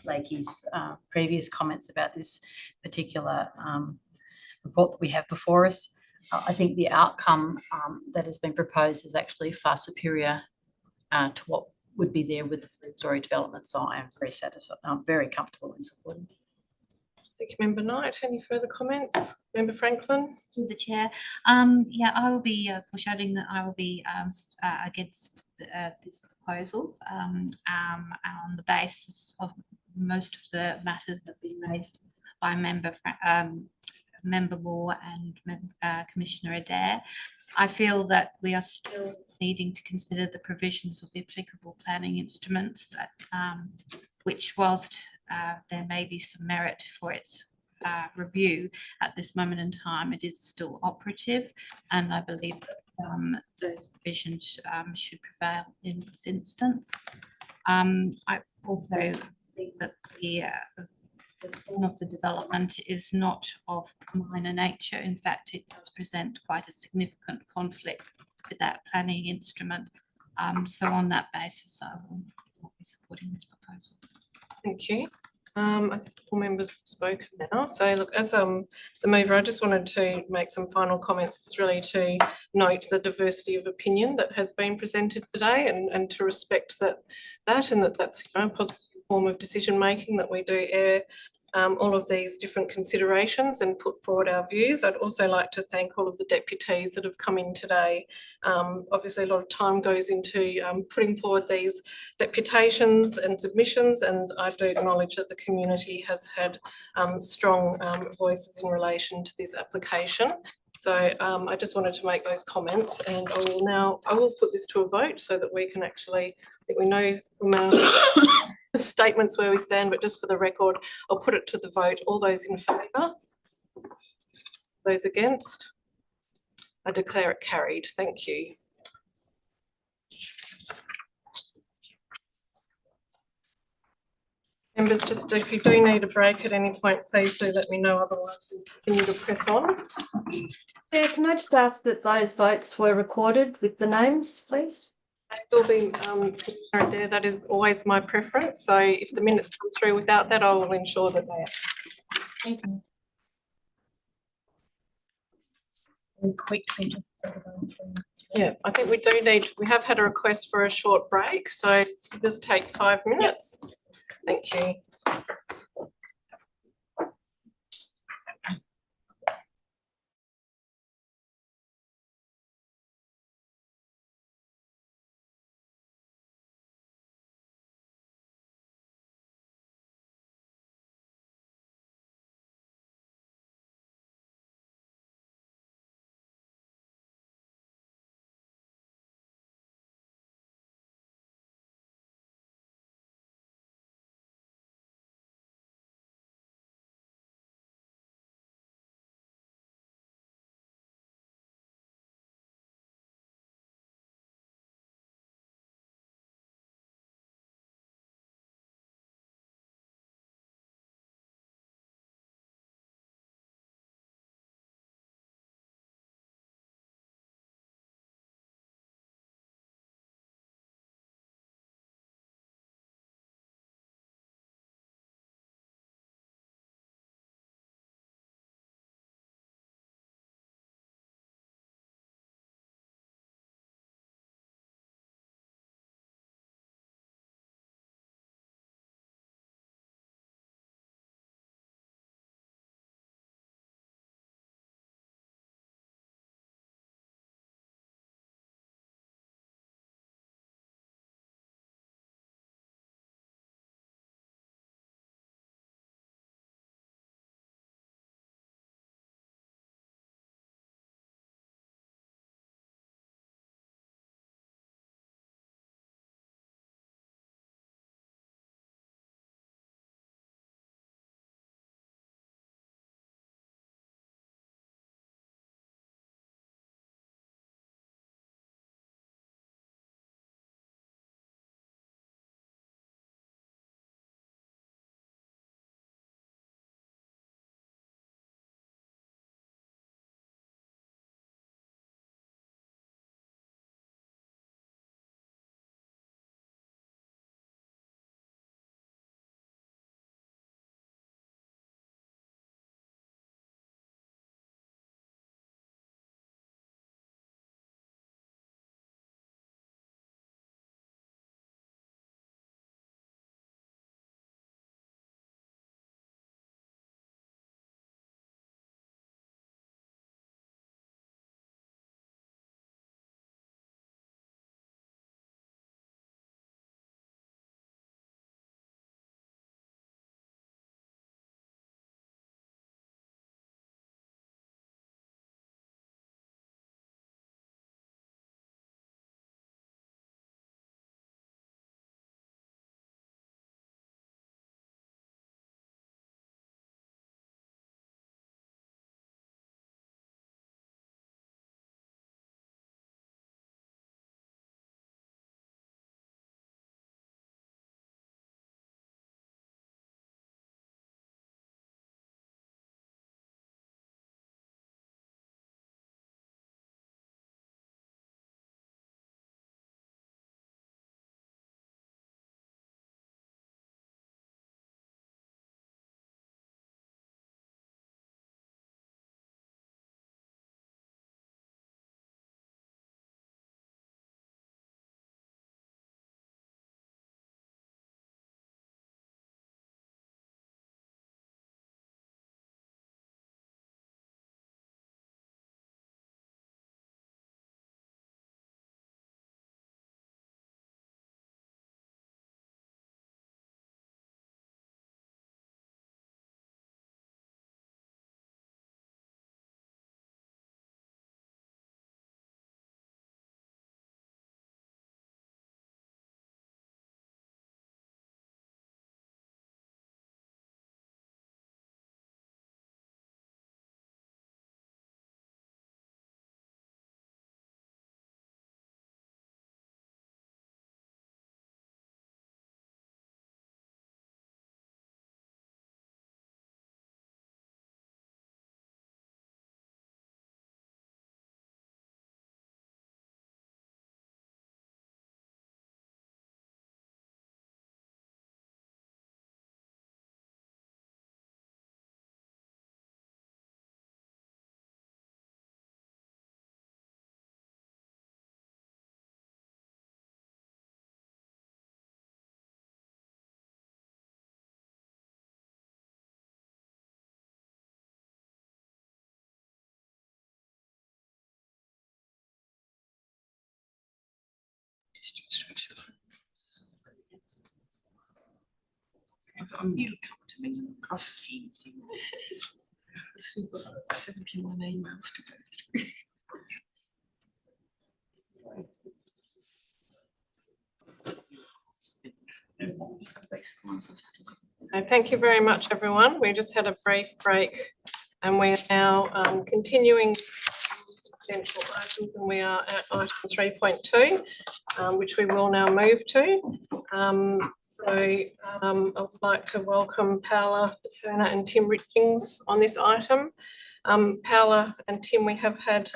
Lakey's previous comments about this particular report that we have before us. I think the outcome that has been proposed is actually far superior to what would be there with the three-storey development. So I am very satisfied. I'm very comfortable in supporting this. Thank you, Member Knight. Any further comments? Member Franklin? Through the chair. Yeah, I will be foreshadowing that I will be against this proposal on the basis of most of the matters that have been raised by Member Moore and Commissioner Adair. I feel that we are still needing to consider the provisions of the applicable planning instruments, which whilst there may be some merit for its review at this moment in time, it is still operative, and I believe that those provisions should prevail in this instance. I also think that the form of the development is not of minor nature. In fact, it does present quite a significant conflict with that planning instrument. So on that basis, I will not be supporting this proposal. Thank you. I think all members have spoken now. So look, as the mover, I just wanted to make some final comments. It's really to note the diversity of opinion that has been presented today, and to respect that's a positive form of decision making, that we do air all of these different considerations and put forward our views. I'd also like to thank all of the deputies that have come in today. Obviously a lot of time goes into putting forward these deputations and submissions, and I do acknowledge that the community has had strong voices in relation to this application. So I just wanted to make those comments, and I will put this to a vote so that we can actually, I think we know from our statements where we stand, but just for the record, I'll put it to the vote. All those in favour? Those against? I declare it carried. Thank you. Members, just if you do need a break at any point, please do let me know, otherwise we'll continue to press on. Yeah, can I just ask that those votes were recorded with the names, please? They will be there. That is always my preference. So if the minutes come through without that, I will ensure that they are. Thank you. Quickly, yeah, I think we have had a request for a short break, so just take 5 minutes. Thank you. I've seen super 71 emails to go through. Thank you very much, everyone. We just had a brief break and we're now continuing potential items, and we are at item 3.2, which we will now move to. I would like to welcome Paola Turner and Tim Richings on this item. Paola and Tim, we have had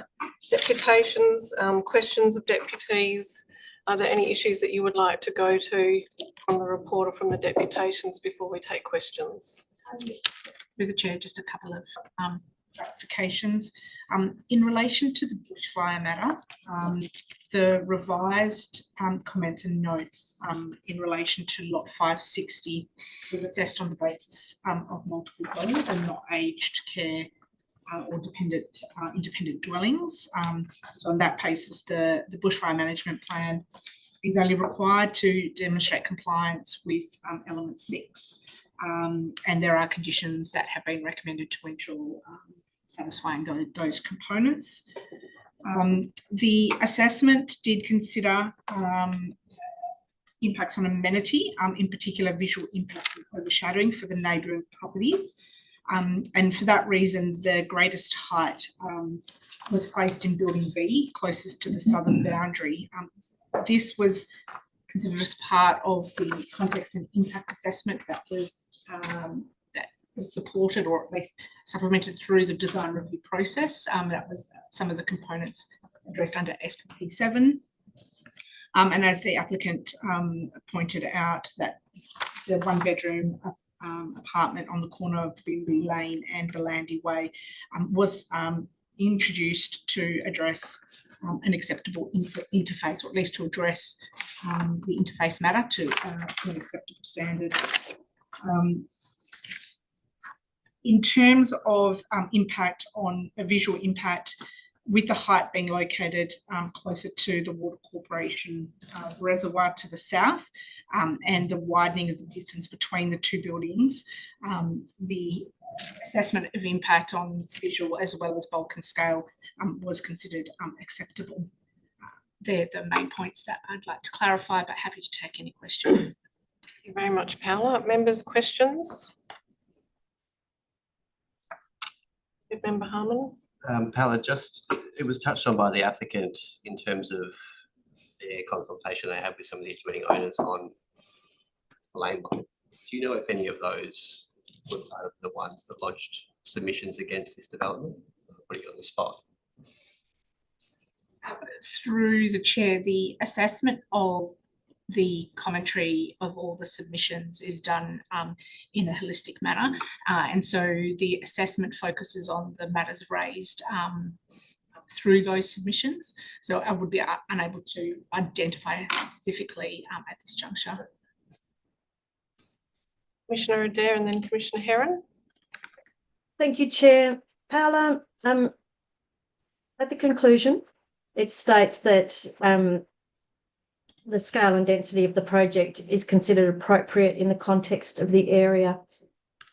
deputations, questions of deputies. Are there any issues that you would like to go to from the report or from the deputations before we take questions? Through the chair, just a couple of clarifications. In relation to the bushfire matter, the revised comments and notes in relation to lot 560 was assessed on the basis of multiple dwellings and not aged care or independent dwellings. So on that basis, the bushfire management plan is only required to demonstrate compliance with element 6. And there are conditions that have been recommended to ensure satisfying those components. The assessment did consider impacts on amenity, in particular visual impact of overshadowing for the neighbouring properties. And for that reason, the greatest height was placed in building B, closest to the southern boundary. This was considered as part of the context and impact assessment that was supported or at least supplemented through the design review process. That was some of the components addressed under SPP 7. And as the applicant pointed out, that the 1-bedroom apartment on the corner of Bimby Lane and Belandi Way was introduced to address an acceptable interface, or at least to address the interface matter to an acceptable standard. In terms of impact on a visual impact, with the height being located closer to the Water Corporation reservoir to the south, and the widening of the distance between the two buildings, the assessment of impact on visual as well as bulk and scale was considered acceptable. They're the main points that I'd like to clarify, but happy to take any questions. Thank you very much, Paola. Members, questions? Good Member Harmon. Paola, it was touched on by the applicant in terms of their consultation they had with some of the adjoining owners on the lane line. Do you know if any of those were part of the ones that lodged submissions against this development? I'm putting you on the spot. Through the chair, the assessment of the commentary of all the submissions is done in a holistic manner. And so the assessment focuses on the matters raised through those submissions. So I would be unable to identify specifically at this juncture. Commissioner Adair and then Commissioner Heron. Thank you, Chair. Paola, at the conclusion, it states that the scale and density of the project is considered appropriate in the context of the area.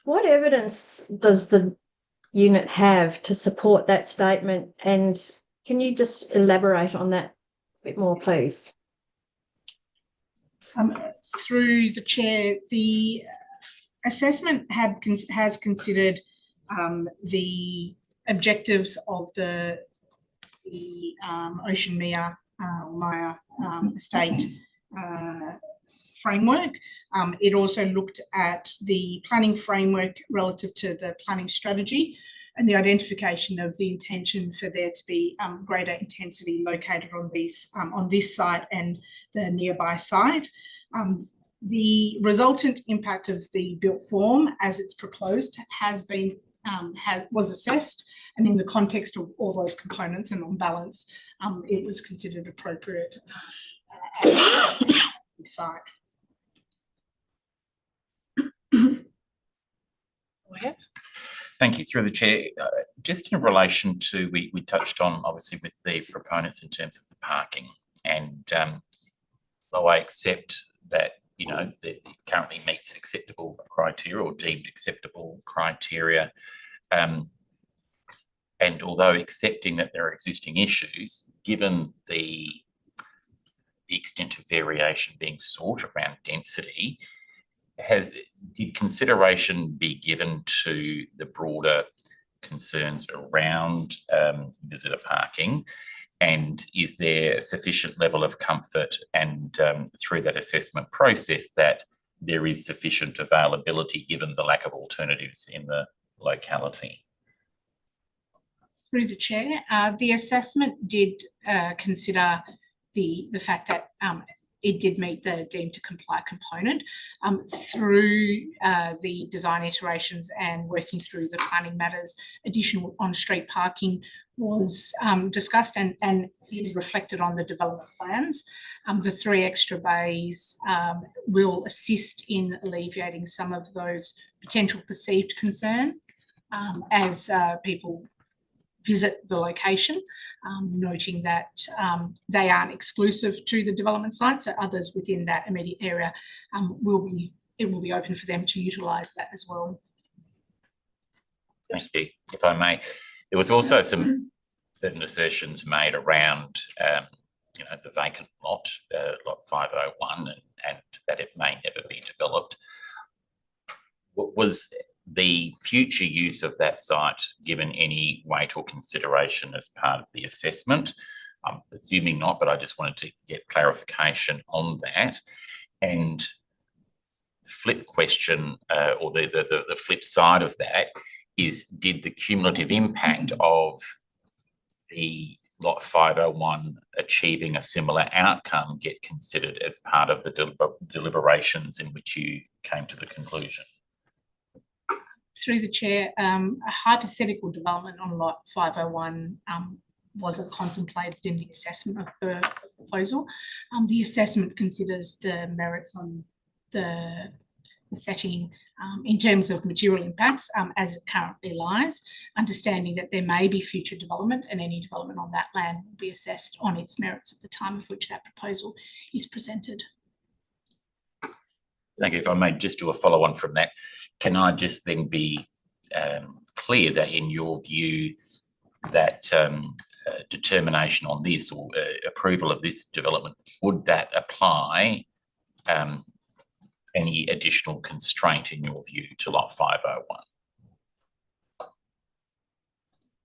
What evidence does the unit have to support that statement? And can you just elaborate on that a bit more, please? Through the chair, the assessment has considered the objectives of the Ocean Maya estate framework. It also looked at the planning framework relative to the planning strategy and the identification of the intention for there to be greater intensity located on this site and the nearby site. The resultant impact of the built form as it's proposed was assessed, and in the context of all those components and on balance, it was considered appropriate at the site. Go ahead. Thank you. Through the chair, just in relation to, we touched on obviously with the proponents in terms of the parking, and although I accept that, you know, that it currently meets acceptable criteria or deemed acceptable criteria, and although accepting that there are existing issues, given the extent of variation being sought around density, did consideration be given to the broader concerns around visitor parking? And is there a sufficient level of comfort and through that assessment process that there is sufficient availability given the lack of alternatives in the locality? Through the chair, the assessment did consider the fact that it did meet the deemed to comply component. Through the design iterations and working through the planning matters, additional on-street parking was discussed and is reflected on the development plans. The 3 extra bays will assist in alleviating some of those potential perceived concerns as people visit the location, noting that they aren't exclusive to the development site, so others within that immediate area will be open for them to utilise that as well. Thank you. If I may, there was also some certain assertions made around, you know, the vacant lot, lot 501, and that it may never be developed. Was the future use of that site given any weight or consideration as part of the assessment? I'm assuming not, but I just wanted to get clarification on that. And the flip question, or the flip side of that is, did the cumulative impact of the lot 501 achieving a similar outcome get considered as part of the deliberations in which you came to the conclusion? Through the chair, a hypothetical development on lot 501 wasn't contemplated in the assessment of the proposal. The assessment considers the merits on the setting in terms of material impacts as it currently lies, understanding that there may be future development, and any development on that land will be assessed on its merits at the time of which that proposal is presented. Thank you. If I may just do a follow-on from that, can I just then be clear that in your view that determination on this or approval of this development, would that apply any additional constraint in your view to lot 501?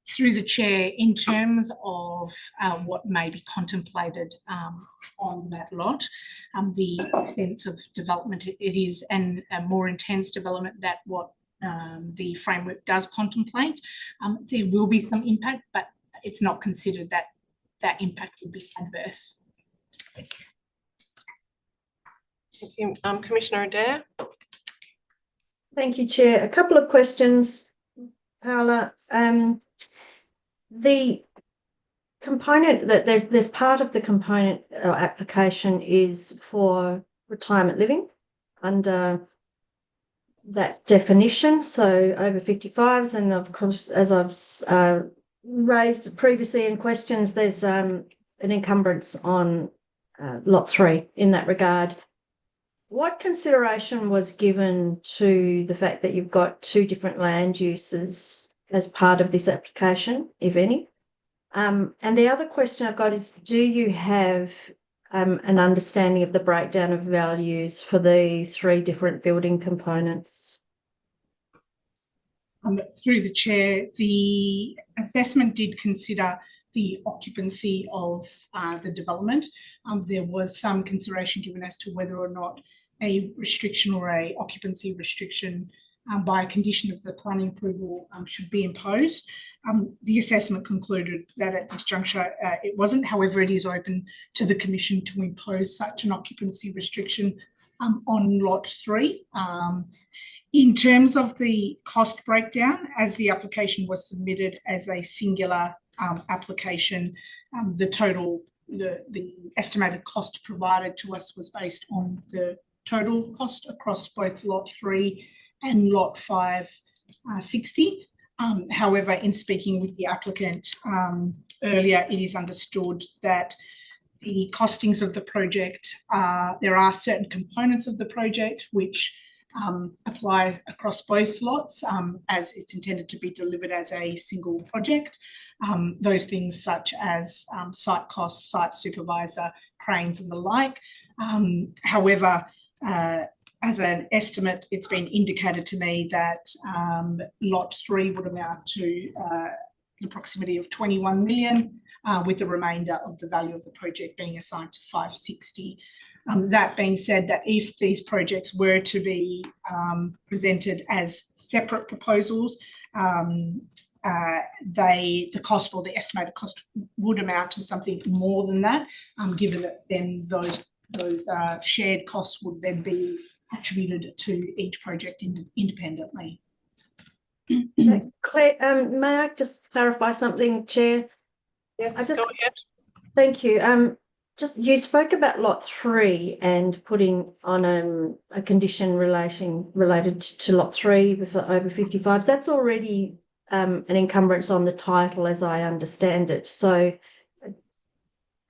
Through the chair, in terms of what may be contemplated on that lot, the extent of development, it is a more intense development than what the framework does contemplate. There will be some impact, but it's not considered that that impact would be adverse. Thank you. Thank you. Commissioner Adair. Thank you, Chair. A couple of questions, Paola. The component that there's part of the component application is for retirement living under that definition, so over 55s, and of course, as I've raised previously in questions, there's an encumbrance on lot 3 in that regard. What consideration was given to the fact that you've got 2 different land uses as part of this application, if any? And the other question I've got is, do you have an understanding of the breakdown of values for the 3 different building components? Through the chair, the assessment did consider the occupancy of the development. There was some consideration given as to whether or not a restriction or a occupancy restriction by a condition of the planning approval should be imposed. The assessment concluded that at this juncture it wasn't. However, it is open to the Commission to impose such an occupancy restriction on lot 3. In terms of the cost breakdown, as the application was submitted as a singular application, the estimated cost provided to us was based on the total cost across both lot 3 and lot 560. However, in speaking with the applicant earlier, it is understood that the costings of the project, there are certain components of the project which apply across both lots as it's intended to be delivered as a single project. Those things such as site costs, site supervisor, cranes and the like. However, as an estimate, it's been indicated to me that lot 3 would amount to the proximity of 21 million, with the remainder of the value of the project being assigned to 560. That being said, that if these projects were to be presented as separate proposals, the cost or the estimated cost would amount to something more than that, given that then those shared costs would then be attributed to each project independently. Claire, may I just clarify something, Chair? Yes, go ahead. Thank you. Just you spoke about lot 3 and putting on a condition related to lot 3 with over 55s. That's already an encumbrance on the title, as I understand it. So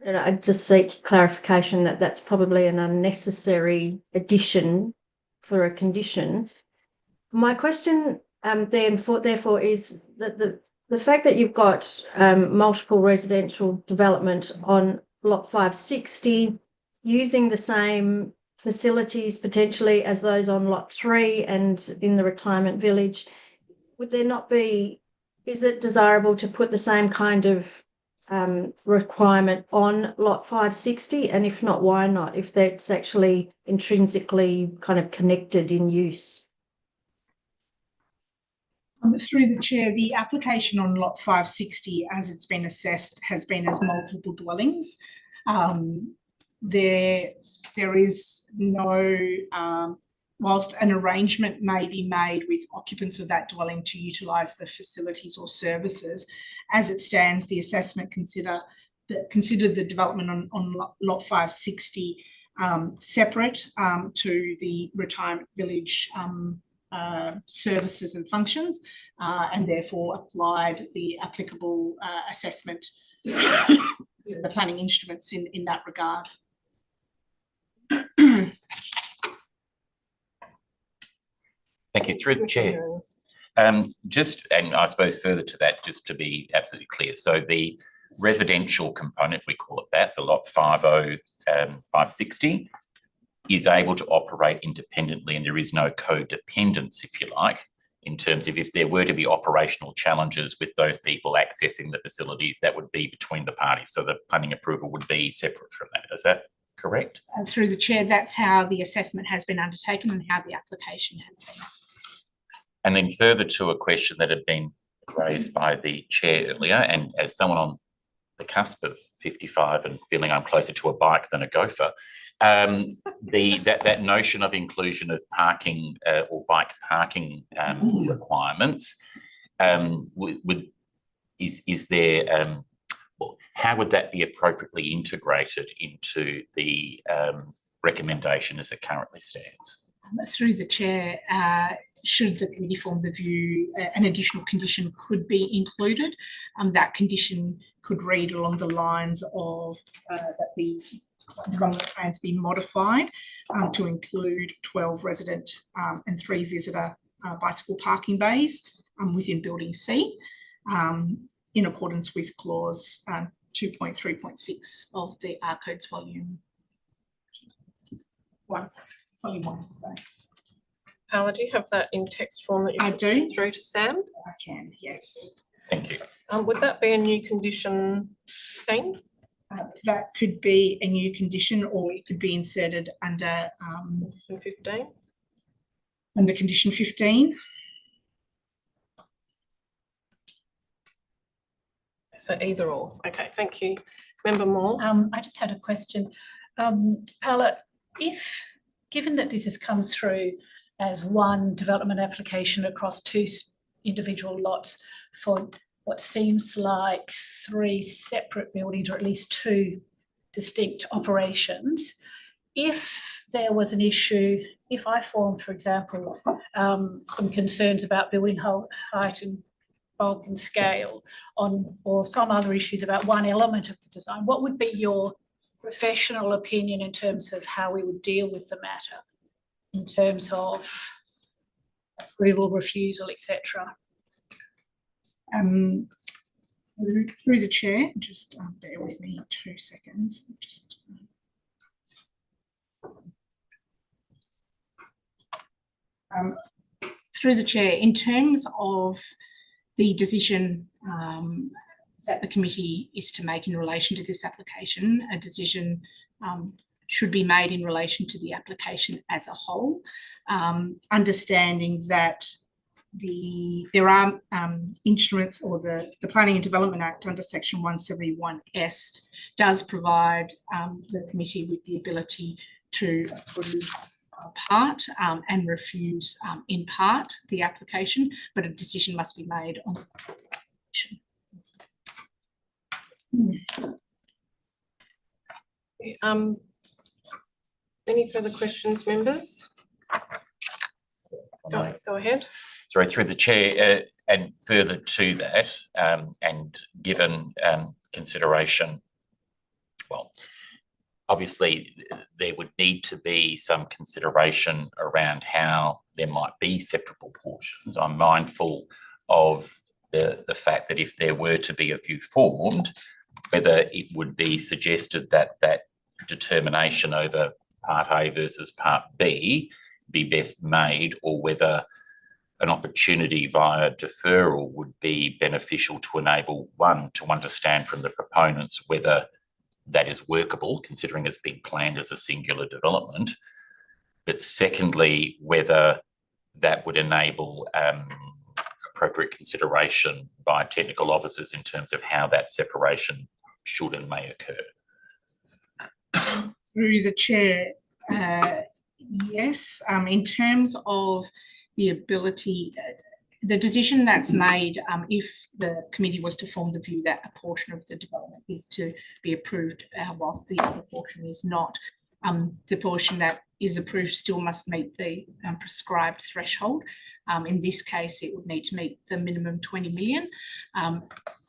I just seek clarification that that's probably an unnecessary addition for a condition. My question therefore is that the fact that you've got multiple residential development on lot 560 using the same facilities potentially as those on lot 3 and in the retirement village, would there not be, is it desirable to put the same kind of requirement on lot 560? And if not, why not, if that's actually intrinsically kind of connected in use? Through the chair, the application on lot 560, as it's been assessed, has been as multiple dwellings. There is no, whilst an arrangement may be made with occupants of that dwelling to utilise the facilities or services, as it stands, the assessment considered the development on lot 560 separate to the retirement village services and functions, and therefore applied the applicable assessment, the planning instruments in that regard. Thank you. Through the chair. Just, and I suppose further to that, just to be absolutely clear, so the residential component, we call it that, the lot 560, is able to operate independently, and there is no codependence, if you like, in terms of if there were to be operational challenges with those people accessing the facilities, that would be between the parties. So the planning approval would be separate from that. Is that correct? Through the chair, that's how the assessment has been undertaken and how the application has been. And then further to a question that had been raised by the chair earlier, and as someone on the cusp of 55 and feeling I'm closer to a bike than a gopher, that notion of inclusion of parking or bike parking requirements, is there, well, how would that be appropriately integrated into the recommendation as it currently stands? Through the chair, should the committee form the view an additional condition could be included, that condition could read along the lines of that the development plans be modified to include 12 resident and 3 visitor bicycle parking bays within building C, in accordance with clause 2.3.6 of the Codes volume 1. Volume 1, sorry. Paula, do you have that in text form that you I can do. send through to Sam? I can, yes. Thank you. Would that be a new condition thing? That could be a new condition, or it could be inserted under 15. Under condition 15. So either or. Okay, thank you. Member Moore. I just had a question. Paula, if, given that this has come through as one development application across 2 individual lots for what seems like 3 separate buildings, or at least 2 distinct operations, if there was an issue, if I formed, for example, some concerns about building height and bulk and scale or some other issues about one element of the design, what would be your professional opinion in terms of how we would deal with the matter, in terms of approval, refusal, etc. Through the chair, just bear with me 2 seconds. Through the chair, in terms of the decision that the committee is to make in relation to this application, a decision should be made in relation to the application as a whole, understanding that there are instruments, or the Planning and Development Act under Section 171S does provide the committee with the ability to approve part and refuse in part the application, but a decision must be made on the application. Any further questions, members? Go ahead. Sorry, through the chair, and further to that, and given consideration, well, obviously there would need to be some consideration around how there might be separable portions. I'm mindful of the fact that if there were to be a view formed, whether it would be suggested that that determination over Part A versus Part B be best made, or whether an opportunity via deferral would be beneficial to enable one to understand from the proponents whether that is workable, considering it's being planned as a singular development, but secondly, whether that would enable appropriate consideration by technical officers in terms of how that separation should and may occur. Through the chair, yes, in terms of the ability, the decision that's made, if the committee was to form the view that a portion of the development is to be approved whilst the other portion is not, the portion that is approved still must meet the prescribed threshold. In this case, it would need to meet the minimum 20 million.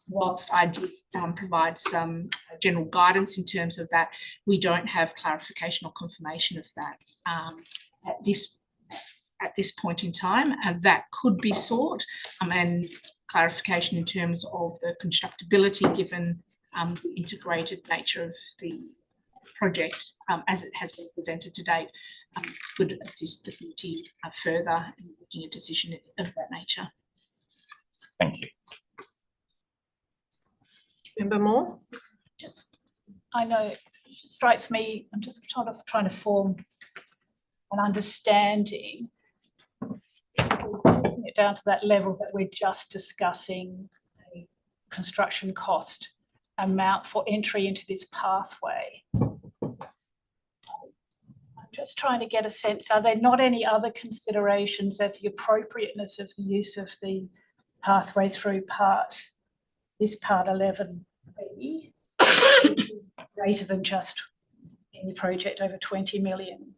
Whilst I did provide some general guidance in terms of that, we don't have clarification or confirmation of that at this point in time. That could be sought, and clarification in terms of the constructability given the integrated nature of the project as it has been presented to date could assist the committee further in making a decision of that nature. Thank you. Member Moore? I know it strikes me, I'm just trying to form an understanding, taking it down to that level that we're just discussing a construction cost amount for entry into this pathway. I'm just trying to get a sense, are there not any other considerations as the appropriateness of the use of the pathway through Part 11B, greater than just any project over $20 million?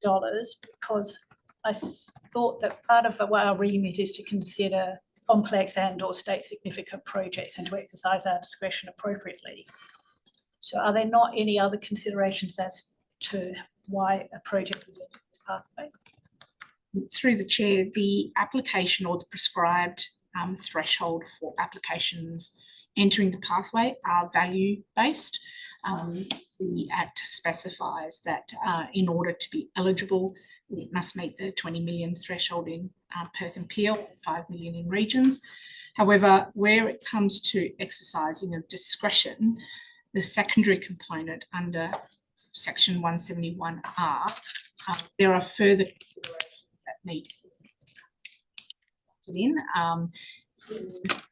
Because I thought that part of our remit is to consider complex and or state significant projects and to exercise our discretion appropriately. So are there not any other considerations as to why a project would enter this pathway? Through the chair, the application or the prescribed threshold for applications entering the pathway are value-based. The Act specifies that in order to be eligible, it must meet the 20 million threshold in Perth and Peel, 5 million in regions. However, where it comes to exercising of discretion, the secondary component under Section 171R, there are further considerations that need to be in,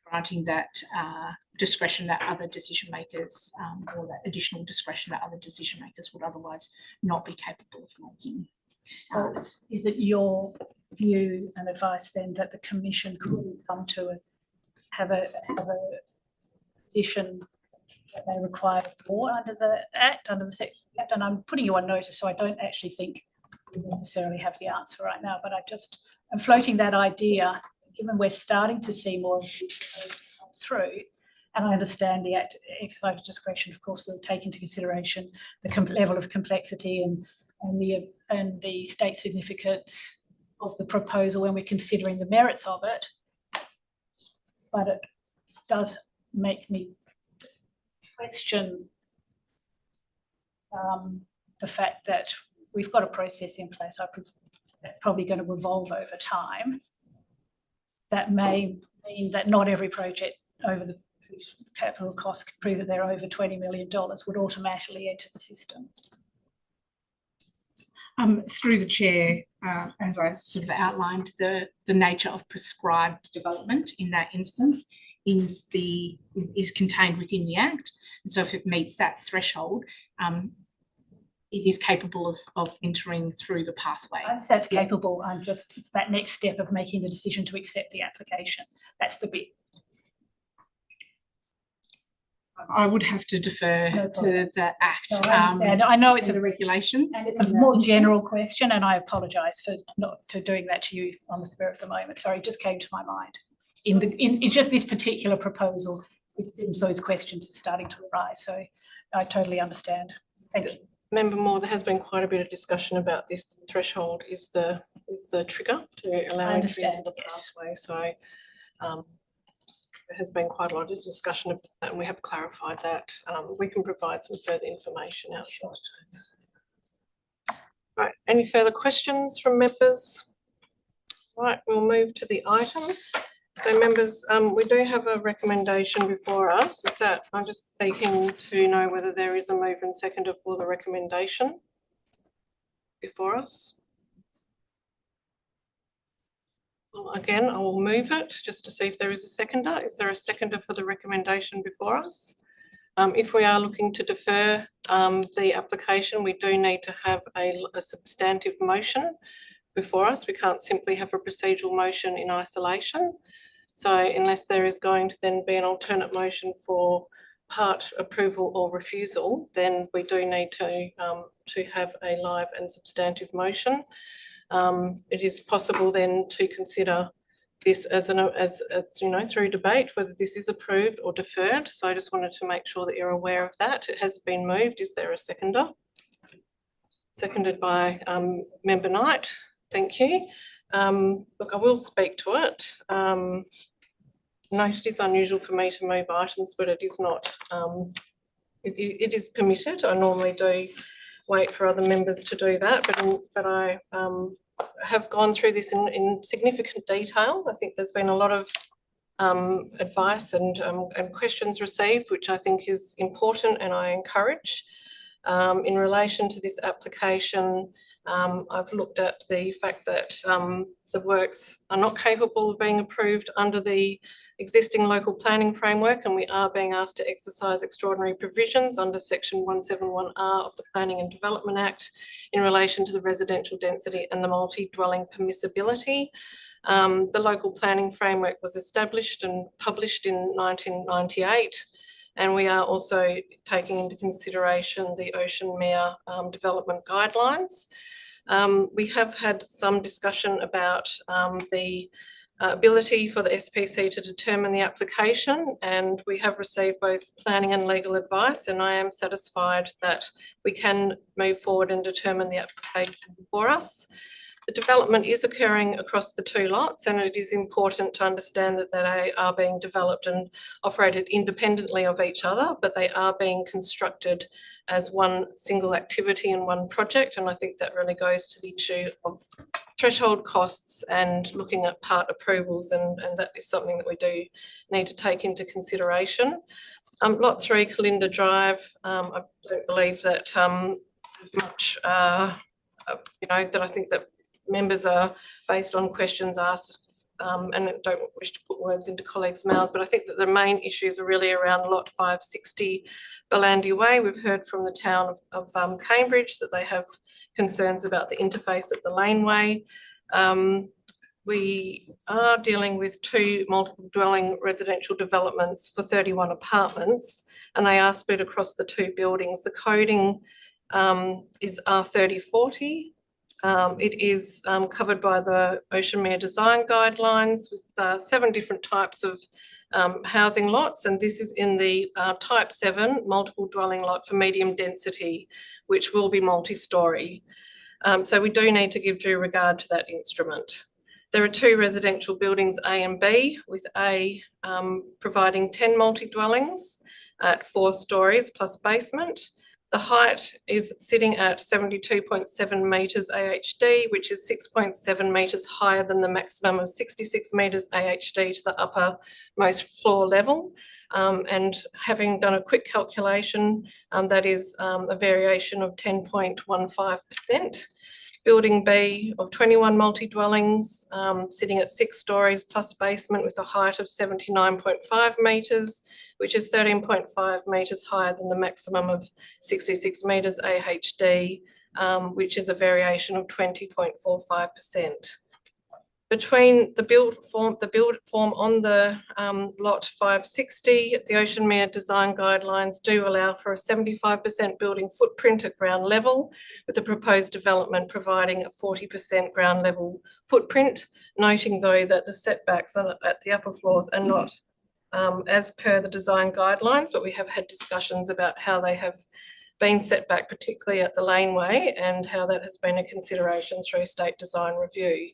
granting that discretion that other decision makers, or that additional discretion that other decision makers would otherwise not be capable of making. So is it your view and advice then that the Commission could come to have a position that they require more under the Act, under the Section Act? And I'm putting you on notice, so I don't actually think we necessarily have the answer right now, but I'm floating that idea, given we're starting to see more come through, And I understand the exercise of discretion, of course, will take into consideration the level of complexity and the state significance of the proposal when we're considering the merits of it. But it does make me question the fact that we've got a process in place. That's probably going to evolve over time. That may mean that not every project over the capital costs can prove that they're over $20 million would automatically enter the system. Through the chair, as I sort of outlined, the nature of prescribed development in that instance is contained within the Act. And so if it meets that threshold, it is capable of entering through the pathway. I understand it's capable. It's that next step of making the decision to accept the application. That's the bit. I would have to defer to the Act. No, I understand. I know it's the regulations. And it's a more general question, and I apologise for not doing that to you on the spur of the moment. Sorry, it just came to my mind. It's just this particular proposal, those questions are starting to arise. So I totally understand. Thank you. Member Moore, there has been quite a bit of discussion about this threshold is the trigger to allow entry into the pathway. So there has been quite a lot of discussion about that, and we have clarified that. We can provide some further information outside. Right, any further questions from members? Right, we'll move to the item. So members, we do have a recommendation before us. I'm just seeking to know whether there is a mover and seconder for the recommendation before us. Well, again, I will move it just to see if there is a seconder. Is there a seconder for the recommendation before us? If we are looking to defer the application, we do need to have a substantive motion before us. We can't simply have a procedural motion in isolation. So unless there is going to then be an alternate motion for part approval or refusal, then we do need to have a live and substantive motion. It is possible then to consider this as through debate, whether this is approved or deferred. So I just wanted to make sure that you're aware of that. It has been moved. Is there a seconder? Seconded by Member Knight. Thank you. Look, I will speak to it. Note it is unusual for me to move items, but it is not. It is permitted. I normally do wait for other members to do that, but I have gone through this in significant detail. I think there's been a lot of advice and questions received, which I think is important and I encourage. In relation to this application, I've looked at the fact that the works are not capable of being approved under the existing local planning framework, and we are being asked to exercise extraordinary provisions under section 171R of the Planning and Development Act in relation to the residential density and the multi-dwelling permissibility. The local planning framework was established and published in 1998. And we are also taking into consideration the Oceanmere development guidelines. We have had some discussion about the ability for the SPC to determine the application, and we have received both planning and legal advice, and I am satisfied that we can move forward and determine the application for us. The development is occurring across the two lots, and it is important to understand that they are being developed and operated independently of each other, but they are being constructed as one single activity and one project. And I think that really goes to the issue of threshold costs and looking at part approvals, and that is something that we do need to take into consideration. Lot 3, Kalinda Drive, I don't believe that much, that I think that members are based on questions asked, and I don't wish to put words into colleagues' mouths, but I think that the main issues are really around lot 560 Bellandy Way. We've heard from the town of Cambridge that they have concerns about the interface at the laneway. We are dealing with 2 multiple dwelling residential developments for 31 apartments, and they are split across the 2 buildings. The coding is R3040. It is covered by the Oceanmere design guidelines with 7 different types of housing lots, and this is in the type 7 multiple dwelling lot for medium density, which will be multi-storey. So we do need to give due regard to that instrument. There are 2 residential buildings, A and B, with A providing 10 multi-dwellings at 4 storeys plus basement. The height is sitting at 72.7 metres AHD, which is 6.7 metres higher than the maximum of 66 metres AHD to the uppermost floor level. And having done a quick calculation, that is a variation of 10.15%. Building B of 21 multi-dwellings, sitting at 6 storeys plus basement with a height of 79.5 metres, which is 13.5 metres higher than the maximum of 66 metres AHD, which is a variation of 20.45%. Between the build form on the lot 560, the Oceanmere design guidelines do allow for a 75% building footprint at ground level, with the proposed development providing a 40% ground level footprint, noting though that the setbacks at the upper floors are not as per the design guidelines, but we have had discussions about how they have been set back, particularly at the laneway, and how that has been a consideration through state design review.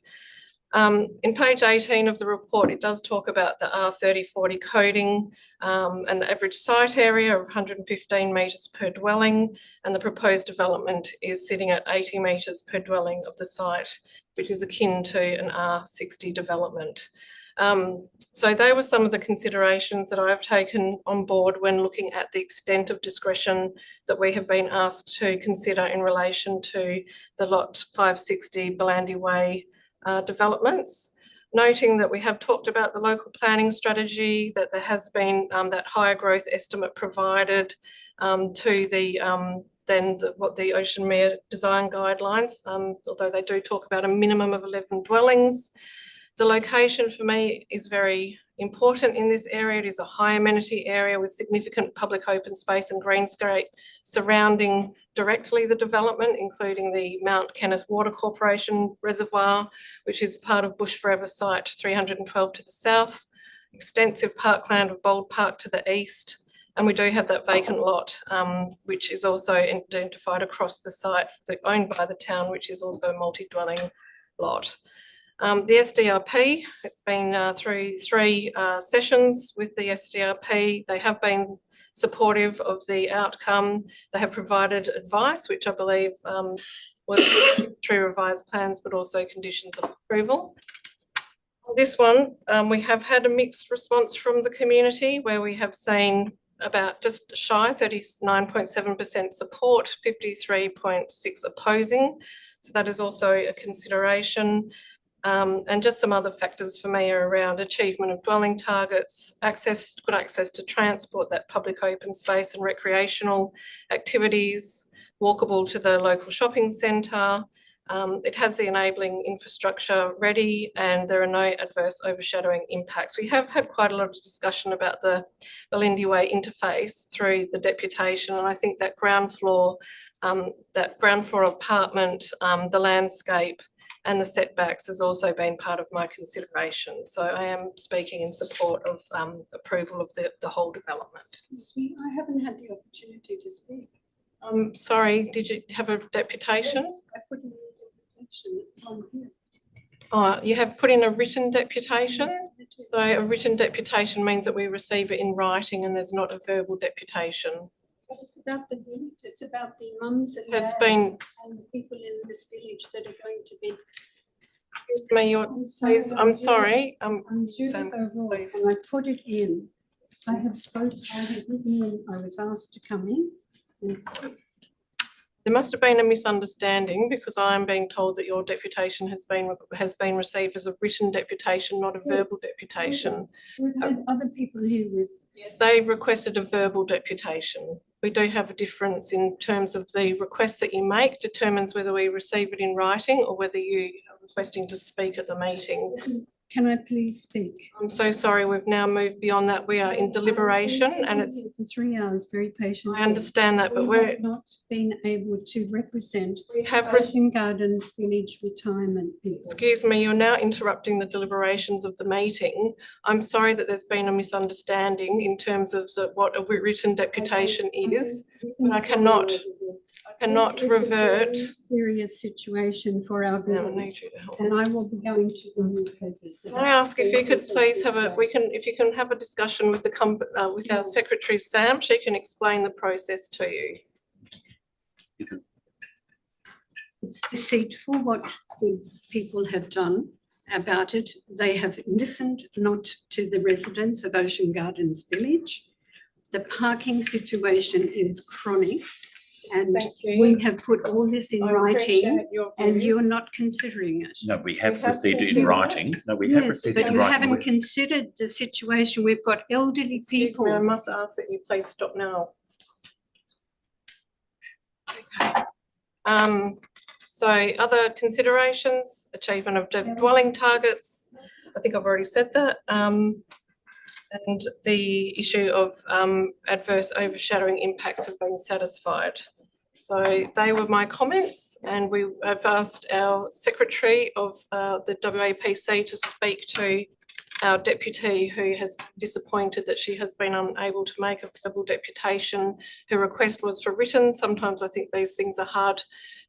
In page 18 of the report, it does talk about the R3040 coding and the average site area of 115 metres per dwelling, and the proposed development is sitting at 80 metres per dwelling of the site, which is akin to an R60 development. So they were some of the considerations that I've taken on board when looking at the extent of discretion that we have been asked to consider in relation to the lot 560 Belandi Way developments, noting that we have talked about the local planning strategy, that there has been that higher growth estimate provided to the what the Oceanmere design guidelines, although they do talk about a minimum of 11 dwellings. The location for me is very important in this area. It is a high amenity area with significant public open space and greenscape surrounding directly the development, including the Mount Kenneth Water Corporation Reservoir, which is part of Bush Forever Site 312 to the south, extensive parkland of Bold Park to the east, and we do have that vacant lot, which is also identified across the site, owned by the town, which is also a multi-dwelling lot. The SDRP, it's been through 3 sessions with the SDRP. They have been supportive of the outcome. They have provided advice, which I believe was through revised plans, but also conditions of approval. This one, we have had a mixed response from the community, where we have seen about just shy 39.7% support, 53.6% opposing. So that is also a consideration. And just some other factors for me are around achievement of dwelling targets, good access to transport, that public open space and recreational activities, walkable to the local shopping centre. It has the enabling infrastructure ready, and there are no adverse overshadowing impacts. We have had quite a lot of discussion about the Belandi Way interface through the deputation, and I think that ground floor apartment, the landscape and the setbacks has also been part of my consideration. So I am speaking in support of approval of the whole development. Excuse me, I haven't had the opportunity to speak. Sorry, did you have a deputation? Yes, I put in a deputation on here. Oh, you have put in a written deputation? Yes, so a written deputation means that we receive it in writing and there's not a verbal deputation. But it's about the village, it's about the mums and Has dads been and the people in this village that are going to be. I'm sorry. I'm Judith O'Rourke, and I put it in. I have written in, I was asked to come in. There must have been a misunderstanding, because I am being told that your deputation has been received as a written deputation, not a verbal deputation. We've had other people here with. Yes, they requested a verbal deputation. We do have a difference in terms of the request that you make determines whether we receive it in writing or whether you are requesting to speak at the meeting. Can I please speak? I'm so sorry, we've now moved beyond that. We are in deliberation and it's. For 3 hours, very patient. I understand that, but We we're. have not been able to represent We have. Ocean Gardens Village retirement people. Excuse me, you're now interrupting the deliberations of the meeting. I'm sorry that there's been a misunderstanding in terms of what a written deputation is, but I cannot This is a revert. very serious situation for our village, and I will be going to the newspapers. Can I ask if you could please have if you can have a discussion with with our secretary, Sam, she can explain the process to you. It's deceitful what the people have done about it. They have listened not to the residents of Ocean Gardens Village. The parking situation is chronic, and we have put all this in writing, and you're not considering it. No, we have received it in writing. No, we have received it in But you writing. haven't considered the situation. We've got elderly Excuse people. me, I must ask that you please stop now. Okay. So other considerations, achievement of dwelling targets. I think I've already said that. And the issue of adverse overshadowing impacts have been satisfied. So they were my comments, and we have asked our secretary of the WAPC to speak to our deputy, who has been disappointed that she has been unable to make a verbal deputation. Her request was for written. Sometimes I think these things are hard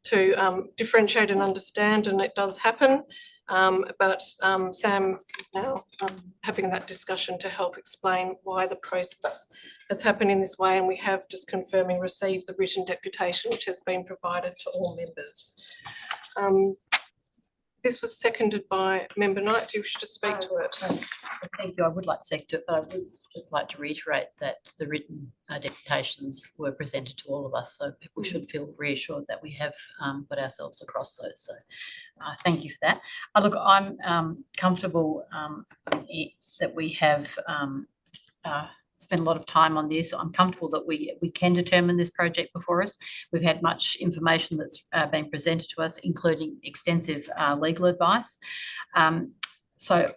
to differentiate and understand, and it does happen. But Sam is now having that discussion to help explain why the process has happened in this way, and we have, just confirming, received the written deputation which has been provided to all members. This was seconded by Member Knight. Do you wish to speak to it? Thank you. I would like to second it, but I would just like to reiterate that the written deputations were presented to all of us, so people should feel reassured that we have put ourselves across those. So thank you for that. Look, I'm comfortable that we have spent a lot of time on this. I'm comfortable that we can determine this project before us. We've had much information that's been presented to us, including extensive legal advice. So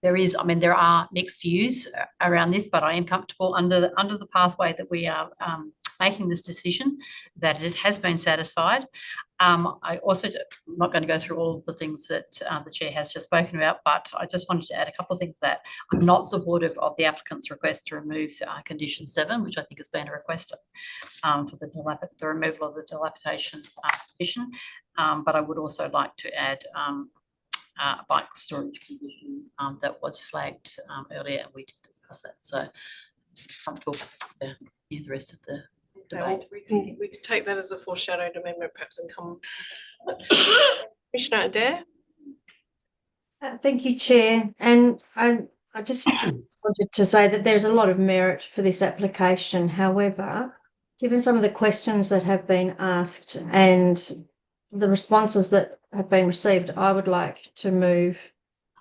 there are mixed views around this, but I am comfortable under the pathway that we are making this decision, that it has been satisfied. I also, I'm not going to go through all of the things that the Chair has just spoken about, but I just wanted to add a couple of things. That I'm not supportive of the applicant's request to remove condition 7, which I think has been a request for the removal of the dilapidation condition. But I would also like to add bike storage condition that was flagged earlier, and we did discuss that. So comfortable to hear the rest of the debate. We can take that as a foreshadowed amendment, perhaps, and come. Commissioner Adair. Thank you, Chair. And I just wanted to say that there's a lot of merit for this application. However, given some of the questions that have been asked and the responses that have been received, I would like to move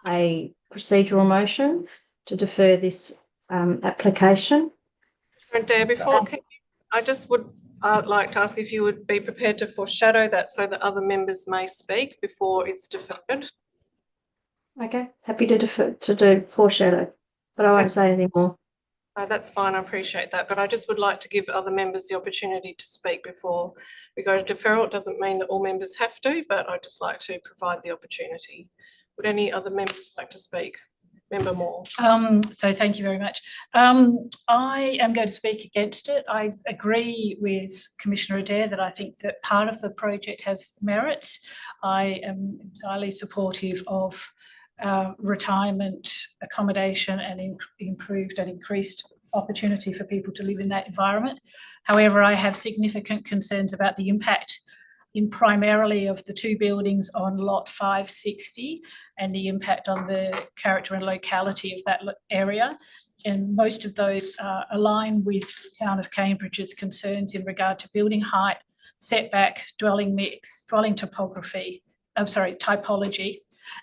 a procedural motion to defer this application. Adair, before I just would like to ask if you would be prepared to foreshadow that so that other members may speak before it's deferred. Okay, happy to do foreshadow, but I won't say anything more. That's fine, I appreciate that, but I just would like to give other members the opportunity to speak before we go to deferral. It doesn't mean that all members have to, but I'd just like to provide the opportunity. Would any other members like to speak? Member Moore. So thank you very much. I am going to speak against it. I agree with Commissioner Adair that I think that part of the project has merits. I am entirely supportive of retirement accommodation and improved and increased opportunity for people to live in that environment. However, I have significant concerns about the impact primarily of the 2 buildings on lot 560 and the impact on the character and locality of that area. And most of those align with the town of Cambridge's concerns in regard to building height, setback, dwelling mix, dwelling typology,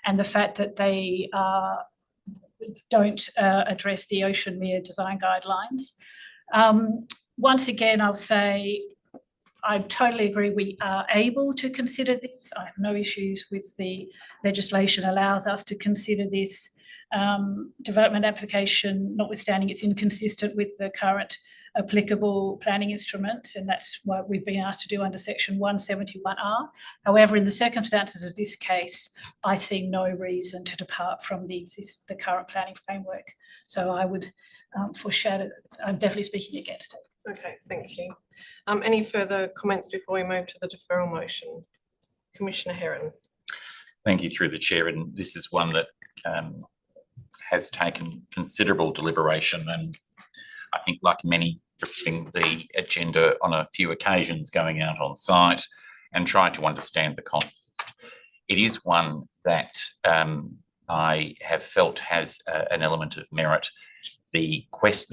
and the fact that they don't address the Ocean Mere design guidelines. Once again, I'll say I totally agree. We are able to consider this. I have no issues with the legislation allows us to consider this development application, notwithstanding it's inconsistent with the current applicable planning instruments, and that's what we've been asked to do under section 171R. However, in the circumstances of this case, I see no reason to depart from the current planning framework. So I would foreshadow, I'm definitely speaking against it. Okay, thank you. Any further comments before we move to the deferral motion? Commissioner Heron. Thank you through the chair, and this is one that has taken considerable deliberation, and I think like many, putting the agenda on a few occasions, going out on site and trying to understand the context. It is one that I have felt has an element of merit. The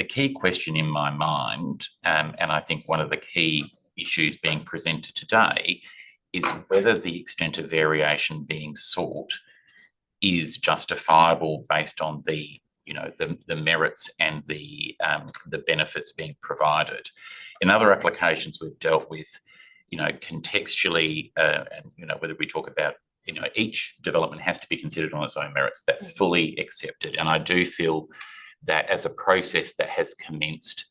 key question in my mind, and I think one of the key issues being presented today, is whether the extent of variation being sought is justifiable based on the merits and the benefits being provided. In other applications we've dealt with, contextually, and whether we talk about each development has to be considered on its own merits. That's fully accepted, and I do feel that as a process that has commenced,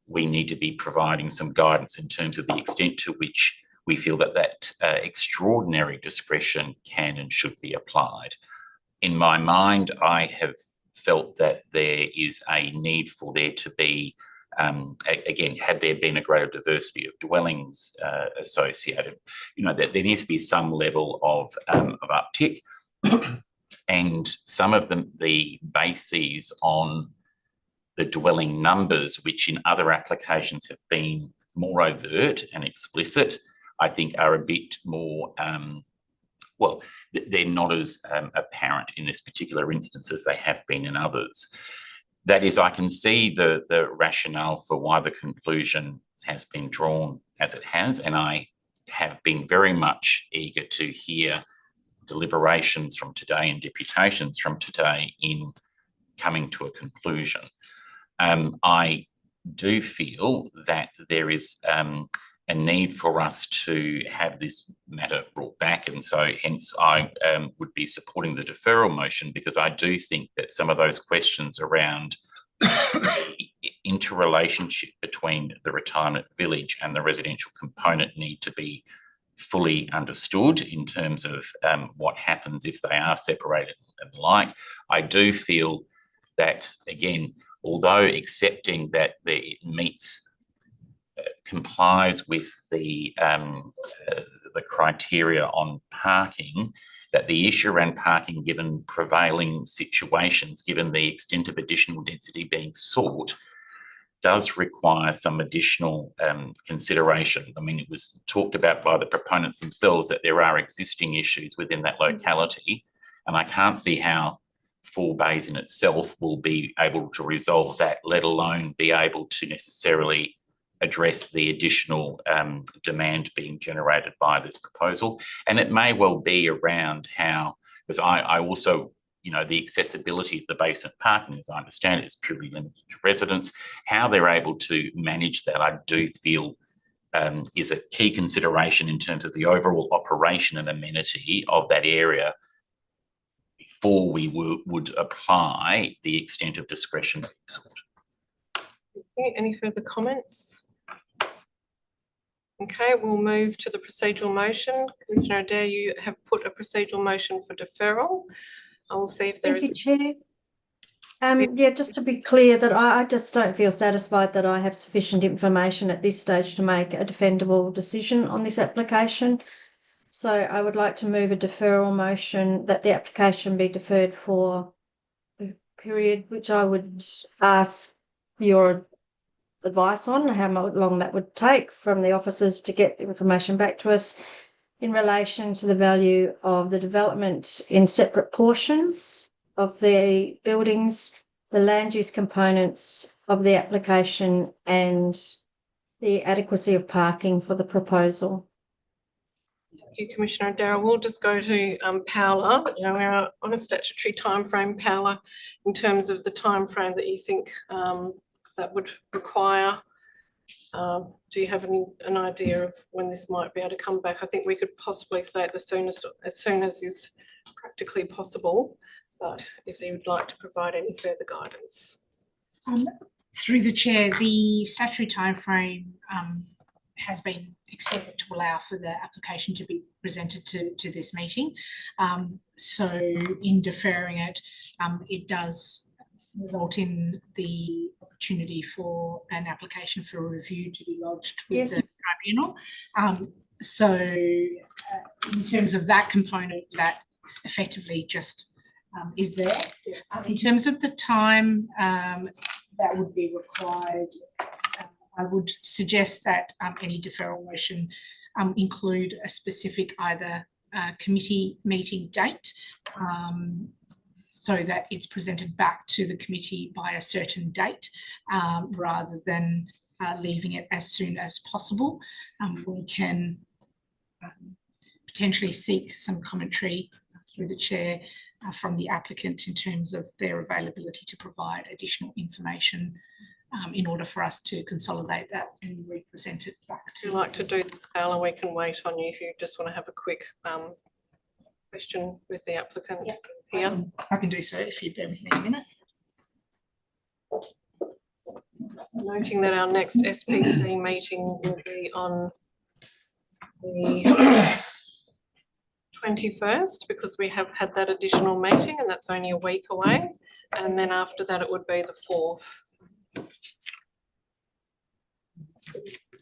we need to be providing some guidance in terms of the extent to which we feel that extraordinary discretion can and should be applied. In my mind, I have felt that there is a need for there to be, again, had there been a greater diversity of dwellings associated, that there needs to be some level of uptick, and some of the bases on the dwelling numbers, which in other applications have been more overt and explicit, I think are a bit more, well, they're not as apparent in this particular instance as they have been in others. That is, I can see the rationale for why the conclusion has been drawn as it has, and I have been very much eager to hear deliberations from today and deputations from today in coming to a conclusion. I do feel that there is a need for us to have this matter brought back, and so hence I would be supporting the deferral motion, because I do think that some of those questions around the interrelationship between the retirement village and the residential component need to be fully understood in terms of what happens if they are separated and the like. I do feel that, again, although accepting that it meets, complies with the criteria on parking, that the issue around parking, given prevailing situations, given the extent of additional density being sought, does require some additional consideration. I mean, it was talked about by the proponents themselves that there are existing issues within that locality, and I can't see how 4 bays in itself will be able to resolve that, let alone be able to necessarily address the additional demand being generated by this proposal. And it may well be around how, because I also, the accessibility of the basement parking, as I understand it, is purely limited to residents. How they're able to manage that, I do feel is a key consideration in terms of the overall operation and amenity of that area before we would apply the extent of discretion being sought. Okay, any further comments? Okay, we'll move to the procedural motion. Commissioner Adair, you have put a procedural motion for deferral. I will see if there is. Thank you, Chair. Yeah, just to be clear that I just don't feel satisfied that I have sufficient information at this stage to make a defendable decision on this application. So I would like to move a deferral motion that the application be deferred for a period, which I would ask your advice on how long that would take from the officers to get information back to us in relation to the value of the development in separate portions of the buildings, the land use components of the application, and the adequacy of parking for the proposal. Thank you, Commissioner Darrell. We'll just go to Paola. We're on a statutory timeframe, Paola, in terms of the timeframe that you think that would require Do you have an idea of when this might be able to come back? I think we could possibly say at the soonest, as soon as is practically possible, but if you would like to provide any further guidance. Through the chair, the statutory timeframe has been extended to allow for the application to be presented to this meeting. So in deferring it, it does result in the opportunity for an application for a review to be lodged with the tribunal. So in terms of that component, that effectively just is there. Yes. In terms of the time that would be required, I would suggest that any deferral motion include a specific either committee meeting date so that it's presented back to the committee by a certain date rather than leaving it as soon as possible. We can potentially seek some commentary through the chair from the applicant in terms of their availability to provide additional information in order for us to consolidate that and represent it back to. Would you like to do that, Carla? We can wait on you if you just want to have a quick question with the applicant here. I can do so if you bear with me a minute. Noting that our next SPC meeting will be on the 21st, because we have had that additional meeting and that's only a week away, and then after that it would be the 4th.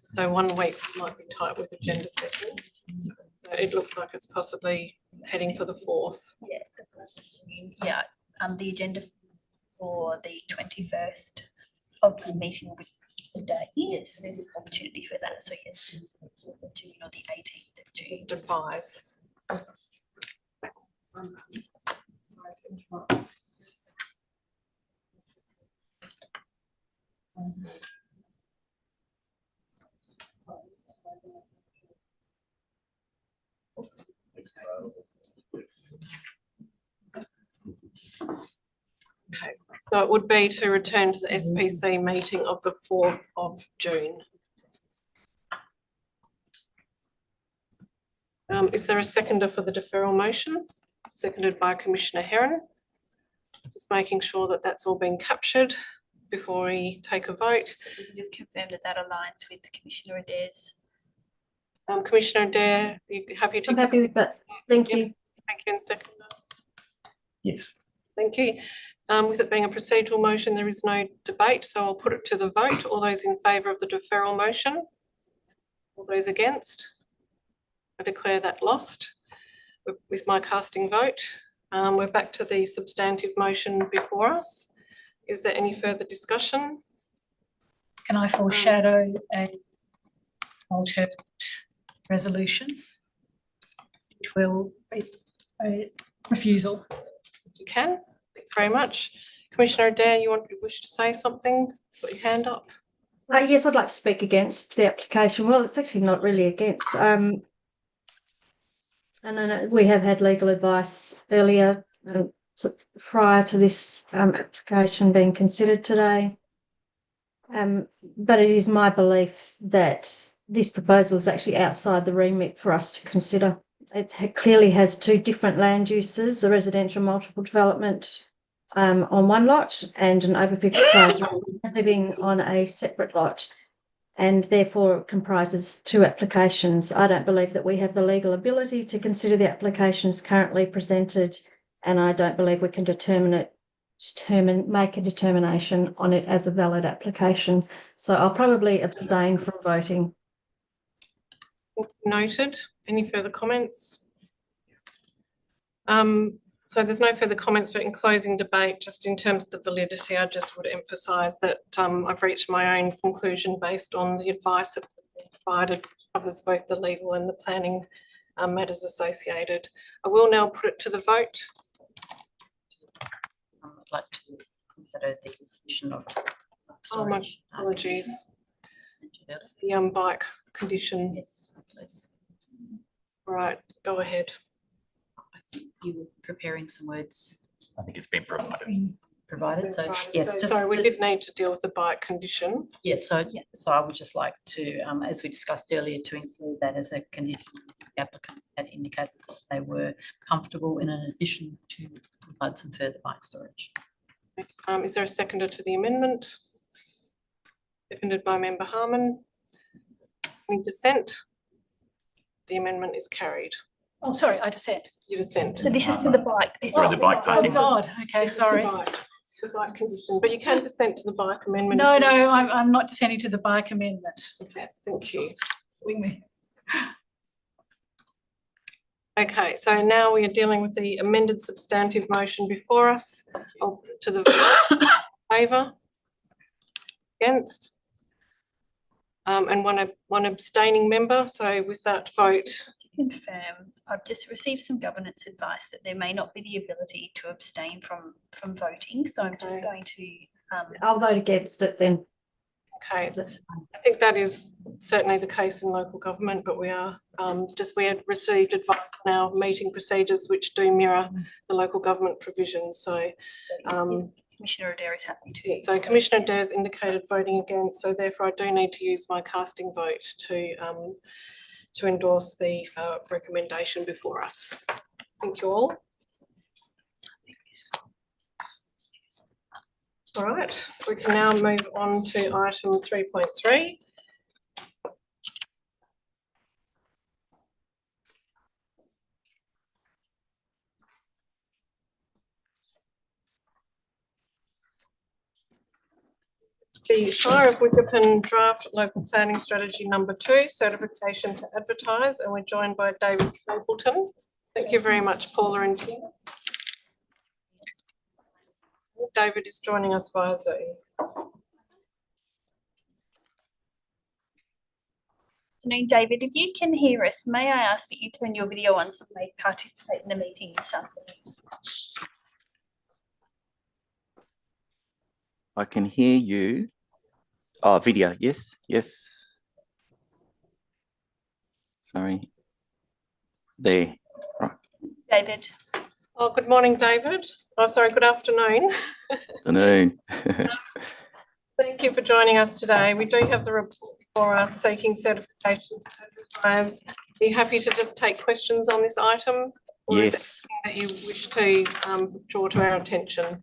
So 1 week might be tight with agenda setting. So it looks like it's possibly heading for the 4th. Yeah, the agenda for the 21st of the meeting will be the day. Yes, there's an opportunity for that. So yes, June or the 18th of June. Just advise. Okay, so it would be to return to the SPC meeting of the 4th of June. Is there a seconder for the deferral motion? Seconded by Commissioner Herron. Just making sure that that's all been captured before we take a vote. We can just confirm that that aligns with Commissioner Adair's. Commissioner Adair, are you happy to? I'm happy with that. Thank you. Thank you, and seconder. Yes. Thank you. With it being a procedural motion, there is no debate, so I'll put it to the vote. All those in favour of the deferral motion? All those against? I declare that lost with my casting vote. We're back to the substantive motion before us. Is there any further discussion? Can I foreshadow a alternate resolution, which will be a refusal? You can. Thank you very much. Commissioner Adair, you wish to say something? Put your hand up. Yes, I'd like to speak against the application. Well, it's actually not really against. And I know we have had legal advice earlier prior to this application being considered today. But it is my belief that this proposal is actually outside the remit for us to consider. It clearly has two different land uses, a residential multiple development on one lot and an over 55s living on a separate lot, and therefore comprises two applications. I don't believe that we have the legal ability to consider the applications currently presented, and I don't believe we can make a determination on it as a valid application. So I'll probably abstain from voting. Noted. Any further comments? So there's no further comments, but in closing debate, just in terms of the validity, I just would emphasise that I've reached my own conclusion based on the advice that provided, covers both the legal and the planning matters associated. I will now put it to the vote. I'd like to consider the condition of Oh, my apologies. The bike condition. Yes, please. All right, go ahead. I think you were preparing some words. I think it's been provided. provided. So yes, just Sorry, we did need to deal with the bike condition. yes. So I would just like to, as we discussed earlier, to include that as a condition. The applicant had indicated that they were comfortable in addition to provide some further bike storage. Is there a seconder to the amendment? Seconded by Member Harmon. Any dissent? The amendment is carried. Oh, sorry, I dissent. You dissent. So this is for the bike. Sorry, the bike Oh, parking. God, okay, This is sorry. the bike condition, but you can dissent to the bike amendment. No, I'm not dissenting to the bike amendment. Okay, thank you. Wing me. Okay, so now we are dealing with the amended substantive motion before us. I'll put it to the favour, against, and one abstaining member. So with that vote, Confirm, I've just received some governance advice that there may not be the ability to abstain from voting, so I'm just going to. I'll vote against it then. okay, I think that is certainly the case in local government, but we are we had received advice on our meeting procedures which do mirror the local government provisions. So Commissioner Adair is happy to. so Commissioner Adair has indicated voting against, so therefore I do need to use my casting vote to endorse the recommendation before us. Thank you all. All right, we can now move on to item 3.3. The Shire of Wickerton Draft Local Planning Strategy number 2, certification to advertise, and we're joined by David Stapleton. Thank you very much, Paula and Tim. David is joining us via Zoom. Afternoon, David. If you can hear us, may I ask that you turn your video on so you may participate in the meeting this afternoon? I can hear you. Oh, video. Yes, yes. Sorry. There. Right. David. Oh, good morning, David. Oh, sorry, good afternoon. Afternoon. Thank you for joining us today. We do have the report for us seeking certification to advertise. Are you happy to just take questions on this item? Or Yes. is it that you wish to draw to our attention?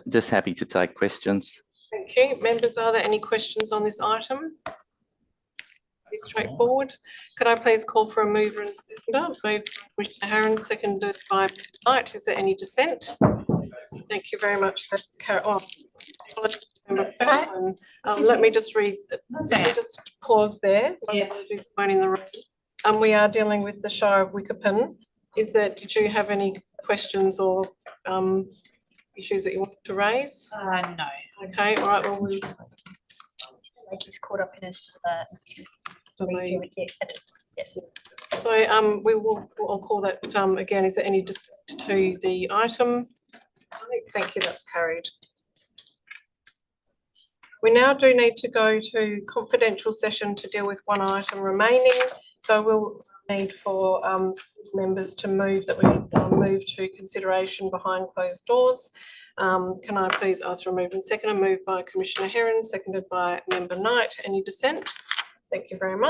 Just happy to take questions. Thank you. Members, are there any questions on this item? Pretty straightforward. Could I please call for a mover and seconder? Moved by Commissioner Herron, seconded by Knight. Is there any dissent? Thank you very much. That's let me just read. Let me just pause there. Yes. In the room. We are dealing with the Shire of Wickerton. Did you have any questions or issues that you want to raise? No. Okay, all right, well, we'll. He's caught up in yes. So I'll call that again. Is there any dissent to the item? Thank you, that's carried. We now do need to go to confidential session to deal with one item remaining. So we'll need for members to move that we move to consideration behind closed doors. Can I please ask for a move and second? A move by Commissioner Herron, seconded by Member Knight. Any dissent? Thank you very much.